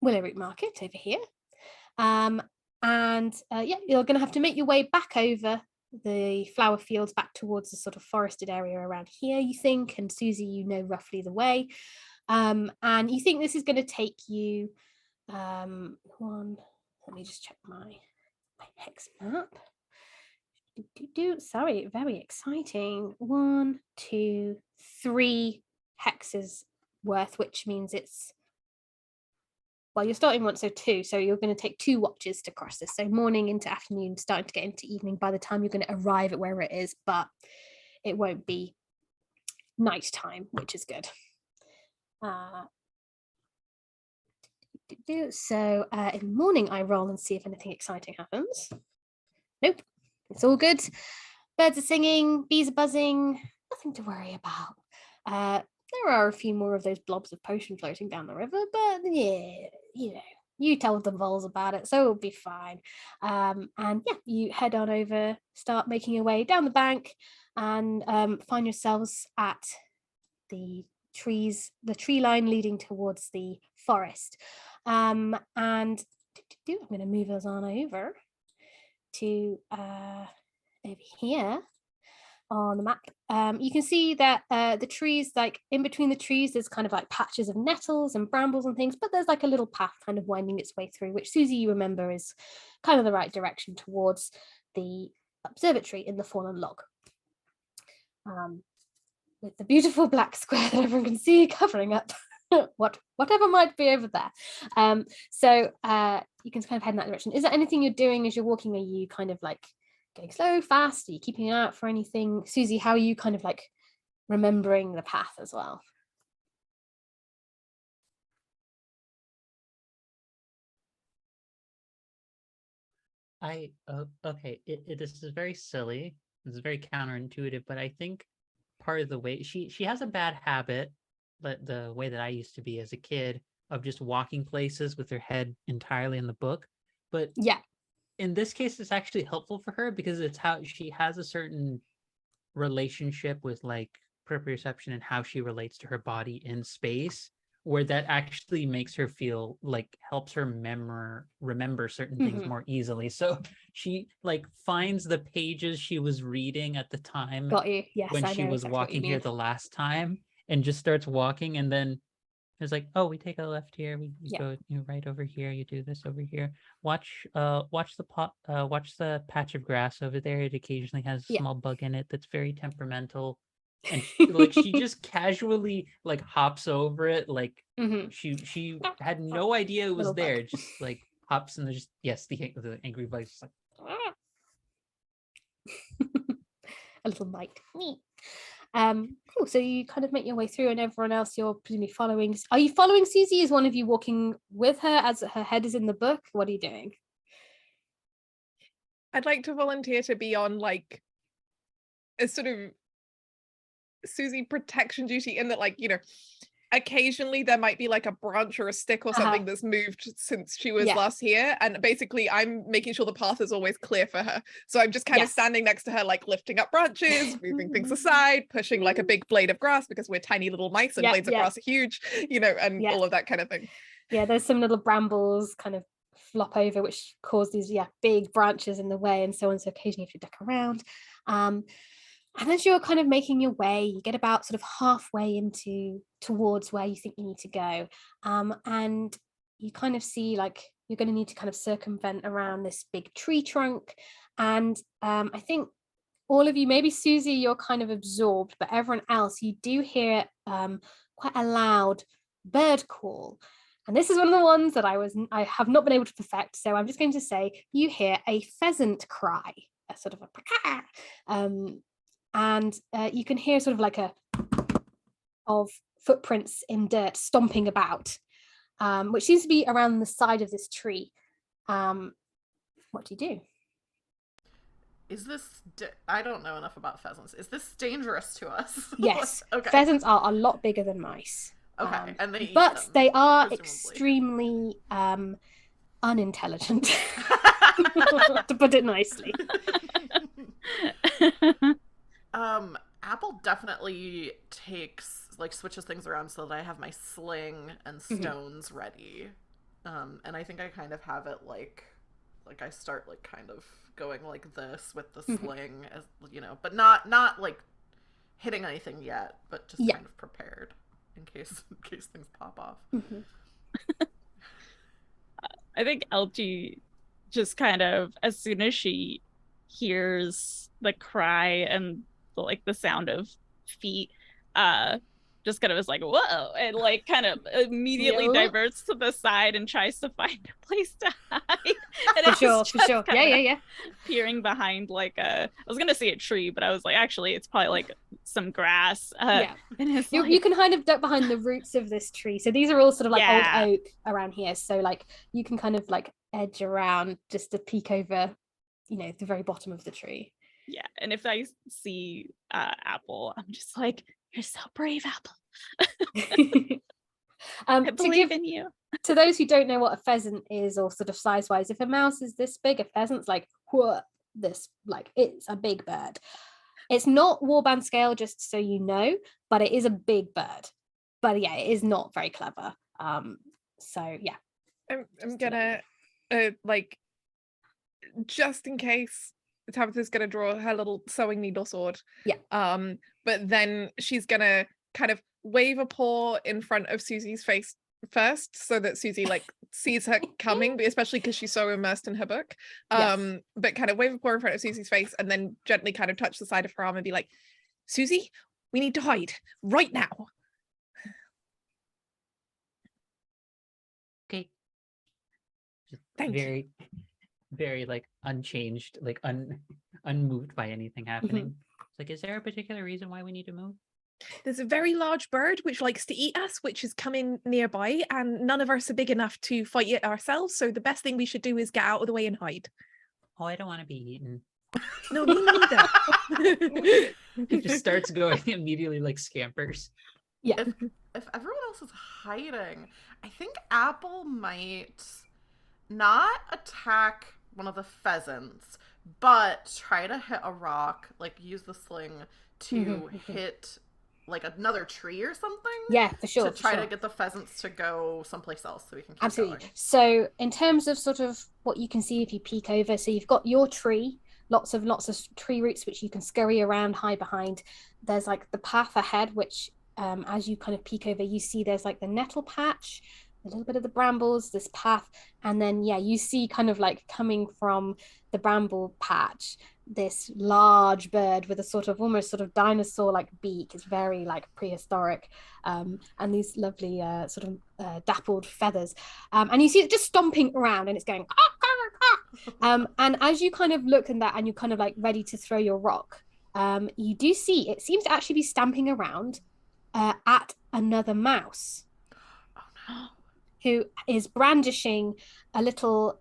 Willowick Market over here. You're going to have to make your way back over the flower fields back towards the sort of forested area around here, you think, and Susie, you know roughly the way. And you think this is going to take you let me just check my hex map. Sorry, very exciting. 1, 2, 3 hexes worth, which means it's, well, you're starting once, so 2, so you're going to take 2 watches to cross this, so morning into afternoon, starting to get into evening by the time you're going to arrive at where it is, but it won't be nighttime, which is good. So in the morning I roll and see if anything exciting happens. Nope, it's all good. Birds are singing, bees are buzzing, nothing to worry about. There are a few more of those blobs of potion floating down the river, but yeah, you know, you tell the voles about it, so it'll be fine. And yeah, you head on over, start making your way down the bank, and find yourselves at the trees, the tree line leading towards the forest. And I'm going to move us on over to over here on the map, you can see that the trees, like in between the trees, there's kind of like patches of nettles and brambles and things, but there's like a little path kind of winding its way through, which Susie, you remember, is kind of the right direction towards the observatory in the fallen log. With the beautiful black square that everyone can see covering up whatever might be over there. So you can kind of head in that direction. Is there anything you're doing as you're walking? Are you kind of like going slow, fast? Are you keeping an eye out for anything? Susie, how are you kind of like remembering the path as well? Okay, this is very silly. This is very counterintuitive, but I think part of the way she has a bad habit, but the way that I used to be as a kid of just walking places with her head entirely in the book. But yeah, in this case, it's actually helpful for her because it's how she has a certain relationship with like proprioception and how she relates to her body in space, where that actually makes her feel like helps her remember certain things more easily. So she like finds the pages she was reading at the time. Got you. Yes, when I she know was exactly walking here the last time, and just starts walking, and then it's like, oh, we take a left here, we go right over here, you do this over here. Watch the patch of grass over there. It occasionally has a small bug in it that's very temperamental. And she just casually like hops over it, like she had no idea it was there. Bug. Just like hops and there's just the angry bug just like a little bite. Cool. So you kind of make your way through, and everyone else you're presumably following. Are you following Susie? Is one of you walking with her as her head is in the book? What are you doing? I'd like to volunteer to be on like a sort of Susie protection duty, in that, like, you know, occasionally there might be like a branch or a stick or something that's moved since she was last here, and basically I'm making sure the path is always clear for her. So I'm just kind of standing next to her, like lifting up branches, moving things aside, pushing like a big blade of grass because we're tiny little mice and blades of grass are huge, you know, and all of that kind of thing. Yeah, there's some little brambles kind of flop over which cause these big branches in the way and so on, so occasionally you have to duck around. And as you're kind of making your way, you get about sort of halfway towards where you think you need to go. And you kind of see like you're going to need to kind of circumvent around this big tree trunk. And I think all of you, maybe Susie, you're kind of absorbed, but everyone else, you do hear quite a loud bird call. And this is one of the ones that I have not been able to perfect. So I'm just going to say you hear a pheasant cry, a sort of a and you can hear sort of like of footprints in dirt stomping about, which seems to be around the side of this tree. What do you do? Is this... I don't know enough about pheasants. Is this dangerous to us? Yes. Okay. Pheasants are a lot bigger than mice. Okay, and they eat but them, they are presumably extremely unintelligent, to put it nicely. Apple definitely switches things around so that I have my sling and stones ready. And I think I kind of have it like I start like kind of going like this with the sling, as you know, but not like hitting anything yet, but just kind of prepared in case things pop off. I think LG just kind of, as soon as she hears the cry and the sound of feet, just kind of is like, whoa, and like kind of immediately diverts to the side and tries to find a place to hide. And for sure. Yeah. Peering behind I was gonna say a tree, but I was like, actually, it's probably like some grass. And you can kind of duck behind the roots of this tree. So these are all sort of like old oak around here. So like you can kind of like edge around just to peek over, you know, the very bottom of the tree. Yeah, and if I see Apple, I'm just like, you're so brave, Apple. I believe in you. To those who don't know what a pheasant is, or sort of size-wise, if a mouse is this big, a pheasant's like, whoa, this, like, it's a big bird. It's not warband scale, just so you know, but it is a big bird. But yeah, it is not very clever. So yeah. I'm gonna like, just in case Tabitha's gonna draw her little sewing needle sword. Yeah. But then she's gonna kind of wave a paw in front of Susie's face first, so that Susie like sees her coming, especially because she's so immersed in her book. Yes. But kind of wave a paw in front of Susie's face, and then gently kind of touch the side of her arm and be like, Susie, we need to hide right now. Okay. Just Thank you. very, very like unchanged, like unmoved by anything happening. It's like, is there a particular reason why we need to move? There's a very large bird which likes to eat us, which is coming nearby, and none of us are big enough to fight it ourselves. So the best thing we should do is get out of the way and hide. Oh, I don't want to be eaten. No, me neither. It just starts going immediately, like scampers. Yeah. If everyone else is hiding, I think Apple might not attack one of the pheasants, but try to hit a rock, like use the sling to hit like another tree or something. Yeah, for sure. To try to get the pheasants to go someplace else so we can keep Absolutely. going. So in terms of sort of what you can see if you peek over, so you've got your tree, lots of tree roots which you can scurry around, hide behind. There's like the path ahead, which as you kind of peek over, you see there's like the nettle patch, a little bit of the brambles, this path, and then you see kind of like coming from the bramble patch this large bird with a sort of almost sort of dinosaur like beak. It's very like prehistoric, and these lovely sort of dappled feathers, and you see it just stomping around, and it's going and as you kind of look at that and you're kind of like ready to throw your rock, you do see it seems to actually be stamping around at another mouse. Oh no. Who is brandishing a little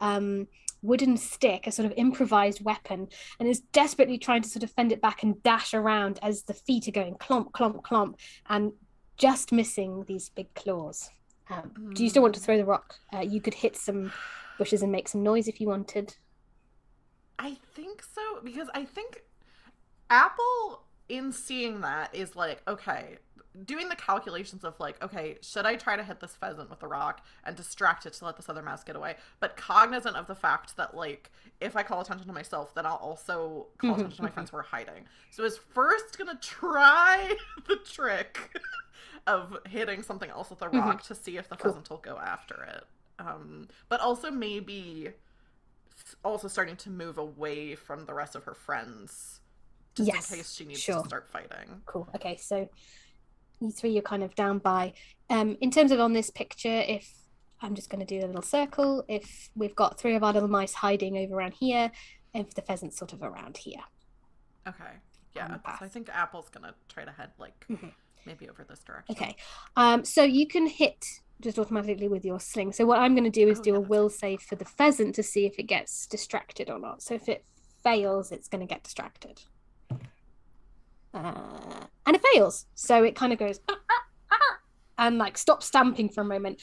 wooden stick, a sort of improvised weapon, and is desperately trying to sort of fend it back and dash around as the feet are going clomp, clomp, clomp, and just missing these big claws. Do you still want to throw the rock? You could hit some bushes and make some noise if you wanted. I think so, because I think Apple, in seeing that, is like, okay, doing the calculations of like, okay, should I try to hit this pheasant with a rock and distract it to let this other mouse get away? But cognizant of the fact that like, if I call attention to myself, then I'll also call attention to my friends who are hiding. So is first gonna try the trick of hitting something else with a rock to see if the pheasant will go after it. But also maybe also starting to move away from the rest of her friends just in case she needs to start fighting. Cool. Okay, so you three are kind of down by in terms of on this picture, if I'm just going to do a little circle, if we've got three of our little mice hiding over around here, if the pheasant's sort of around here. Okay, yeah, so I think Apple's gonna try to head like maybe over this direction. Okay, so you can hit just automatically with your sling. So what I'm going to do is do a will save for the pheasant to see if it gets distracted or not. So if it fails, it's going to get distracted. And it fails, so it kind of goes and like stops stamping for a moment,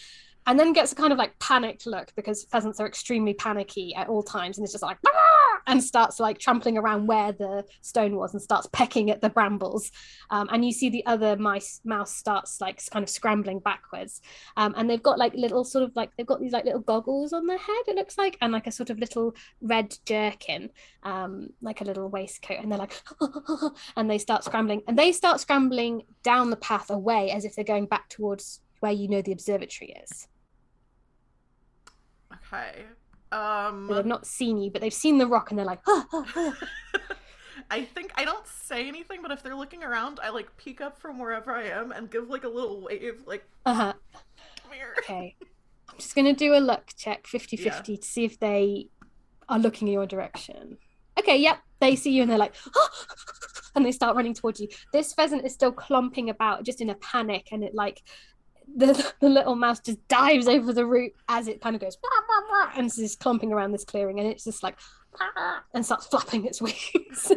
and then gets a kind of like panicked look, because pheasants are extremely panicky at all times, and it's just like and starts like trampling around where the stone was and starts pecking at the brambles, and you see the other mouse starts like kind of scrambling backwards, and they've got like little sort of like they've got these like little goggles on their head, it looks like, and like a sort of little red jerkin, like a little waistcoat, and they're like and they start scrambling down the path away as if they're going back towards where the observatory is. Okay. So they've not seen you, but they've seen the rock, and they're like, I think I don't say anything, but if they're looking around, I like peek up from wherever I am and give like a little wave, like, come here. Okay. I'm just going to do a luck check, 50-50, to see if they are looking in your direction. Okay, yep, they see you, and they're like, and they start running towards you. This pheasant is still clomping about, just in a panic, and it like, the little mouse just dives over the root as it kind of goes and is just clomping around this clearing, and it's just like and starts flapping its wings.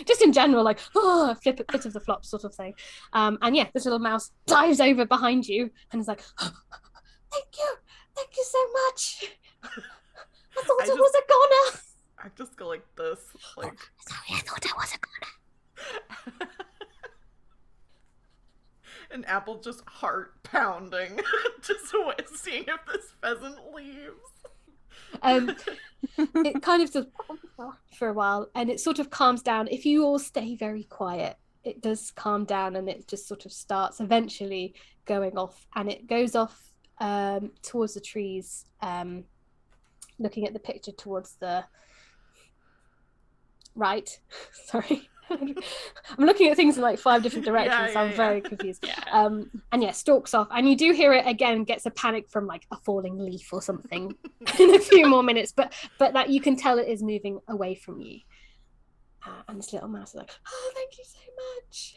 Just in general, like flip a bit of the flop sort of thing. And yeah, this little mouse dives over behind you and is like, thank you so much. I thought it was a goner. I just go like this, like, sorry, I thought I was a goner. And Apple just heart pounding, just seeing if this pheasant leaves. it kind of does for a while, and it sort of calms down. If you all stay very quiet, it does calm down, and it just sort of starts eventually going off, and it goes off towards the trees, looking at the picture towards the right. Sorry. I'm looking at things in like 5 different directions, so I'm very confused. And yeah, stalks off, and you do hear it again, gets a panic from like a falling leaf or something in a few more minutes, but that you can tell it is moving away from you. And this little mouse is like, oh, thank you so much.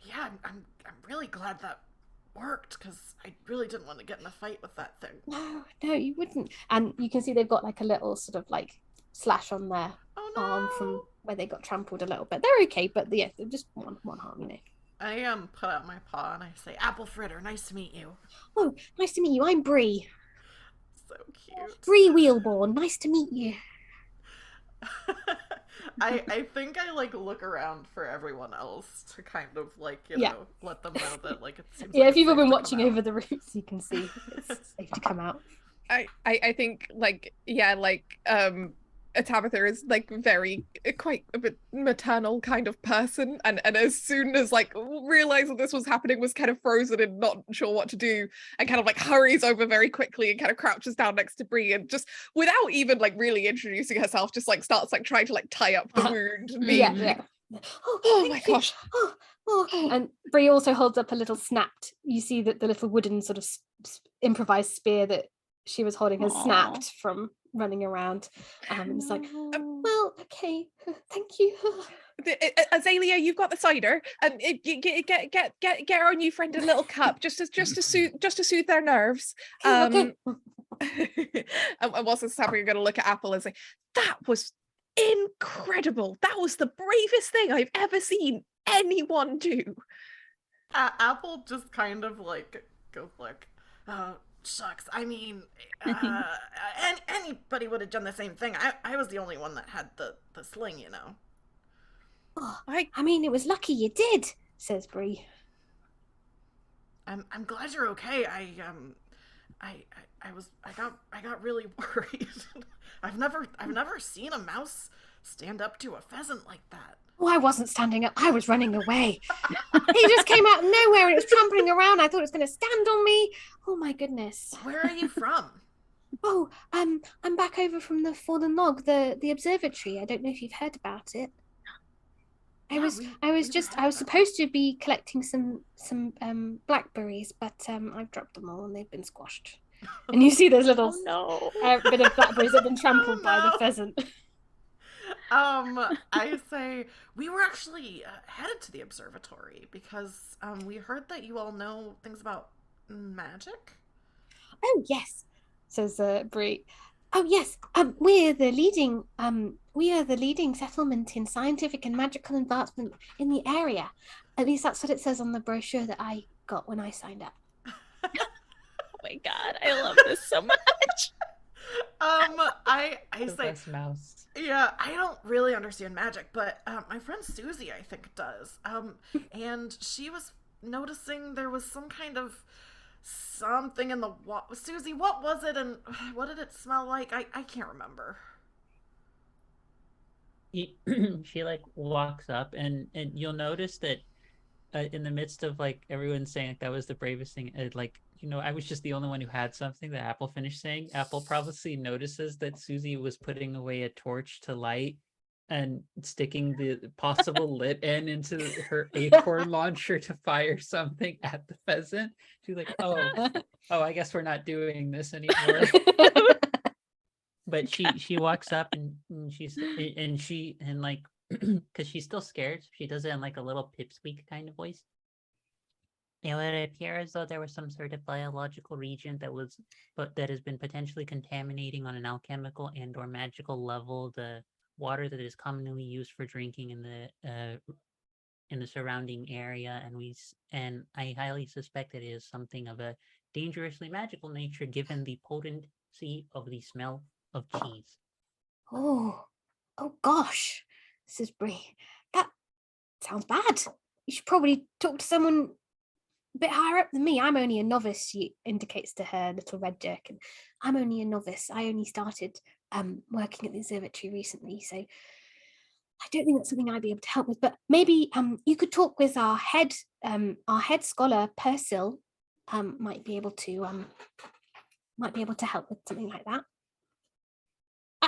Yeah, I'm really glad that worked, because I really didn't want to get in a fight with that thing. No, you wouldn't. And you can see they've got like a little sort of like slash on their arm from where they got trampled a little bit. They're okay, but yeah, they're just one harm, you know. I put out my paw and I say, Apple Fritter, nice to meet you. Oh, nice to meet you. I'm Bree. So cute. Bree Wheelborn. Nice to meet you. I think I like look around for everyone else to kind of like, you know, let them know that like it seems like if you've been watching over the roofs, you can see it's safe to come out. I think like Tabitha is like quite a bit maternal kind of person, and as soon as like realized that this was happening, was kind of frozen and not sure what to do, and kind of like hurries over very quickly and kind of crouches down next to Bree, and just without even like really introducing herself, just like starts like trying to like tie up the wound. Yeah. Oh my gosh. And Bree also holds up a little snapped. You see that the little wooden sort of improvised spear that she was holding has snapped from running around. And it's like, well, okay, thank you. Azalea, you've got the cider, and get our new friend a little cup just to soothe their nerves. Okay. And whilst this is happening, I'm going to look at Apple and say, that was incredible. That was the bravest thing I've ever seen anyone do. Apple just kind of like goes like, shucks, I mean, anybody would have done the same thing. I was the only one that had the sling, you know. Oh, I mean, it was lucky you did, says Bree. I'm glad you're okay. I got really worried. I've never seen a mouse stand up to a pheasant like that. Oh, I wasn't standing up. I was running away. He just came out of nowhere and it was trampling around. I thought it was going to stand on me. Oh my goodness. Where are you from? Oh, I'm back over from the fallen log, the observatory. I don't know if you've heard about it. I was supposed to be collecting some blackberries, but I've dropped them all and they've been squashed. And you see those little bit of blackberries that have been trampled by the pheasant. I say we were actually headed to the observatory because we heard that you all know things about magic. Oh yes, says Bree. Oh yes, we are the leading settlement in scientific and magical advancement in the area. At least that's what it says on the brochure that I got when I signed up. Oh my god, I love this so much. I say, best mouse. Yeah, I don't really understand magic, but my friend Susie, I think, does. And she was noticing there was some kind of something in the water. Susie, what was it, and what did it smell like? I can't remember. She like walks up, and you'll notice that in the midst of like everyone saying like, that was the bravest thing, like, you know, I was just the only one who had something that Apple finished saying. Apple probably notices that Susie was putting away a torch to light and sticking the possible lit end into her acorn launcher to fire something at the pheasant. She's like, oh, I guess we're not doing this anymore. But she walks up and like, because she's still scared, she does it in like a little pipsqueak kind of voice. It would appear as though there was some sort of biological region that has been potentially contaminating on an alchemical and or magical level the water that is commonly used for drinking in the surrounding area, and I highly suspect it is something of a dangerously magical nature given the potency of the smell of cheese. Oh gosh, says Bree. That sounds bad. You should probably talk to someone a bit higher up than me. I'm only a novice, she indicates to her little red jerkin. I'm only a novice. I only started working at the observatory recently, so I don't think that's something I'd be able to help with. But maybe you could talk with our head scholar Persil. Might be able to help with something like that.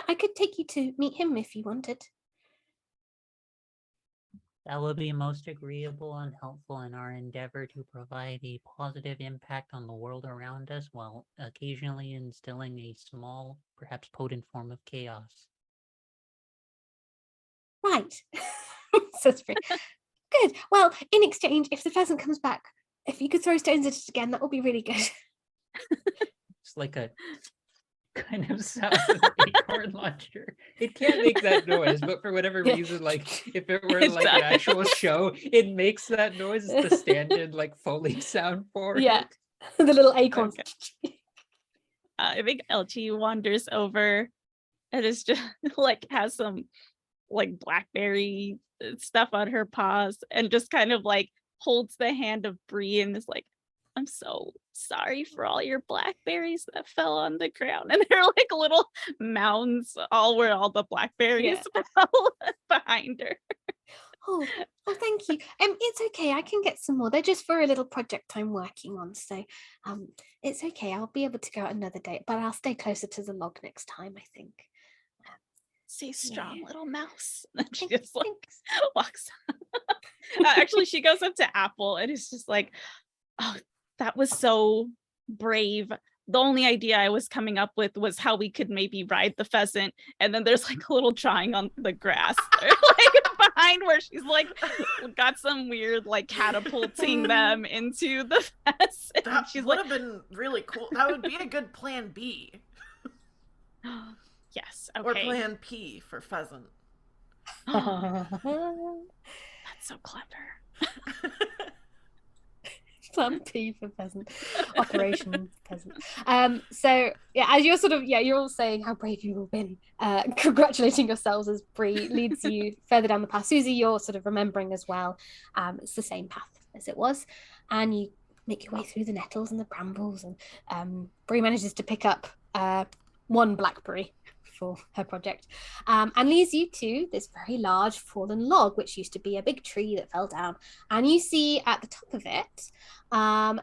I could take you to meet him if you wanted. That will be most agreeable and helpful in our endeavor to provide a positive impact on the world around us while occasionally instilling a small, perhaps potent form of chaos. Right. So it's pretty good. Well, in exchange, if the pheasant comes back, if you could throw stones at it again, that would be really good. It's like a kind of sound of an acorn launcher. It can't make that noise, but for whatever reason, like if it were like an actual show, it makes that noise. It's the stand-in like Foley sound for Yeah. it. The little acorns. Okay. I think Elchie wanders over and is just like has some like blackberry stuff on her paws and just kind of like holds the hand of Bree and is like, I'm so sorry for all your blackberries that fell on the ground. And they're like little mounds all where all the blackberries fell behind her. Oh, thank you. It's okay. I can get some more. They're just for a little project I'm working on. So it's okay. I'll be able to go out another day, but I'll stay closer to the log next time, I think. Stay strong, little mouse. And she just like walks. Actually, she goes up to Apple and is just like, oh, that was so brave. The only idea I was coming up with was how we could maybe ride the pheasant. And then there's like a little drawing on the grass like behind where she's like got some weird like catapulting them into the pheasant. That She's would like, have been really cool. That would be a good plan B. yes, okay. Or plan P for pheasant. That's so clever. Plan P for pheasant. Operation Pheasant. So yeah, as you're sort of you're all saying how brave you've all been, congratulating yourselves as Bree leads you further down the path. Susie, you're sort of remembering as well. It's the same path as it was, and you make your way through the nettles and the brambles, and Bree manages to pick up one blackberry for her project, and leads you to this very large fallen log, which used to be a big tree that fell down. And you see at the top of it,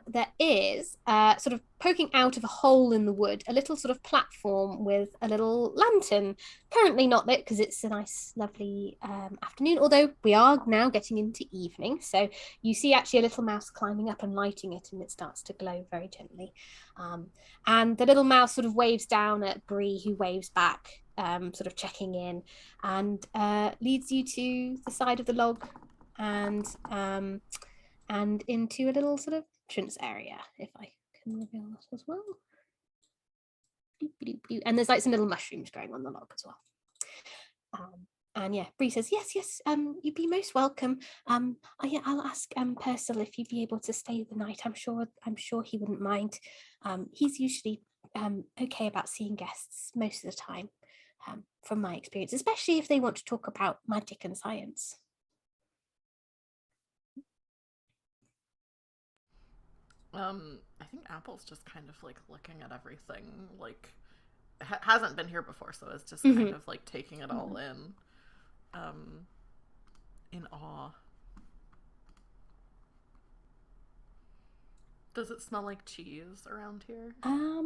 there is sort of poking out of a hole in the wood, a little sort of platform with a little lantern, currently not lit because it's a nice, lovely afternoon, although we are now getting into evening. So you see actually a little mouse climbing up and lighting it, and it starts to glow very gently. And the little mouse sort of waves down at Bree, who waves back, sort of checking in, and leads you to the side of the log and into a little sort of entrance area, if I can reveal that as well. And there's like some little mushrooms growing on the log as well. And yeah, Bree says, yes, you'd be most welcome. I'll ask Persil if you'd be able to stay the night. I'm sure he wouldn't mind. He's usually okay about seeing guests most of the time, from my experience, especially if they want to talk about magic and science. I think Apple's just kind of like looking at everything, like hasn't been here before, so it's just kind of like taking it all in awe. Does it smell like cheese around here?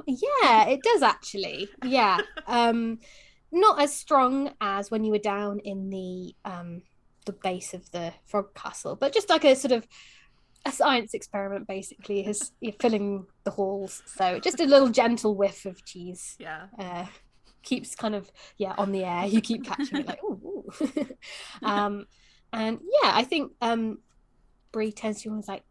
Yeah, it does actually. Yeah. Not as strong as when you were down in the base of the frog castle, but just like a sort of a science experiment basically is filling the halls. So just a little gentle whiff of cheese. Yeah. Keeps kind of on the air. You keep catching it like ooh. And yeah, I think Bree turns to you and is like,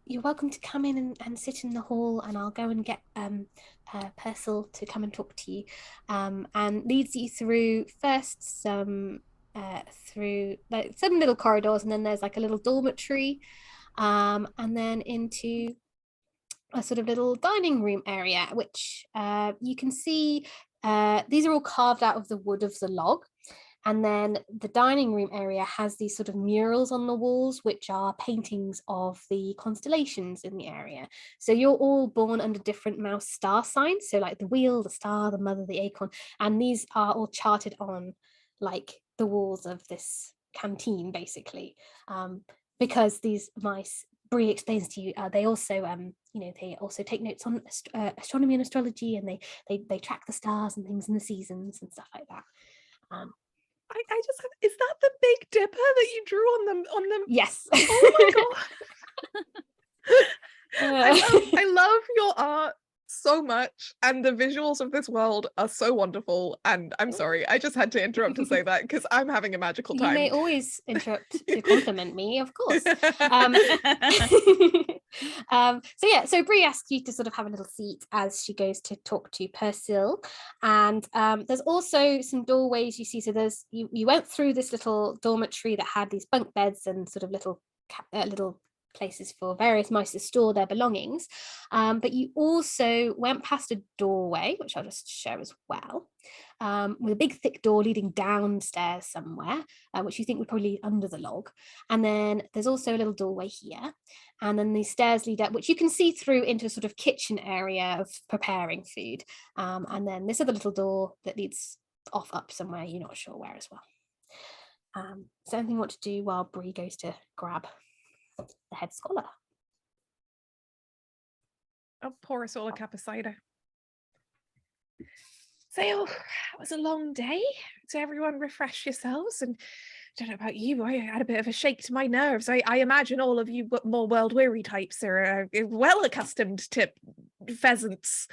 you're welcome to come in and sit in the hall, and I'll go and get Persil to come and talk to you, and leads you through first through like some little corridors, and then there's like a little dormitory, and then into a sort of little dining room area, which you can see these are all carved out of the wood of the log, And then the dining room area has these sort of murals on the walls, which are paintings of the constellations in the area. So you're all born under different mouse star signs. So like the wheel, the star, the mother, the acorn, and these are all charted on like the walls of this canteen, basically, because these mice, Bree explains to you, they also they also take notes on astronomy and astrology, and they track the stars and things and the seasons and stuff like that. I just have, is that the Big Dipper that you drew on them? Yes. Oh my god. I love your art so much, and the visuals of this world are so wonderful, and I'm sorry, I just had to interrupt to say that because I'm having a magical time. You may always interrupt to compliment me, of course. So Bree asks you to sort of have a little seat as she goes to talk to Persil, and there's also some doorways you see. So there's you went through this little dormitory that had these bunk beds and sort of little places for various mice to store their belongings, but you also went past a doorway, which I'll just show as well, with a big thick door leading downstairs somewhere, which you think would probably lead under the log. And then there's also a little doorway here, and then these stairs lead up, which you can see through into a sort of kitchen area of preparing food, and then this other little door that leads off up somewhere, you're not sure where as well. So anything you want to do while Bree goes to grab the head scholar? I'll pour us all a cup of cider. So, that was a long day. So everyone refresh yourselves, and I don't know about you, I had a bit of a shake to my nerves. I imagine all of you more world-weary types are well accustomed to pheasants.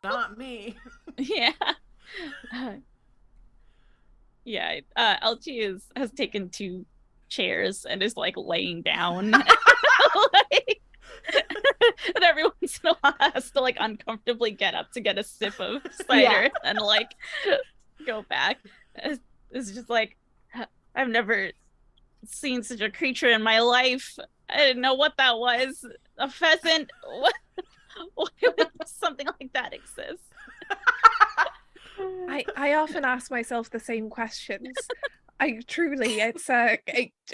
Not me. Yeah. Yeah, LG has taken 2 chairs and is like laying down. Like, and every once in a while has to like uncomfortably get up to get a sip of cider and like go back. It's just like, I've never seen such a creature in my life. I didn't know what that was. A pheasant? What? Why would something like that exist? I often ask myself the same questions. I truly, it's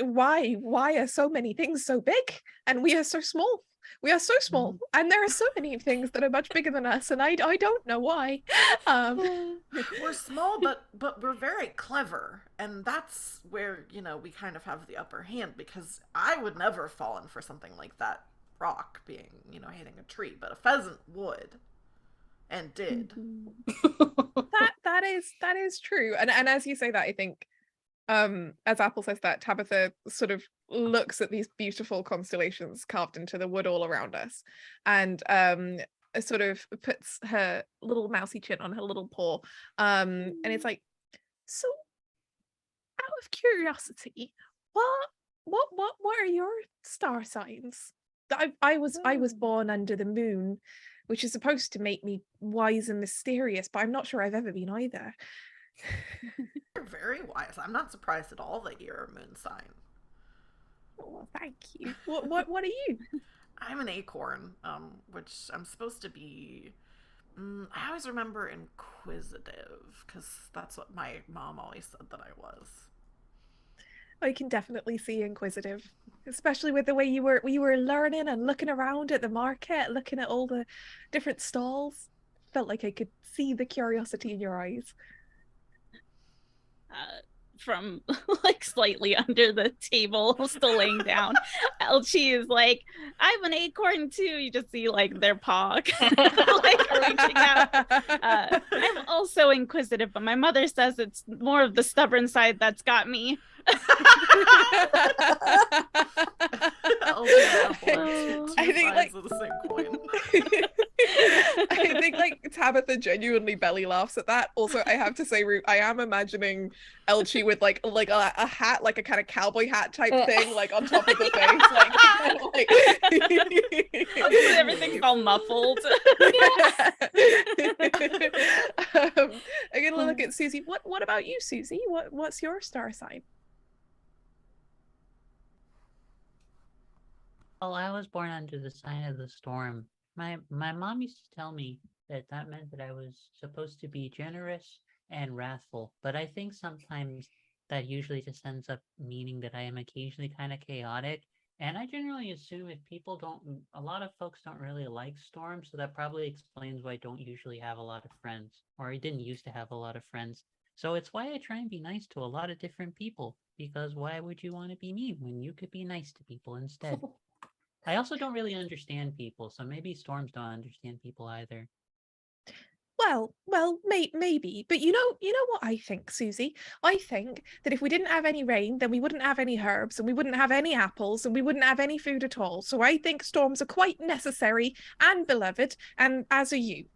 why are so many things so big and we are so small? We are so small, and there are so many things that are much bigger than us, and I don't know why. We're small, but we're very clever, and that's where we kind of have the upper hand, because I would never have fallen for something like that rock being hitting a tree, but a pheasant would. And did. that is true, and as you say that, I think as Apple says that, Tabitha sort of looks at these beautiful constellations carved into the wood all around us, and sort of puts her little mousy chin on her little paw, and it's like, so out of curiosity, what are your star signs? I was born under the moon, which is supposed to make me wise and mysterious, but I'm not sure I've ever been either. You're very wise. I'm not surprised at all that you're a moon sign. Oh, well, thank you. What are you? I'm an acorn, which I'm supposed to be. I always remember inquisitive, because that's what my mom always said that I was. I can definitely see inquisitive, especially with the way you were learning and looking around at the market, looking at all the different stalls. Felt like I could see the curiosity in your eyes. From like slightly under the table, still laying down, Elchie is like, I'm an acorn too. You just see like their paw like reaching out. I'm also inquisitive, but my mother says it's more of the stubborn side that's got me. I think like the same coin. I think like Tabitha genuinely belly laughs at that. Also, I have to say, I am imagining Elchie with like a hat, like a kind of cowboy hat type thing, like on top of the face, like everything's all muffled. I'm gonna look at Susie. What about you, Susie? What's your star sign? Well, I was born under the sign of the storm. My mom used to tell me that meant that I was supposed to be generous and wrathful. But I think sometimes that usually just ends up meaning that I am occasionally kind of chaotic. And I generally assume if people don't, a lot of folks don't really like Storm, so that probably explains why I don't usually have a lot of friends, or I didn't used to have a lot of friends. So it's why I try and be nice to a lot of different people, because why would you want to be mean when you could be nice to people instead? I also don't really understand people, so maybe Storms don't understand people either. Well, maybe, but you know what I think, Susie? I think that if we didn't have any rain, then we wouldn't have any herbs, and we wouldn't have any apples, and we wouldn't have any food at all. So I think storms are quite necessary and beloved, and as are you.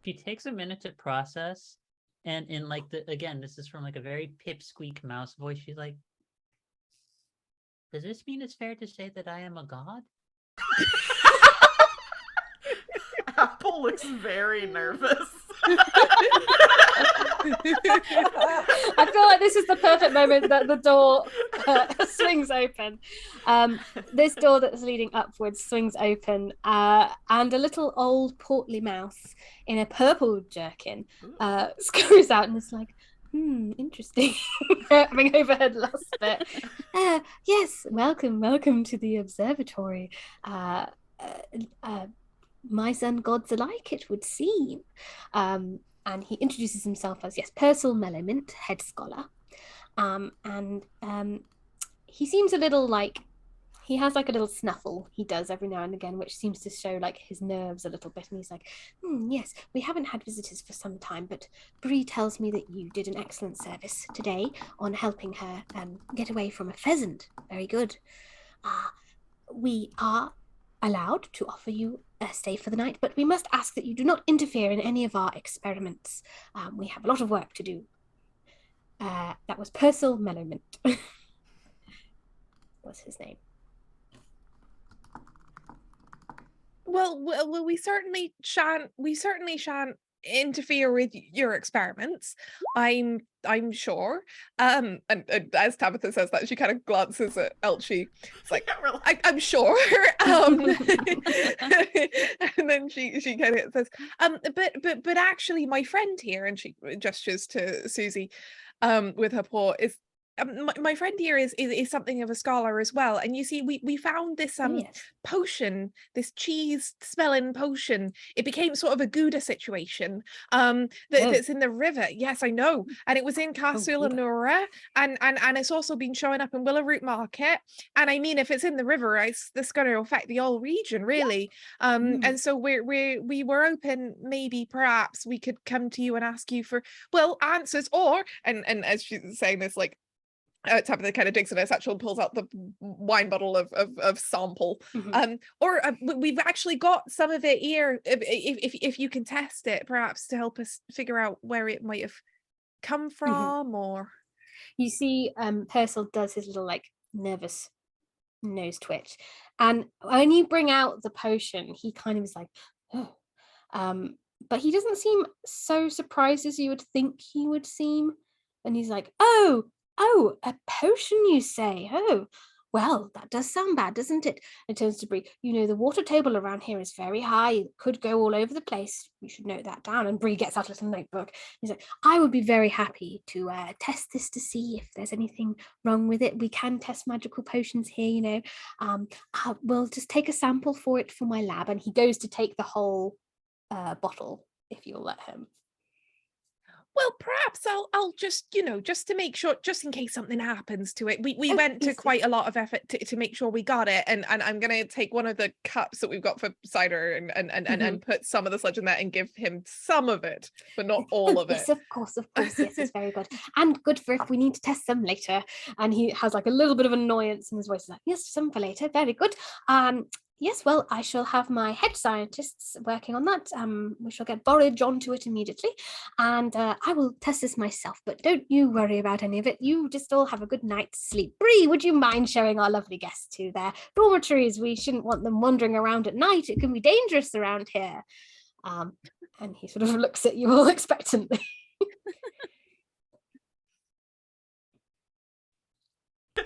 She takes a minute to process, and in like again, this is from like a very pipsqueak mouse voice. She's like, "Does this mean it's fair to say that I am a god?" Apple looks very nervous. I feel like this is the perfect moment that the door swings open. This door that's leading upwards swings open, and a little old portly mouse in a purple jerkin scurries out and is like, interesting. Having overheard the last bit. Yes, welcome to the observatory. My son gods alike, it would seem. And he introduces himself as, yes, Purcell Mellowmint, head scholar. And he seems a little like, he has like a little snuffle he does every now and again, which seems to show like his nerves a little bit. And he's like, yes, we haven't had visitors for some time, but Bree tells me that you did an excellent service today on helping her get away from a pheasant. Very good. We are allowed to offer you a stay for the night, but we must ask that you do not interfere in any of our experiments. We have a lot of work to do. That was Purcell Mellowmint. Was his name. Well, we certainly shan't interfere with your experiments. I'm sure. And as Tabitha says that, she kind of glances at Elchie. It's like, I'm sure. And then she kind of says, but actually, my friend here, and she gestures to Susie, with her paw, is. My friend here is something of a scholar as well, and you see, we found this potion, this cheese smelling potion. It became sort of a Gouda situation that's in the river. Yes, I know, and it was in Castle Nora, and it's also been showing up in Willowick Market. And I mean, if it's in the river, it's going to affect the whole region, really. And so we were hoping maybe perhaps we could come to you and ask you for answers, or and as she's saying this, like. Tabitha kind of digs in her satchel and pulls out the wine bottle of sample. Or we've actually got some of it here. If you can test it, perhaps to help us figure out where it might have come from, or you see, Purcell does his little like nervous nose twitch, and when you bring out the potion, he kind of is like, oh, but he doesn't seem so surprised as you would think he would seem, and he's like, oh, a potion, you say? Oh, well, that does sound bad, doesn't it? And turns to Bree. You know, the water table around here is very high. It could go all over the place. You should note that down. And Bree gets out a little notebook. He's like, I would be very happy to test this to see if there's anything wrong with it. We can test magical potions here, you know. We'll just take a sample for it for my lab. And he goes to take the whole bottle, if you'll let him. Well, perhaps I'll just, just to make sure, just in case something happens to it. We went to quite a lot of effort to make sure we got it. And I'm going to take one of the cups that we've got for cider and put some of the sludge in there and give him some of it, but not all of it. Yes, of course. Yes, it's very good. And good for if we need to test some later. And he has like a little bit of annoyance in his voice. He's like, yes, some for later. Very good. Yes, well, I shall have my head scientists working on that. We shall get Borage onto it immediately, and I will test this myself, but don't you worry about any of it. You just all have a good night's sleep. Bree, would you mind showing our lovely guests to their dormitories? We shouldn't want them wandering around at night. It can be dangerous around here. And he sort of looks at you all expectantly. I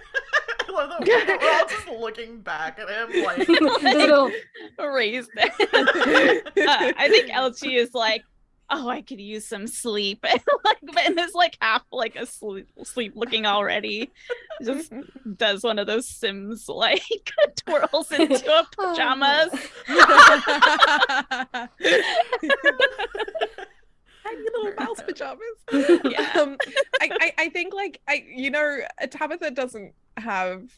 love We're all just looking back at him like Little raised. I think Elchie is like, oh, I could use some sleep. And is like half like asleep looking already. Just does one of those Sims like twirls into a pajamas. Tiny little mouse pajamas. Yeah. I think like Tabitha doesn't have.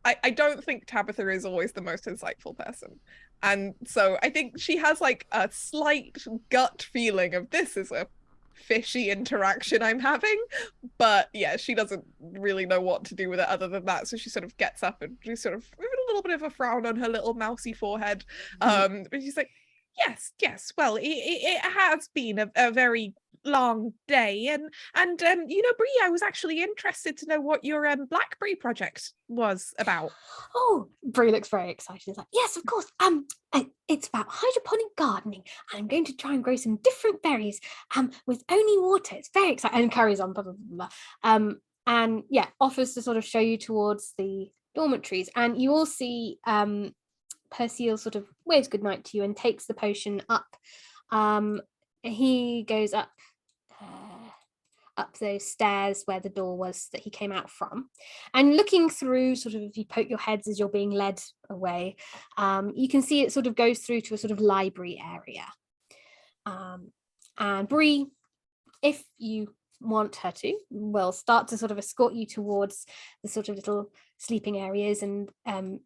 I don't think Tabitha is always the most insightful person. And so I think she has like a slight gut feeling of this is a fishy interaction I'm having. But yeah, she doesn't really know what to do with it other than that. So she sort of gets up and she's sort of with a little bit of a frown on her little mousy forehead. But she's like, yes. Well, it has been a very long day, and Bree, I was actually interested to know what your blackberry project was about. Oh, Bree looks very excited. She's like, yes, of course. It's about hydroponic gardening, and I'm going to try and grow some different berries with only water. It's very exciting, and carries on, blah blah blah. And yeah, offers to sort of show you towards the dormitories, and you all see Perseal sort of waves goodnight to you and takes the potion up. He goes up those stairs where the door was that he came out from, and looking through, sort of, if you poke your heads as you're being led away, you can see it sort of goes through to a sort of library area. And Bree, if you want her to, will start to sort of escort you towards the sort of little sleeping areas and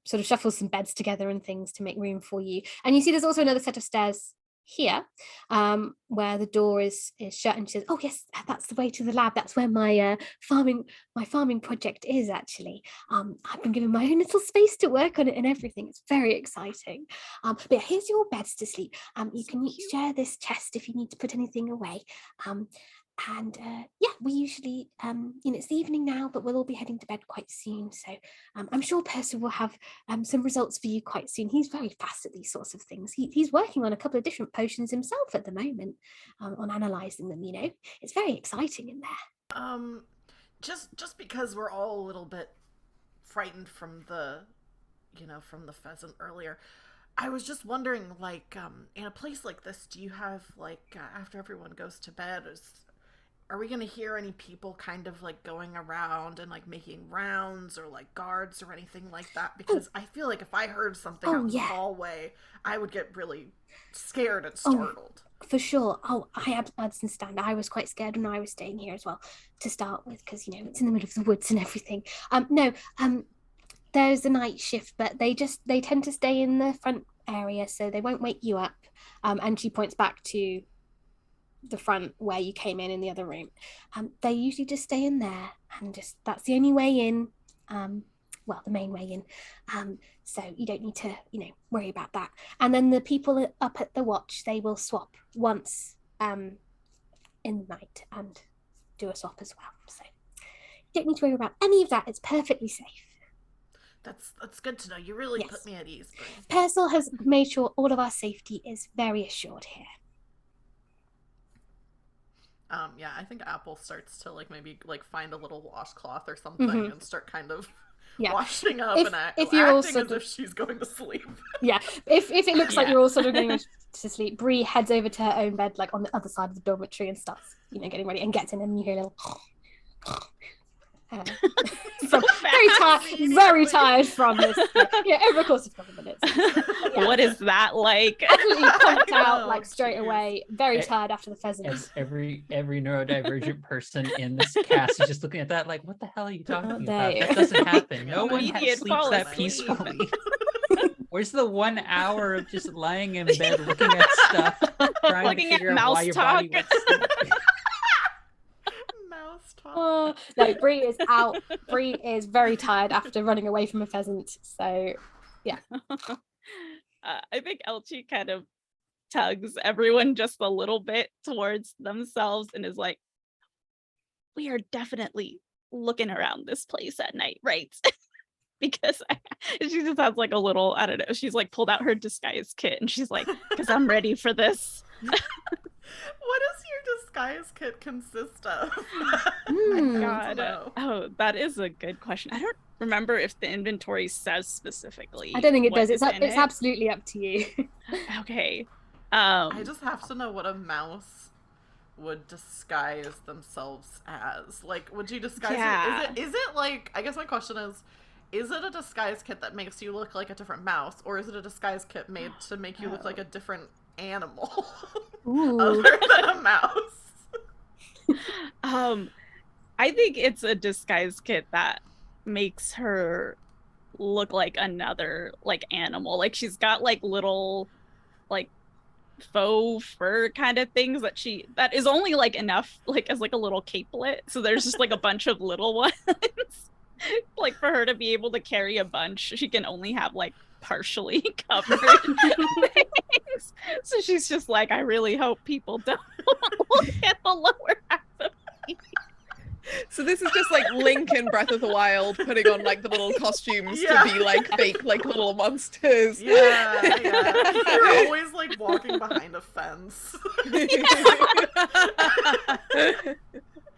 sort of shuffle some beds together and things to make room for you. And you see there's also another set of stairs here where the door is shut, and she says, oh yes, that's the way to the lab. That's where my farming project is actually. I've been given my own little space to work on it and everything. It's very exciting. But here's your beds to sleep. You can share this chest if you need to put anything away. And we usually, it's the evening now, but we'll all be heading to bed quite soon. So I'm sure Percy will have some results for you quite soon. He's very fast at these sorts of things. He's working on a couple of different potions himself at the moment, on analysing them, It's very exciting in there. Just because we're all a little bit frightened from the pheasant earlier, I was just wondering, like, in a place like this, do you have, like, after everyone goes to bed, are we going to hear any people kind of like going around and like making rounds or like guards or anything like that? Because I feel like if I heard something out in the hallway, I would get really scared and startled. For sure. I understand. I was quite scared when I was staying here as well to start with, because, it's in the middle of the woods and everything. There's a night shift, but they tend to stay in the front area, so they won't wake you up. And she points back to the front where you came in the other room. They usually just stay in there, and just that's the only way in, the main way in, so you don't need to worry about that. And then the people up at the watch, they will swap once in the night and do a swap as well, so you don't need to worry about any of that. It's perfectly safe. That's good to know. You really put me at ease. Persil has made sure all of our safety is very assured here. I think Apple starts to maybe find a little washcloth or something and start kind of washing up and acting as if she's going to sleep. Yeah, if it looks like you're all sort of going to sleep, Bree heads over to her own bed, on the other side of the dormitory, and starts, getting ready, and gets in, and you hear a little. Very tired from this. Over the course of a couple of minutes. What is that like? Absolutely pumped out straight away. Very tired after the pheasant. Every neurodivergent person in this cast is just looking at that like, what the hell are you talking about? That doesn't happen. No one sleeps that peacefully. Where's the 1 hour of just lying in bed looking at stuff, trying to figure out why your body went sleep? No, Bree is out. Bree is very tired after running away from a pheasant. So, yeah. I think Elchie kind of tugs everyone just a little bit towards themselves and is like, we are definitely looking around this place at night, right? Because she just has a little, I don't know, she's pulled out her disguise kit and she's like, because I'm ready for this. What does your disguise kit consist of? Oh my God. Oh, that is a good question. I don't remember if the inventory says specifically. I don't think it what does. is in It's it. absolutely up to you. Okay. I just have to know what a mouse would disguise themselves as. Like, would you disguise Yeah. it? Is it like, I guess my question is it a disguise kit that makes you look like a different mouse, or is it a disguise kit made to make you look like a different animal Ooh. other than a mouse? I think it's a disguise kit that makes her look like another like animal. Like she's got like little like faux fur kind of things that is only like enough like as like a little capelet. So there's just like a bunch of little ones. Like for her to be able to carry a bunch, she can only have like partially covered things. So she's just like, I really hope people don't look at the lower half of me. So this is just like Link in Breath of the Wild putting on like the little costumes Yeah. to be like fake like little monsters. Yeah. You're always like walking behind a fence.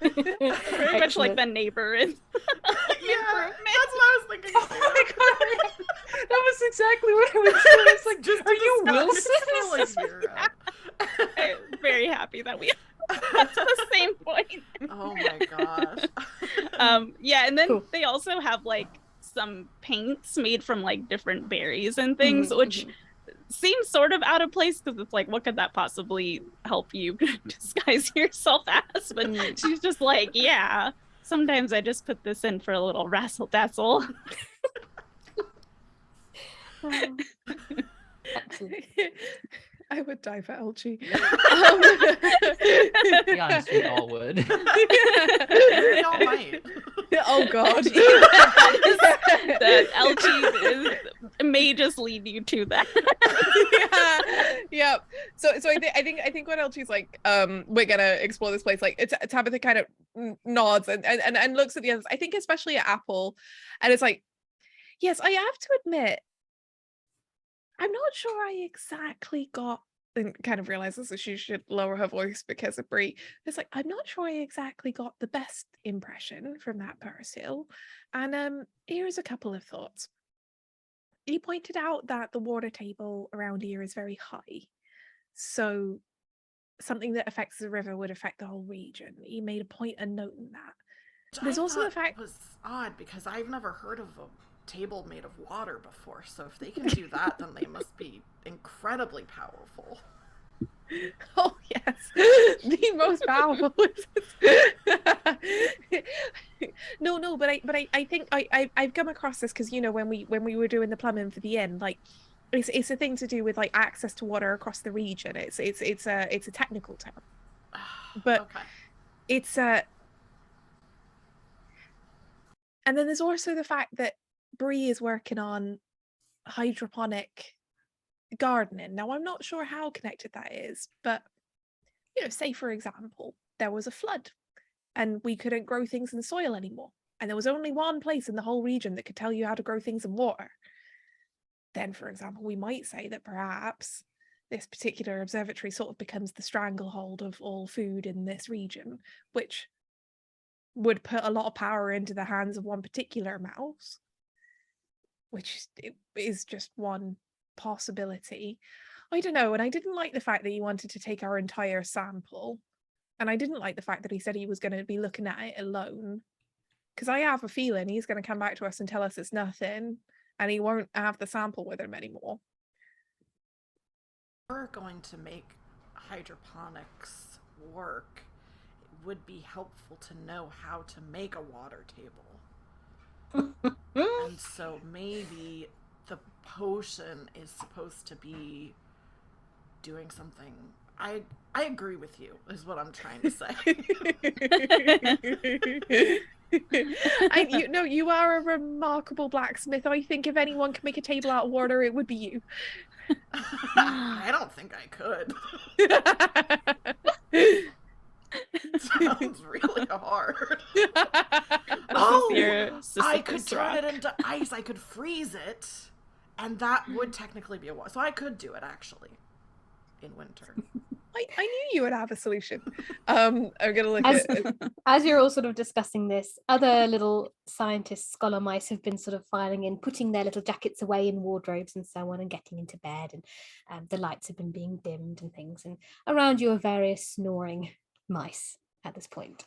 Very much like the neighbor in Yeah, that's what I was thinking. Oh my god, that was exactly what I was saying. It's like, Just are you disguise Wilson? for, like, Europe. I'm very happy that we got to the same point. Oh my gosh. Yeah, and then Cool. they also have like some paints made from like different berries and things, which seems sort of out of place because it's like, what could that possibly help you disguise yourself as? But she's just like, yeah, sometimes I just put this in for a little razzle dazzle. Excellent. I would die for Elchie. To be honest, we all would. We all might. Oh god. That LG may just lead you to that. Yeah. So I think what Elchie's like, we're gonna explore this place. Like it's Tabitha kind of nods and looks at the others. I think especially at Apple, and it's like, yes, I have to admit, I'm not sure I exactly got, and kind of realizes that she should lower her voice because of Brie. It's like, I'm not sure I exactly got the best impression from that Persil. And here's a couple of thoughts. He pointed out that the water table around here is very high. So something that affects the river would affect the whole region. He made a point of noting that. There's also the fact was odd because I've never heard of a table made of water before, so if they can do that, then they must be incredibly powerful. Oh yes, the most powerful. No, but I think I've come across this because, you know, when we were doing the plumbing for the inn, like it's a thing to do with like access to water across the region. It's a technical term, but Okay. it's and then there's also the fact that Bree is working on hydroponic gardening. Now, I'm not sure how connected that is, but, you know, say, for example, there was a flood and we couldn't grow things in the soil anymore. And there was only one place in the whole region that could tell you how to grow things in water. Then, for example, we might say that perhaps this particular observatory sort of becomes the stranglehold of all food in this region, which would put a lot of power into the hands of one particular mouse, which is just one possibility. I don't know, and I didn't like the fact that he wanted to take our entire sample, and I didn't like the fact that he said he was going to be looking at it alone, because I have a feeling he's going to come back to us and tell us it's nothing, and he won't have the sample with him anymore. If we're going to make hydroponics work, it would be helpful to know how to make a water table. And so maybe the potion is supposed to be doing something. I agree with you, is what I'm trying to say. You are a remarkable blacksmith. I think if anyone can make a table out of water, it would be you. I don't think I could. It sounds really hard. Your I could Sisyphus turn it rock. into ice. I could freeze it, and that would technically be a water. So I could do it actually in winter. I knew you would have a solution. I'm gonna look As, at as you're all sort of discussing this, other little scientists, scholar mice have been sort of filing in, putting their little jackets away in wardrobes and so on, and getting into bed, and the lights have been being dimmed and things. And around you are various snoring mice at this point.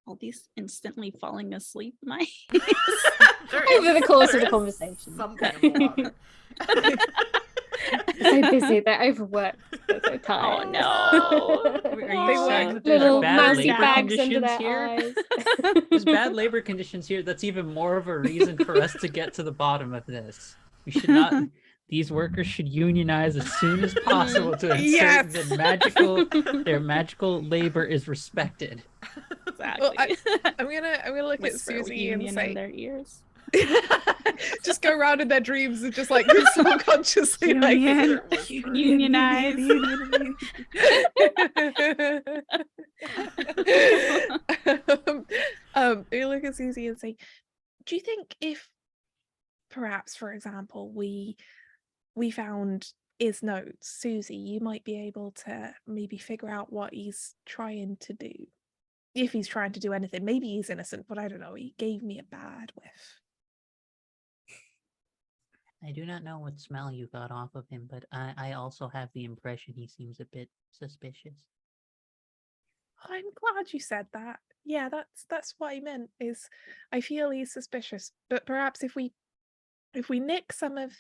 All these instantly falling asleep mice. Over the course of the conversation. Something in the water. They're so busy, they're overworked, they're so tired. Oh no. Are They you saying were that there's Little bad mousy labor bags under conditions their here? eyes. There's bad labor conditions here. That's even more of a reason for us to get to the bottom of this. We should not. These workers should unionize as soon as possible to ensure Yes. that their magical labor is respected. Exactly. Well, I'm gonna look at Whisper Susie and union say, in their ears. just go around in their dreams and just like subconsciously like Union. Whisper. Unionize. We look at Susie and say, do you think if perhaps, for example, we found his notes, Susie, you might be able to maybe figure out what he's trying to do? If he's trying to do anything, maybe he's innocent, but I don't know. He gave me a bad whiff. I do not know what smell you got off of him, but I also have the impression he seems a bit suspicious. I'm glad you said that. Yeah, that's what I meant. Is I feel he's suspicious, but perhaps if we nick some of,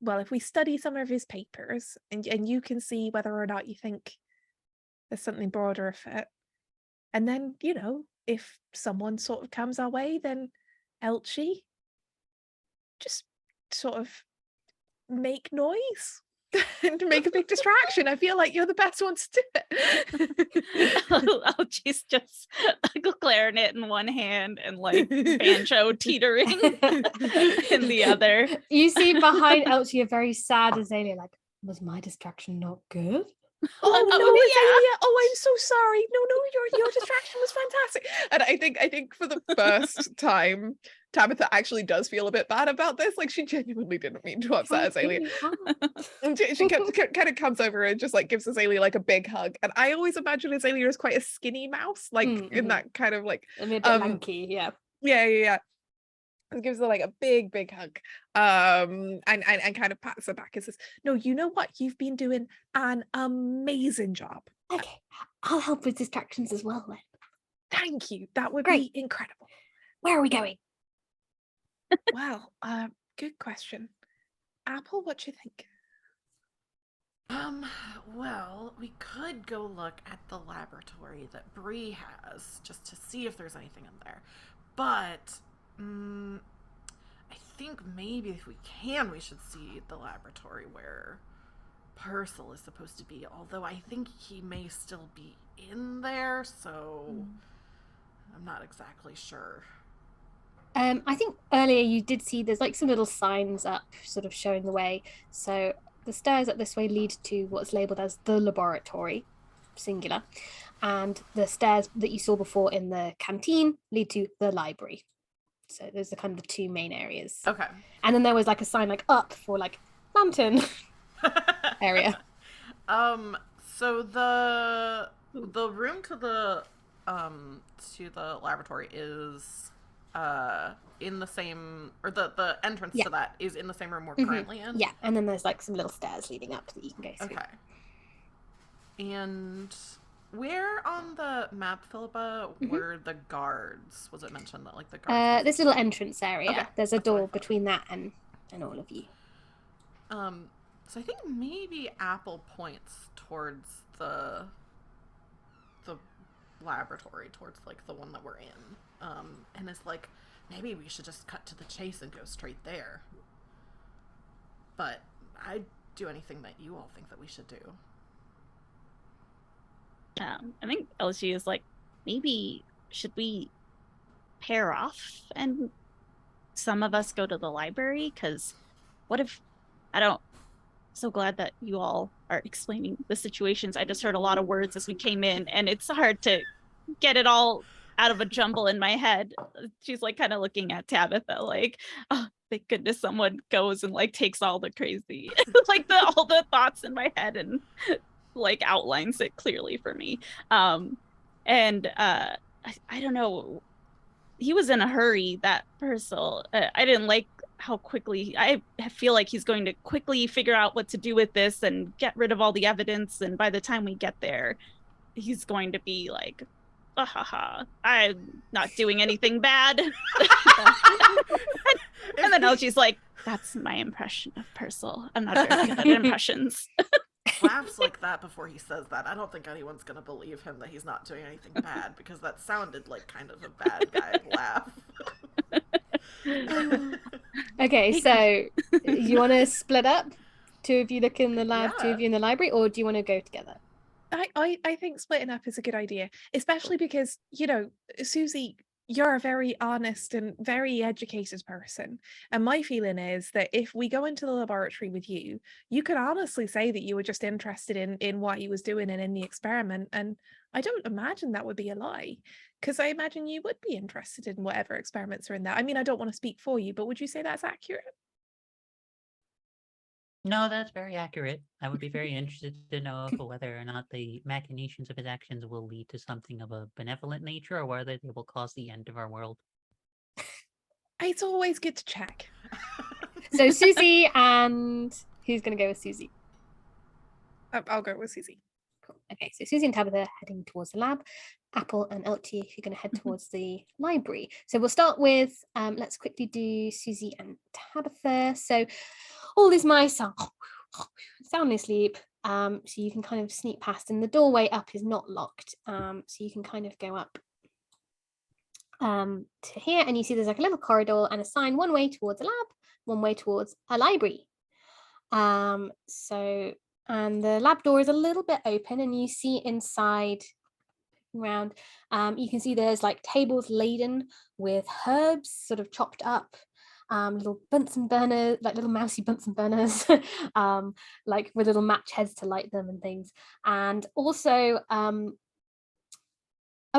well, if we study some of his papers and you can see whether or not you think there's something broader afoot, and then if someone sort of comes our way, then Elchie, just sort of make noise and make a big distraction. I feel like you're the best one to do it. She's just like a clarinet in one hand and like banjo teetering in the other. You see behind Elchie a very sad Azalea, like, was my distraction not good? Oh no, yeah. Azalea! Oh, I'm so sorry. No, your distraction was fantastic. And I think for the first time, Tabitha actually does feel a bit bad about this. Like she genuinely didn't mean to upset Azalea. And she kind of comes over and just like gives Azalea like a big hug. And I always imagine Azalea as quite a skinny mouse, like in that kind of like A bit lanky, yeah. yeah. And gives her like a big hug, and kind of pats her back and says, "No, you know what? You've been doing an amazing job. Okay, I'll help with distractions as well then. Thank you. That would Great. be incredible." Where are we going? Well, good question. Apple, what you think? Well, we could go look at the laboratory that Bree has just to see if there's anything in there. But I think maybe if we can, we should see the laboratory where Purcell is supposed to be. Although I think he may still be in there, so I'm not exactly sure. I think earlier you did see there's like some little signs up sort of showing the way. So the stairs up this way lead to what's labelled as the laboratory, singular. And the stairs that you saw before in the canteen lead to the library. So those are kind of the two main areas. Okay. And then there was like a sign like up for like lantern area. So the room to the laboratory is in the same, or the entrance to that is in the same room we're currently in. Yeah, and then there's like some little stairs leading up that you can go through. Okay. And where on the map, Philippa, were the guards? Was it mentioned that like the guards? This little entrance area. Okay, There's a that's what I door thought. between that and all of you. So I think maybe Apple points towards the laboratory, towards like the one that we're in, and is like, maybe we should just cut to the chase and go straight there. But I'd do anything that you all think that we should do. I think LG is like, maybe should we pair off and some of us go to the library? Because what if so glad that you all are explaining the situations. I just heard a lot of words as we came in, and it's hard to get it all out of a jumble in my head. She's like kind of looking at Tabitha like, oh, thank goodness someone goes and like takes all the crazy, like all the thoughts in my head and like outlines it clearly for me. I don't know. He was in a hurry, that Purcell. I didn't like how quickly, I feel like he's going to quickly figure out what to do with this and get rid of all the evidence. And by the time we get there, he's going to be like, ah, ha, ha, I'm not doing anything bad. And then Elchie's like, that's my impression of Purcell. I'm not very good at impressions. Laughs like that before he says that. I don't think anyone's gonna believe him that he's not doing anything bad, because that sounded like kind of a bad guy laugh. Okay, so you want to split up? Two of you look in the lab, two Yeah. of you in the library, or do you want to go together? I think splitting up is a good idea, especially because, you know, Susie, you're a very honest and very educated person. And my feeling is that if we go into the laboratory with you, you could honestly say that you were just interested in what he was doing and in the experiment. And I don't imagine that would be a lie, because I imagine you would be interested in whatever experiments are in there. I mean, I don't want to speak for you, but would you say that's accurate? No, that's very accurate. I would be very interested to know whether or not the machinations of his actions will lead to something of a benevolent nature, or whether they will cause the end of our world. It's always good to check. So Susie and who's going to go with Susie? I'll go with Susie. Cool. Okay, so Susie and Tabitha heading towards the lab. Apple and Elchie, if you're going to head towards the library. So we'll start with, let's quickly do Susie and Tabitha. So all these mice are soundly asleep. So you can kind of sneak past, and the doorway up is not locked. So you can kind of go up to here, and you see there's like a little corridor and a sign, one way towards a lab, one way towards a library. And the lab door is a little bit open, and you see inside around, you can see there's like tables laden with herbs sort of chopped up, little Bunsen burners, like little mousy Bunsen burners, like with little match heads to light them and things. And also, oh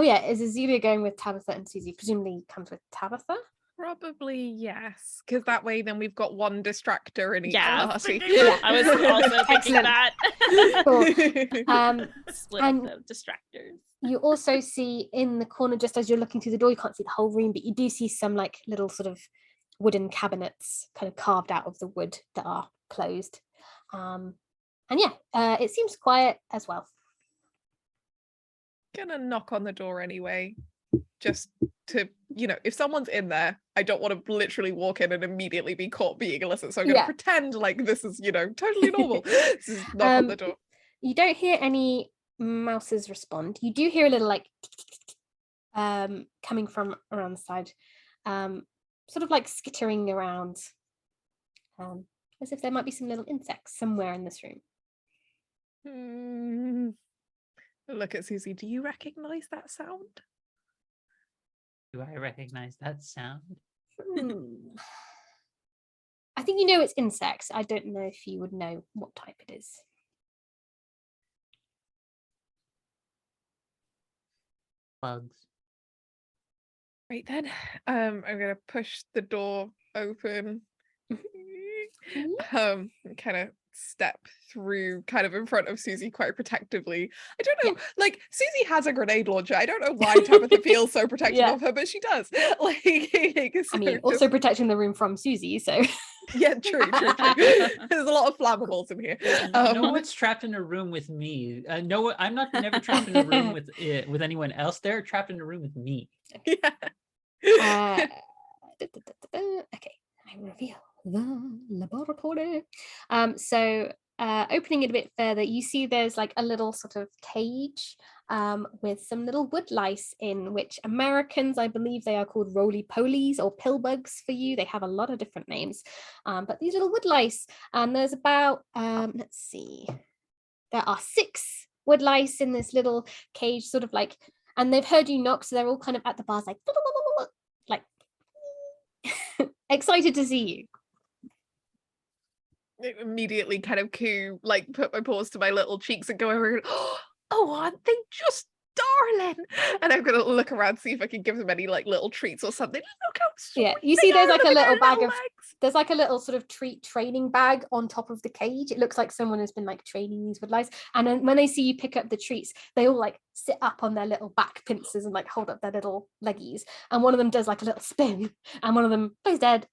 yeah, is Azealia going with Tabitha and Susie? Presumably comes with Tabitha. Probably yes, because that way then we've got one distractor in each Yeah, party. I was also thinking Excellent. that. Cool. Split and- up the distractors. You also see in the corner, just as you're looking through the door, you can't see the whole room, but you do see some like little sort of wooden cabinets kind of carved out of the wood that are closed. And yeah, it seems quiet as well. Gonna knock on the door anyway, just to, you know, if someone's in there, I don't want to literally walk in and immediately be caught being illicit, so I'm gonna Yeah. pretend like this is, you know, totally normal. Just knock on the door. You don't hear any mouses respond. You do hear a little like coming from around the side, sort of like skittering around, as if there might be some little insects somewhere in this room. Look at Susie. Do you recognize that sound? Do I recognize that sound? I think you know it's insects. I don't know if you would know what type it is. Bugs. Right then, I'm gonna push the door open. Kind of step through kind of in front of Susie quite protectively. I don't know, like Susie has a grenade launcher. I don't know why Tabitha feels so protective of her, but she does. Like, I mean, also protecting the room from Susie, so yeah, true. There's a lot of flammables in here. No one's trapped in a room with me. No, I'm not never trapped in a room with anyone else. They're trapped in a room with me. Yeah. Okay, I reveal the laboratory. So opening it a bit further, you see there's like a little sort of cage with some little wood lice in, which Americans, I believe they are called roly-polies or pill bugs for you. They have a lot of different names, but these little wood lice, and there's about let's see, there are 6 wood lice in this little cage, sort of like, and they've heard you knock, so they're all kind of at the bars like excited to see you. Immediately kind of coo, like put my paws to my little cheeks and go over and, oh, aren't they just darling. And I'm gonna look around, see if I can give them any like little treats or something. Look how sweet Yeah, you see they there's are, like a look at little their bag of legs. there's like a little sort of treat training bag on top of the cage. It looks like someone has been like training these woodlice. And then when they see you pick up the treats, they all like sit up on their little back pincers and like hold up their little leggies. And one of them does like a little spin, and one of them plays dead.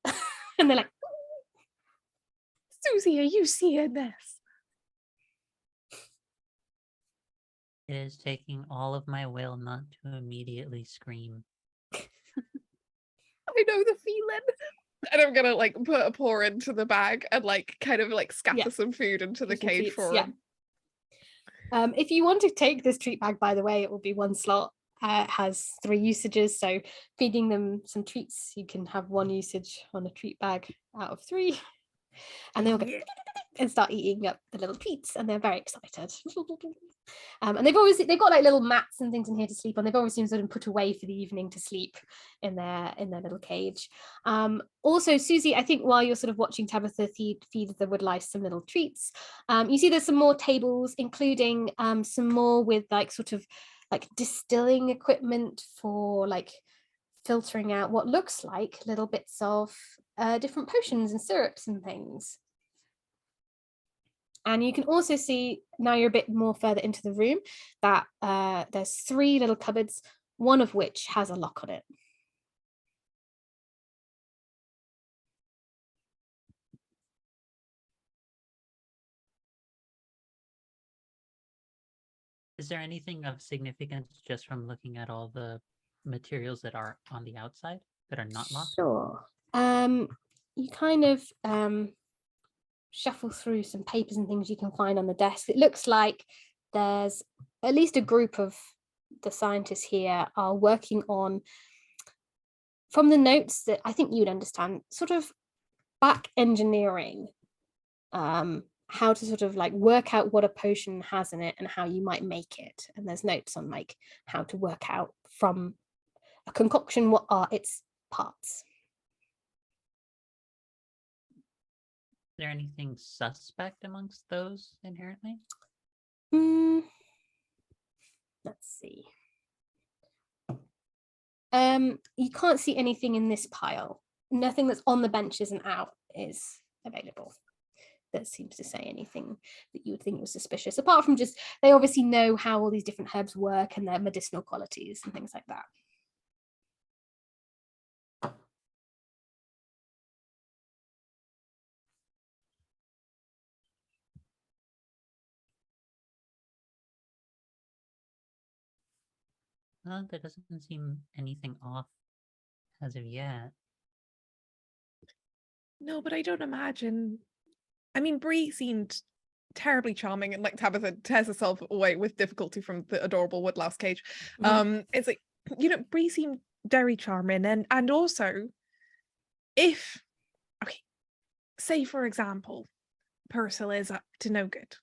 And they're like, Susie, are you seeing this? It is taking all of my will not to immediately scream. I know the feeling. And I'm gonna like put a paw into the bag and like kind of like scatter Yeah. some food into the Give some cage treats, for yeah. him. If you want to take this treat bag, by the way, it will be one slot. It has 3 usages, so feeding them some treats, you can have 1 usage on a treat bag out of 3, and they'll go and start eating up the little treats, and they're very excited. And they've got like little mats and things in here to sleep on. They've obviously sort of put away for the evening to sleep in their little cage. Also, Susie, I think while you're sort of watching Tabitha feed the woodlice some little treats, you see there's some more tables, including some more with like sort of like distilling equipment for like filtering out what looks like little bits of different potions and syrups and things. And you can also see, now you're a bit more further into the room, that there's 3 little cupboards, one of which has a lock on it. Is there anything of significance just from looking at all the materials that are on the outside that are not locked? Sure. You kind of shuffle through some papers and things you can find on the desk. It looks like there's at least a group of the scientists here are working on, from the notes that I think you'd understand, sort of back engineering, how to sort of like work out what a potion has in it and how you might make it. And there's notes on like how to work out from a concoction what are its parts. Is there anything suspect amongst those inherently? Let's see. You can't see anything in this pile. Nothing that's on the benches and out is available that seems to say anything that you would think was suspicious, apart from just they obviously know how all these different herbs work and their medicinal qualities and things like that. Well, there doesn't seem anything off as of yet. No, but I don't imagine. I mean, Bree seemed terribly charming, and like Tabitha tears herself away with difficulty from the adorable woodlouse cage. It's like, you know, Bree seemed very charming, and also, if say for example, Purcell is up to no good.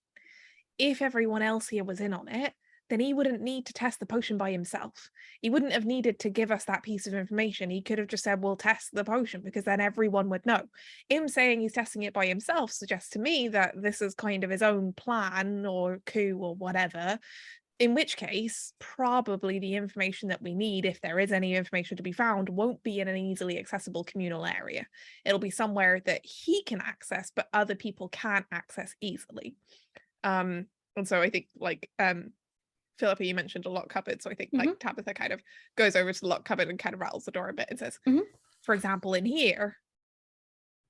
If everyone else here was in on it, then he wouldn't need to test the potion by himself. He wouldn't have needed to give us that piece of information. He could have just said, we'll test the potion, because then everyone would know. Him saying he's testing it by himself suggests to me that this is kind of his own plan or coup or whatever, in which case probably the information that we need, if there is any information to be found, won't be in an easily accessible communal area. It'll be somewhere that he can access but other people can't access easily. And so I think like Philippa, you mentioned a locked cupboard, so I think like Tabitha kind of goes over to the locked cupboard and kind of rattles the door a bit and says, for example, in here,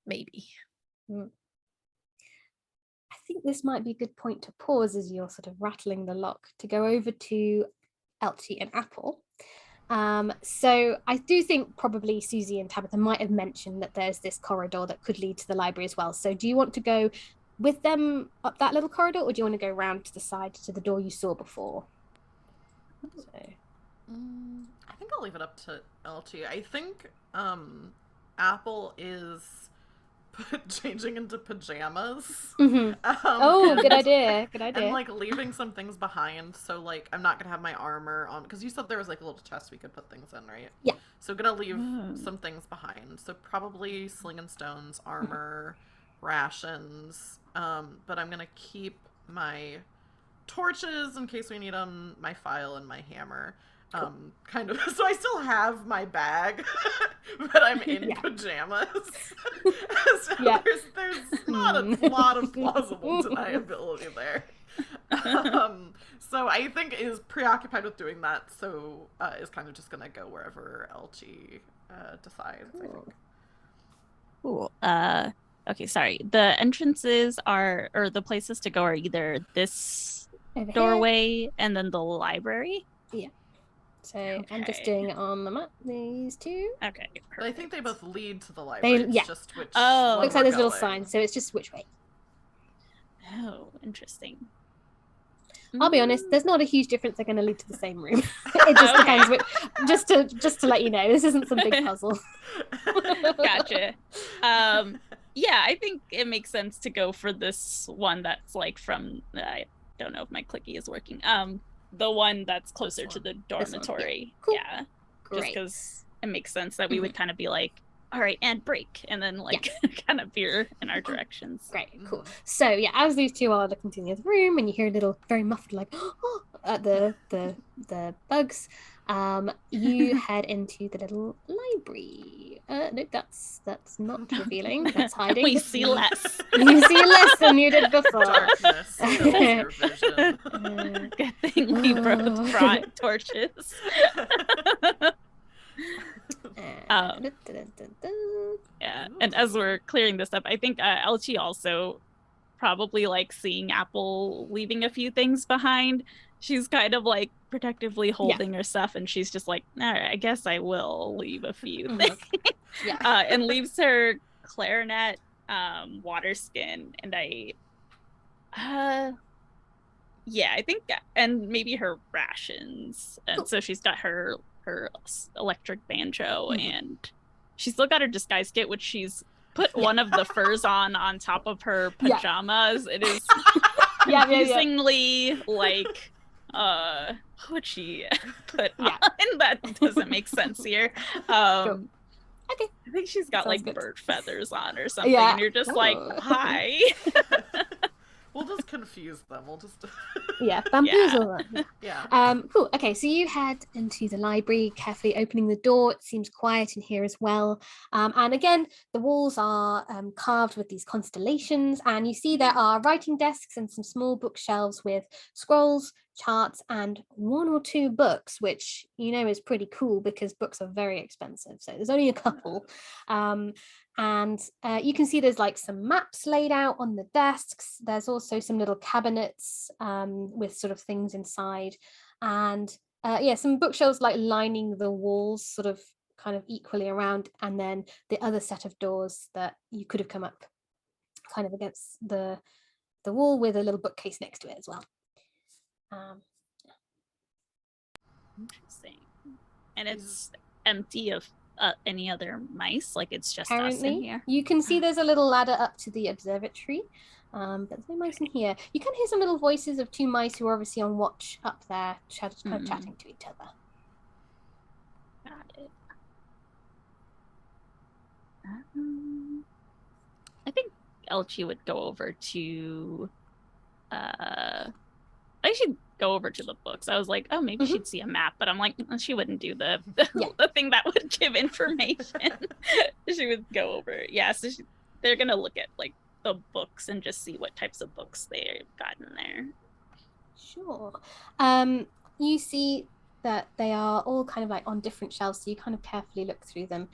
maybe. I think this might be a good point to pause as you're sort of rattling the lock to go over to Elchie and Apple. So I do think probably Susie and Tabitha might have mentioned that there's this corridor that could lead to the library as well. So do you want to go with them up that little corridor, or do you want to go round to the side to the door you saw before? So. I think I'll leave it up to LT. I think Apple is changing into pajamas. Good idea. Good idea. And like leaving some things behind. So like I'm not gonna have my armor on, because you said there was like a little chest we could put things in, right? Yeah. So gonna leave some things behind. So probably sling and stones, armor, rations. But I'm gonna keep my torches in case we need them, my file, and my hammer. Kind of. So I still have my bag, but I'm in pajamas. So there's not a lot of plausible deniability there. So I think is preoccupied with doing that. So is kind of just gonna go wherever Elchie decides. I think. Cool. Okay, sorry. The entrances are, or the places to go are either this Over doorway and then the library. Yeah. So I'm just doing it on the map. These two. Okay. But I think they both lead to the library. It's just which. Oh, looks like there's little signs, so it's just which way. Oh, interesting. I'll be honest, there's not a huge difference. They're going to lead to the same room. It just depends. Just to let you know, this isn't some big puzzle. Gotcha. Yeah, I think it makes sense to go for this one that's like from. I don't know if my clicky is working. The one that's closer to the dormitory. Cool. Yeah. Great. Just because it makes sense that we would kind of be like, all right, and break, and then like kind of veer in our directions. Great, cool. So yeah, as these two are looking to the other room, and you hear a little, very muffled, like at the bugs, you head into the little library. No, that's not revealing. That's hiding. We see less. You see less than you did before. Darkness fills your vision. Good thing we both brought torches. Yeah, and as we're clearing this up, I think Elchie also probably like seeing Apple leaving a few things behind. She's kind of like protectively holding her stuff, and she's just like, all right, I guess I will leave a few things. And leaves her clarinet, water skin, and I think, and maybe her rations. And so she's got her electric banjo, and she's still got her disguise kit, which she's put one of the furs on top of her pajamas. It is confusingly like what would she put on? That doesn't make sense here. Okay, I think she's got like good. Bird feathers on or something, and you're just like, hi. We'll just confuse them. We'll just bamboozle them. Yeah. Cool. Okay, so you head into the library, carefully opening the door. It seems quiet in here as well. And again, the walls are carved with these constellations, and you see there are writing desks and some small bookshelves with scrolls, charts, and one or two books, which you know is pretty cool because books are very expensive. So there's only a couple. And you can see there's like some maps laid out on the desks. There's also some little cabinets with sort of things inside, and some bookshelves like lining the walls sort of kind of equally around, and then the other set of doors that you could have come up kind of against the wall with a little bookcase next to it as well. Interesting. And it's empty of any other mice, like it's just us in Apparently, here. you can see there's a little ladder up to the observatory, but there's no mice in here. You can hear some little voices of two mice who are obviously on watch up there, kind of chatting to each other. Got it. I think Elchie would go over to I should go over to the books. I was like, oh, maybe she'd see a map, but I'm like, she wouldn't do the thing that would give information. She would go over. Yeah, so they're gonna look at like the books and just see what types of books they've got in there. Sure. You see that they are all kind of like on different shelves, so you kind of carefully look through them.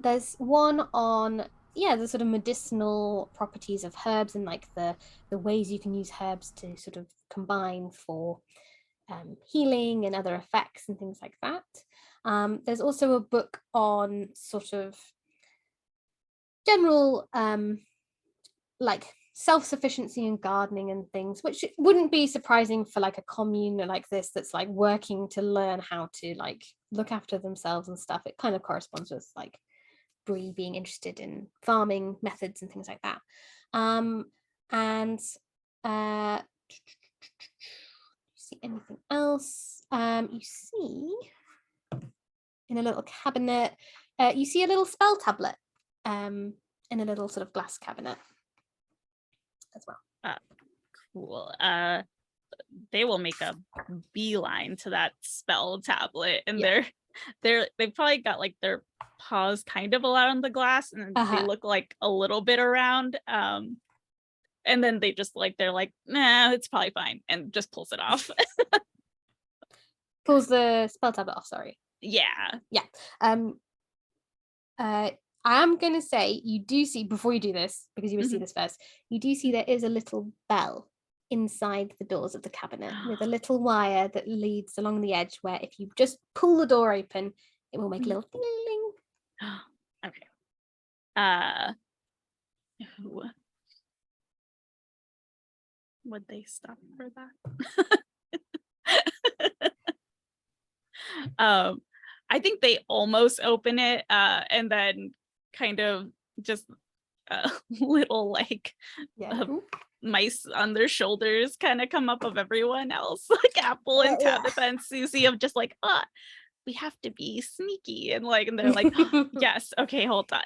There's one on the sort of medicinal properties of herbs and like the ways you can use herbs to sort of combine for healing and other effects and things like that. There's also a book on sort of general like self-sufficiency and gardening and things, which wouldn't be surprising for like a commune like this that's like working to learn how to like look after themselves and stuff. It kind of corresponds with like Bree being interested in farming methods and things like that. See anything else? You see in a little cabinet, you see a little spell tablet in a little sort of glass cabinet as well. Cool. they will make a beeline to that spell tablet, and Yeah. they've probably got like their paws kind of around the glass, and they look like a little bit around. And then they just like they're like, nah, it's probably fine, and just pulls it off. Pulls the spell tablet off. Sorry. Yeah. I am going to say you do see, before you do this, because you would see this first, you do see there is a little bell inside the doors of the cabinet with a little wire that leads along the edge where if you just pull the door open, it will make a little ding. Okay. Would they stop for that? I think they almost open it, and then kind of just little like mice on their shoulders kind of come up of everyone else, like Apple and Tabitha and Susie, of just like, we have to be sneaky, and they're like, yes, okay, hold on.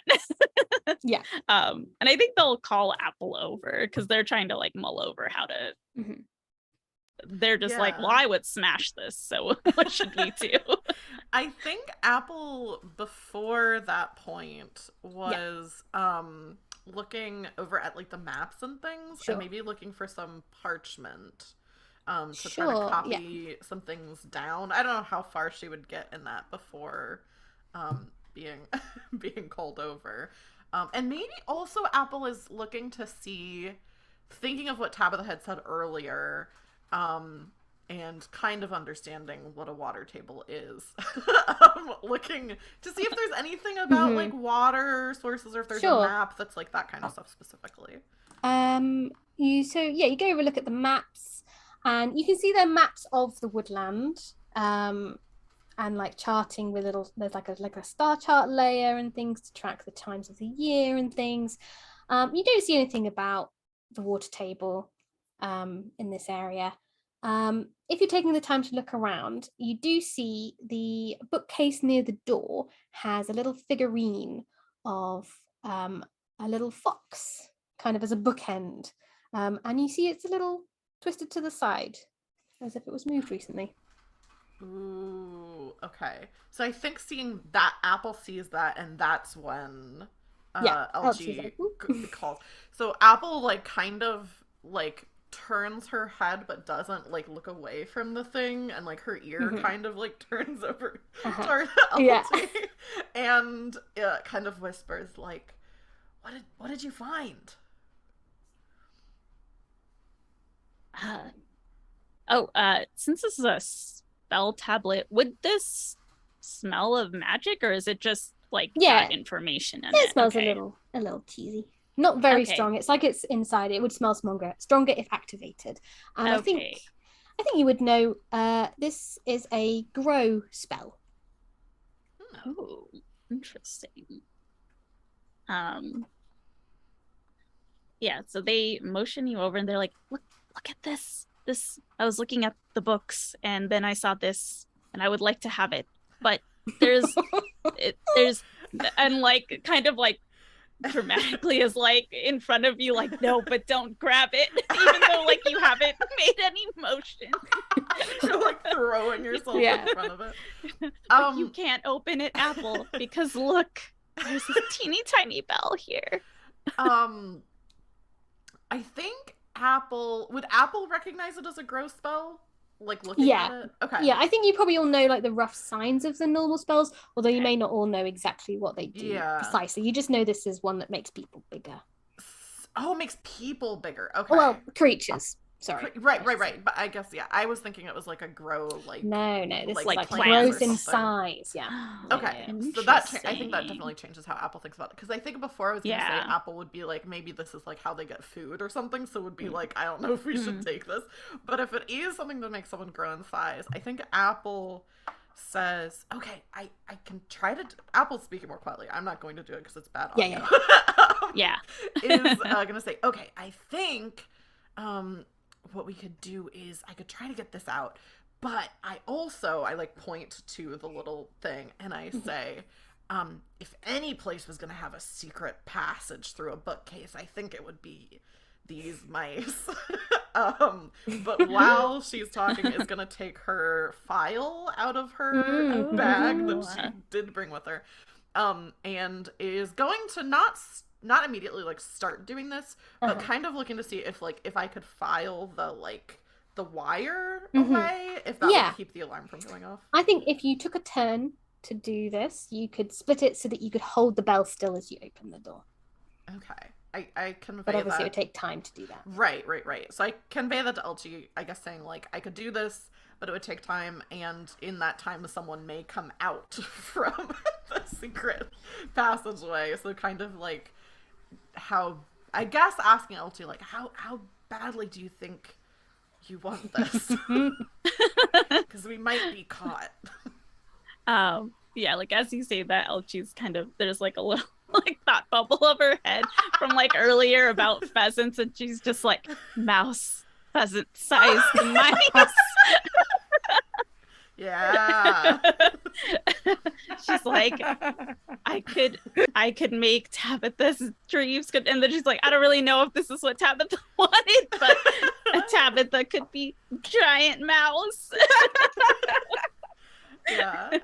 Yeah. And I think they'll call Apple over because they're trying to like mull over how to. They're just like, well, I would smash this, so what should we do? I think Apple before that point was looking over at like the maps and things, and maybe looking for some parchment to try to copy some things down. I don't know how far she would get in that before being called over. And maybe also Apple is looking to see, thinking of what Tabitha had said earlier, and kind of understanding what a water table is. Looking to see if there's anything about like water sources, or if there's a map that's like that kind of stuff specifically. You go over look at the maps, and you can see they're maps of the woodland, and like charting with there's like a star chart layer and things to track the times of the year and things. You don't see anything about the water table in this area. If you're taking the time to look around, you do see the bookcase near the door has a little figurine of a little fox, kind of as a bookend, and you see it's a little twisted to the side as if it was moved recently. Ooh, okay. So I think seeing that, Apple sees that, and that's when LG calls. So Apple like kind of like turns her head but doesn't like look away from the thing, and like her ear kind of like turns over toward LG, and kind of whispers like, what did you find? Since this is a spell tablet, would this smell of magic, or is it just like that information in it? It smells a little cheesy. Not very strong. It's like it's inside. It would smell stronger if activated. And I think you would know this is a grow spell. Oh, interesting. So they motion you over, and they're like, look at this. I was looking at the books, and then I saw this, and I would like to have it, but there's and like kind of like dramatically is like in front of you, like, no, but don't grab it, even though like you haven't made any motion. You're like throwing yourself in front of it. But you can't open it, Apple, because look, there's this teeny tiny bell here. I think would Apple recognize it as a grow spell? Like looking at it? Okay. Yeah, I think you probably all know like the rough signs of the normal spells, although you may not all know exactly what they do precisely. You just know this is one that makes people bigger. Oh, it makes people bigger. Okay. Well, creatures. Sorry. Right. But I guess, I was thinking it was like a grow, like... No, this is like grows grows in size, Okay, so I think that definitely changes how Apple thinks about it. Because I think before I was going to say Apple would be like, maybe this is like how they get food or something, so it would be like, I don't know if we should take this. But if it is something that makes someone grow in size, I think Apple says, okay, I can try to... Apple's speaking more quietly. I'm not going to do it because it's bad audio. Is going to say, okay, I think... what we could do is I could try to get this out, but I like point to the little thing and I say, if any place was going to have a secret passage through a bookcase, I think it would be these mice. But while she's talking, is gonna take her file out of her bag that she did bring with her, and is going to not immediately like start doing this, but kind of looking to see if I could file the wire away, if that would keep the alarm from going off. I think if you took a turn to do this, you could split it so that you could hold the bell still as you open the door. Okay. I convey but obviously that. It would take time to do that. Right. So I convey that to Elchie, I guess, saying like I could do this, but it would take time, and in that time someone may come out from the secret passageway. So kind of like how, I guess, asking Elchie like how badly do you think you want this? Because we might be caught. Yeah, like as you say that, Elchie's kind of, there's like a little like thought bubble of her head from like earlier about pheasants, and she's just like, mouse, pheasant sized mice. Yeah. She's like, I could make Tabitha's dreams good, and then she's like, I don't really know if this is what Tabitha wanted, but a Tabitha could be giant mouse. Yeah.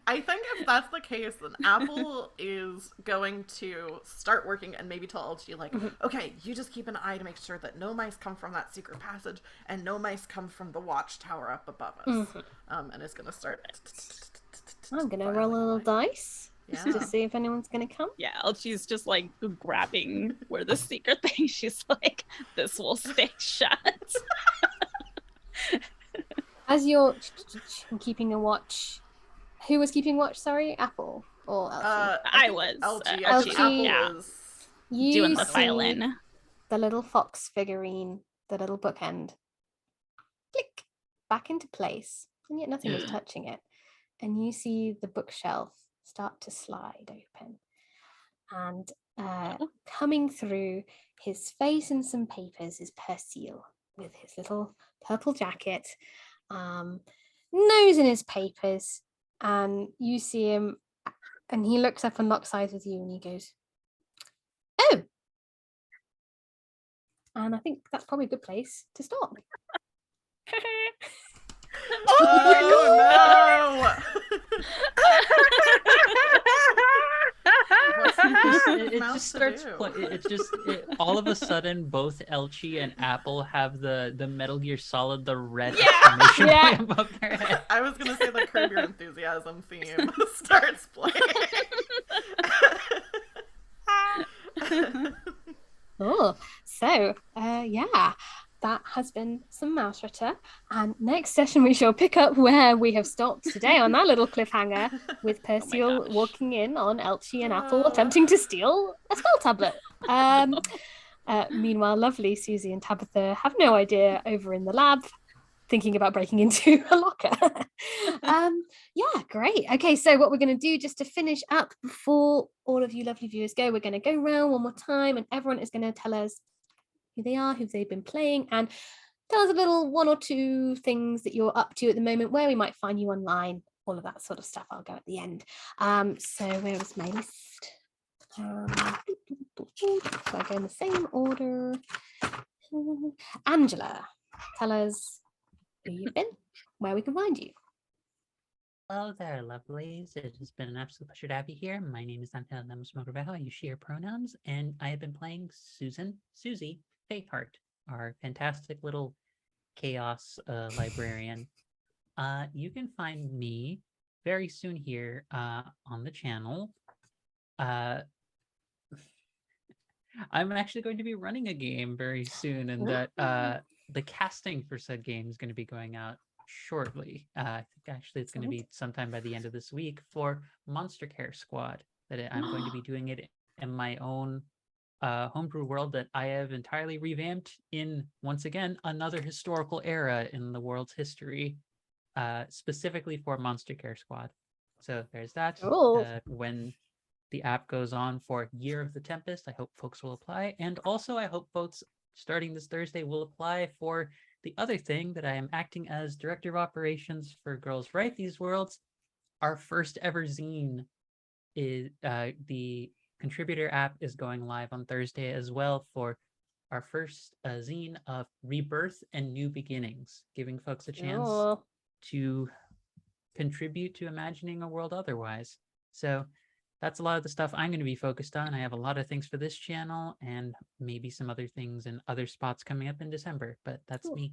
I think if that's the case, then Apple is going to start working and maybe tell Elchie, like, okay, you just keep an eye to make sure that no mice come from that secret passage and no mice come from the watchtower up above us. And it's going to start. I'm going to roll a little dice just to see if anyone's going to come. Yeah, Elchie's just like grabbing where the secret thing. She's like, this will stay shut. As you're keeping a watch, who was keeping watch? Sorry, Apple or Elchie? I was. Elchie. Elchie, yeah. You doing the see violin. the little fox figurine, the little bookend, click back into place, and yet nothing is touching it. And you see the bookshelf start to slide open, and coming through his face and some papers is Perseal with his little purple jacket, nose in his papers, and you see him, and he looks up and locks eyes with you, and he goes, "Oh," and I think that's probably a good place to stop. Oh It just starts. All of a sudden, both Elchie and Apple have the Metal Gear Solid, the red exclamation point above their head. I was gonna say the Curb Your Enthusiasm theme starts playing. Oh, so yeah, that has been some Mausritter, and next session we shall pick up where we have stopped today on that little cliffhanger with Perseal walking in on Elchie and Apple attempting to steal a spell tablet. Meanwhile, lovely Susie and Tabitha have no idea over in the lab, thinking about breaking into a locker. Yeah, great. Okay, so what we're going to do, just to finish up before all of you lovely viewers go, we're going to go around one more time, and everyone is going to tell us who they are, who they've been playing, and tell us a little one or two things that you're up to at the moment, where we might find you online, all of that sort of stuff. I'll go at the end. So where is my list? So I go in the same order. Angela, tell us who you've been, where we can find you. Hello there, lovelies. It has been an absolute pleasure to have you here. My name is Untitled Chapter. I use she, her pronouns, and I have been playing Susie Faithheart, our fantastic little chaos librarian. You can find me very soon here on the channel. I'm actually going to be running a game very soon, and that the casting for said game is going to be going out shortly. I think actually it's going to be sometime by the end of this week for Monster Care Squad. That I'm going to be doing it in my own homebrew world that I have entirely revamped in, once again, another historical era in the world's history, specifically for Monster Care Squad. So there's that. When the app goes on for Year of the Tempest, I hope folks will apply. And also I hope folks starting this Thursday will apply for the other thing that I am acting as Director of Operations for Girls Write These Worlds. Our first ever zine is the contributor app is going live on Thursday as well for our first zine of rebirth and new beginnings, giving folks a chance Oh, to contribute to imagining a world otherwise. So that's a lot of the stuff I'm going to be focused on. I have a lot of things for this channel and maybe some other things in other spots coming up in December, but that's Cool. me.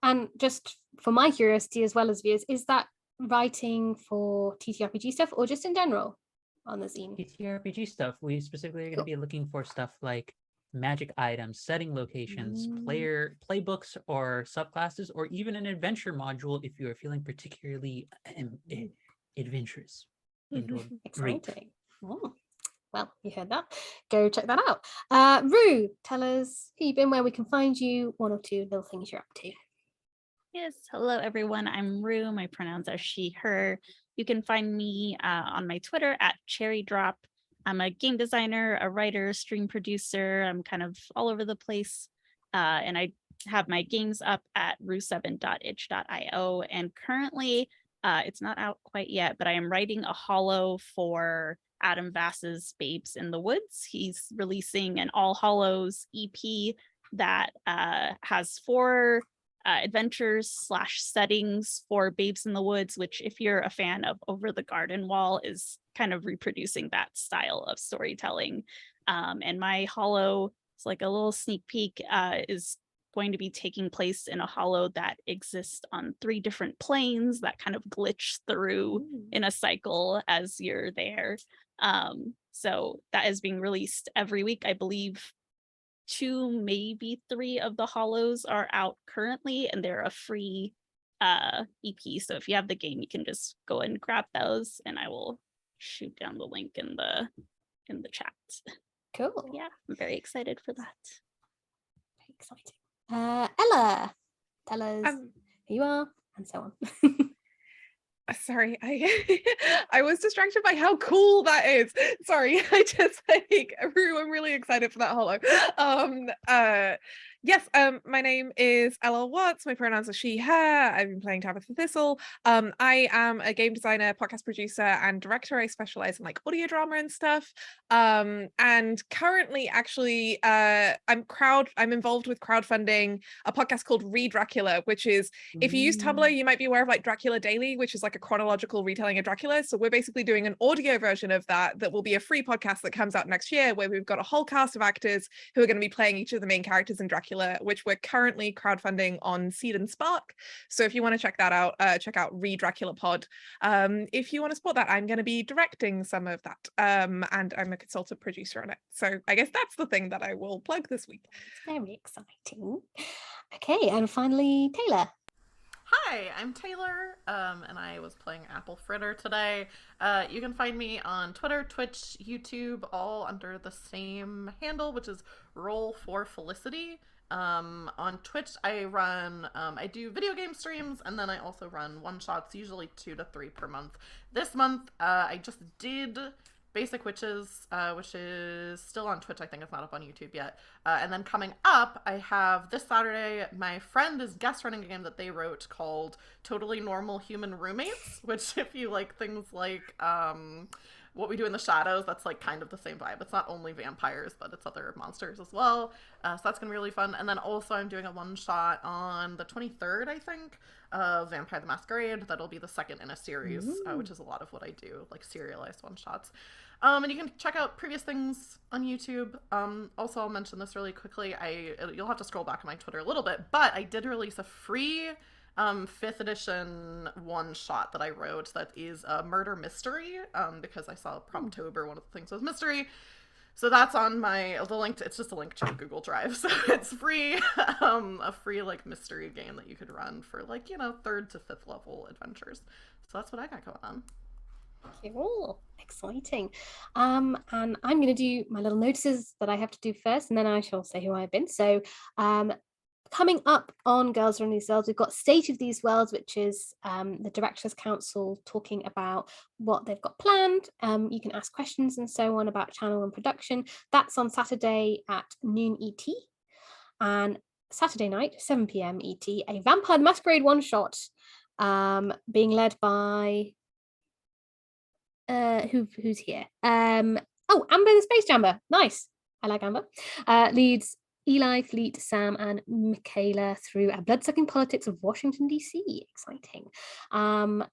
and just for my curiosity as well as viewers, is that writing for TTRPG stuff or just in general on the zine? TTRPG stuff. We specifically are going to Cool. be looking for stuff like magic items, setting locations, Mm. playbooks or subclasses, or even an adventure module if you are feeling particularly adventurous. Into a rape. Exciting. Oh, well, you heard that. Go check that out. Rue, tell us who you've been, where we can find you, one or two little things you're up to. Yes, hello everyone. I'm Rue. My pronouns are she, her. You can find me on my Twitter at Cherry Drop. I'm a game designer, a writer, stream producer. I'm kind of all over the place. And I have my games up at rue7.itch.io. And currently, it's not out quite yet, but I am writing a holo for Adam Vass's Babes in the Woods. He's releasing an All Hollows EP that has 4 adventures / settings for Babes in the Woods, which if you're a fan of Over the Garden Wall is kind of reproducing that style of storytelling. And my holo, it's like a little sneak peek, is going to be taking place in a holo that exists on 3 different planes that kind of glitch through in a cycle as you're there. So that is being released every week. I believe 2, maybe 3 of the holos are out currently, and they're a free EP. So if you have the game, you can just go and grab those, and I will shoot down the link in the chat. Cool. Yeah, I'm very excited for that. Very exciting. Ella, tell us who you are and so on. Sorry, I was distracted by how cool that is. Sorry, I just like I'm really excited for that holo. Yes, my name is Ella Watts. My pronouns are she, her. I've been playing Tabitha Thistle. I am a game designer, podcast producer, and director. I specialize in like audio drama and stuff. And currently, actually, I'm involved with crowdfunding a podcast called Read Dracula, which is, if you use Tumblr, you might be aware of like Dracula Daily, which is like a chronological retelling of Dracula. So we're basically doing an audio version of that will be a free podcast that comes out next year, where we've got a whole cast of actors who are going to be playing each of the main characters in Dracula, which we're currently crowdfunding on Seed and Spark. So if you want to check that out, check out Read Dracula Pod. If you want to support that, I'm going to be directing some of that, and I'm a consultant producer on it. So I guess that's the thing that I will plug this week. It's very exciting. Okay, and finally, Taylor. Hi, I'm Taylor, and I was playing Apple Fritter today. You can find me on Twitter, Twitch, YouTube, all under the same handle, which is Roll4Felicity. On Twitch, I do video game streams, and then I also run one-shots, usually 2 to 3 per month. This month, I just did Basic Witches, which is still on Twitch. I think it's not up on YouTube yet. And then coming up, I have this Saturday, my friend is guest running a game that they wrote called Totally Normal Human Roommates, which if you like things like What We Do in the Shadows, that's like kind of the same vibe. It's not only vampires, but it's other monsters as well. So that's going to be really fun. And then also I'm doing a one-shot on the 23rd, I think, of Vampire the Masquerade. That'll be the second in a series, which is a lot of what I do, like serialized one-shots. And you can check out previous things on YouTube. Also, I'll mention this really quickly. You'll have to scroll back on my Twitter a little bit, but I did release a free 5th edition one-shot that I wrote that is a murder mystery, because I saw Promptober, one of the things was mystery. So that's on it's just a link to Google Drive. So it's free, a free like mystery game that you could run for like, 3rd to 5th level adventures. So that's what I got going on. Cool, exciting. And I'm going to do my little notices that I have to do first, and then I shall say who I've been. So coming up on Girls Run These Worlds, we've got State of These Worlds, which is the Directors' Council talking about what they've got planned. You can ask questions and so on about channel and production. That's on Saturday at noon ET. And Saturday night, 7 p.m. ET, a Vampire the Masquerade one-shot being led by... who's here? Amber the Space Jammer. Nice. I like Amber. Leads Eli, Fleet, Sam, and Michaela through a blood-sucking politics of Washington, D.C. Exciting. And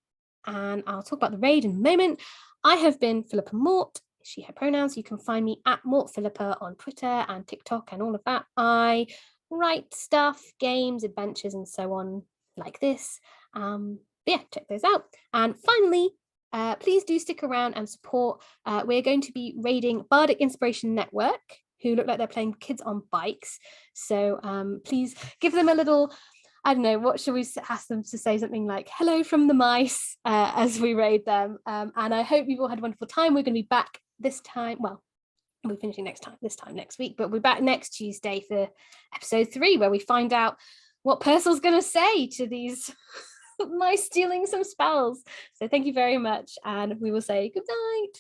I'll talk about the raid in a moment. I have been Philippa Mort, she, her pronouns. You can find me at Mort Philippa on Twitter and TikTok and all of that. I write stuff, games, adventures, and so on like this. But yeah, check those out. And finally, please do stick around and support. We're going to be raiding Bardic Inspiration Network, who look like they're playing Kids on Bikes. So please give them a little, I don't know, what should we ask them to say? Something like hello from the mice as we raid them. And I hope you've all had a wonderful time. We're going to be back this time. Well, we're finishing this time next week, but we're back next Tuesday for episode 3, where we find out what Purcell's going to say to these mice stealing some spells. So thank you very much. And we will say good night.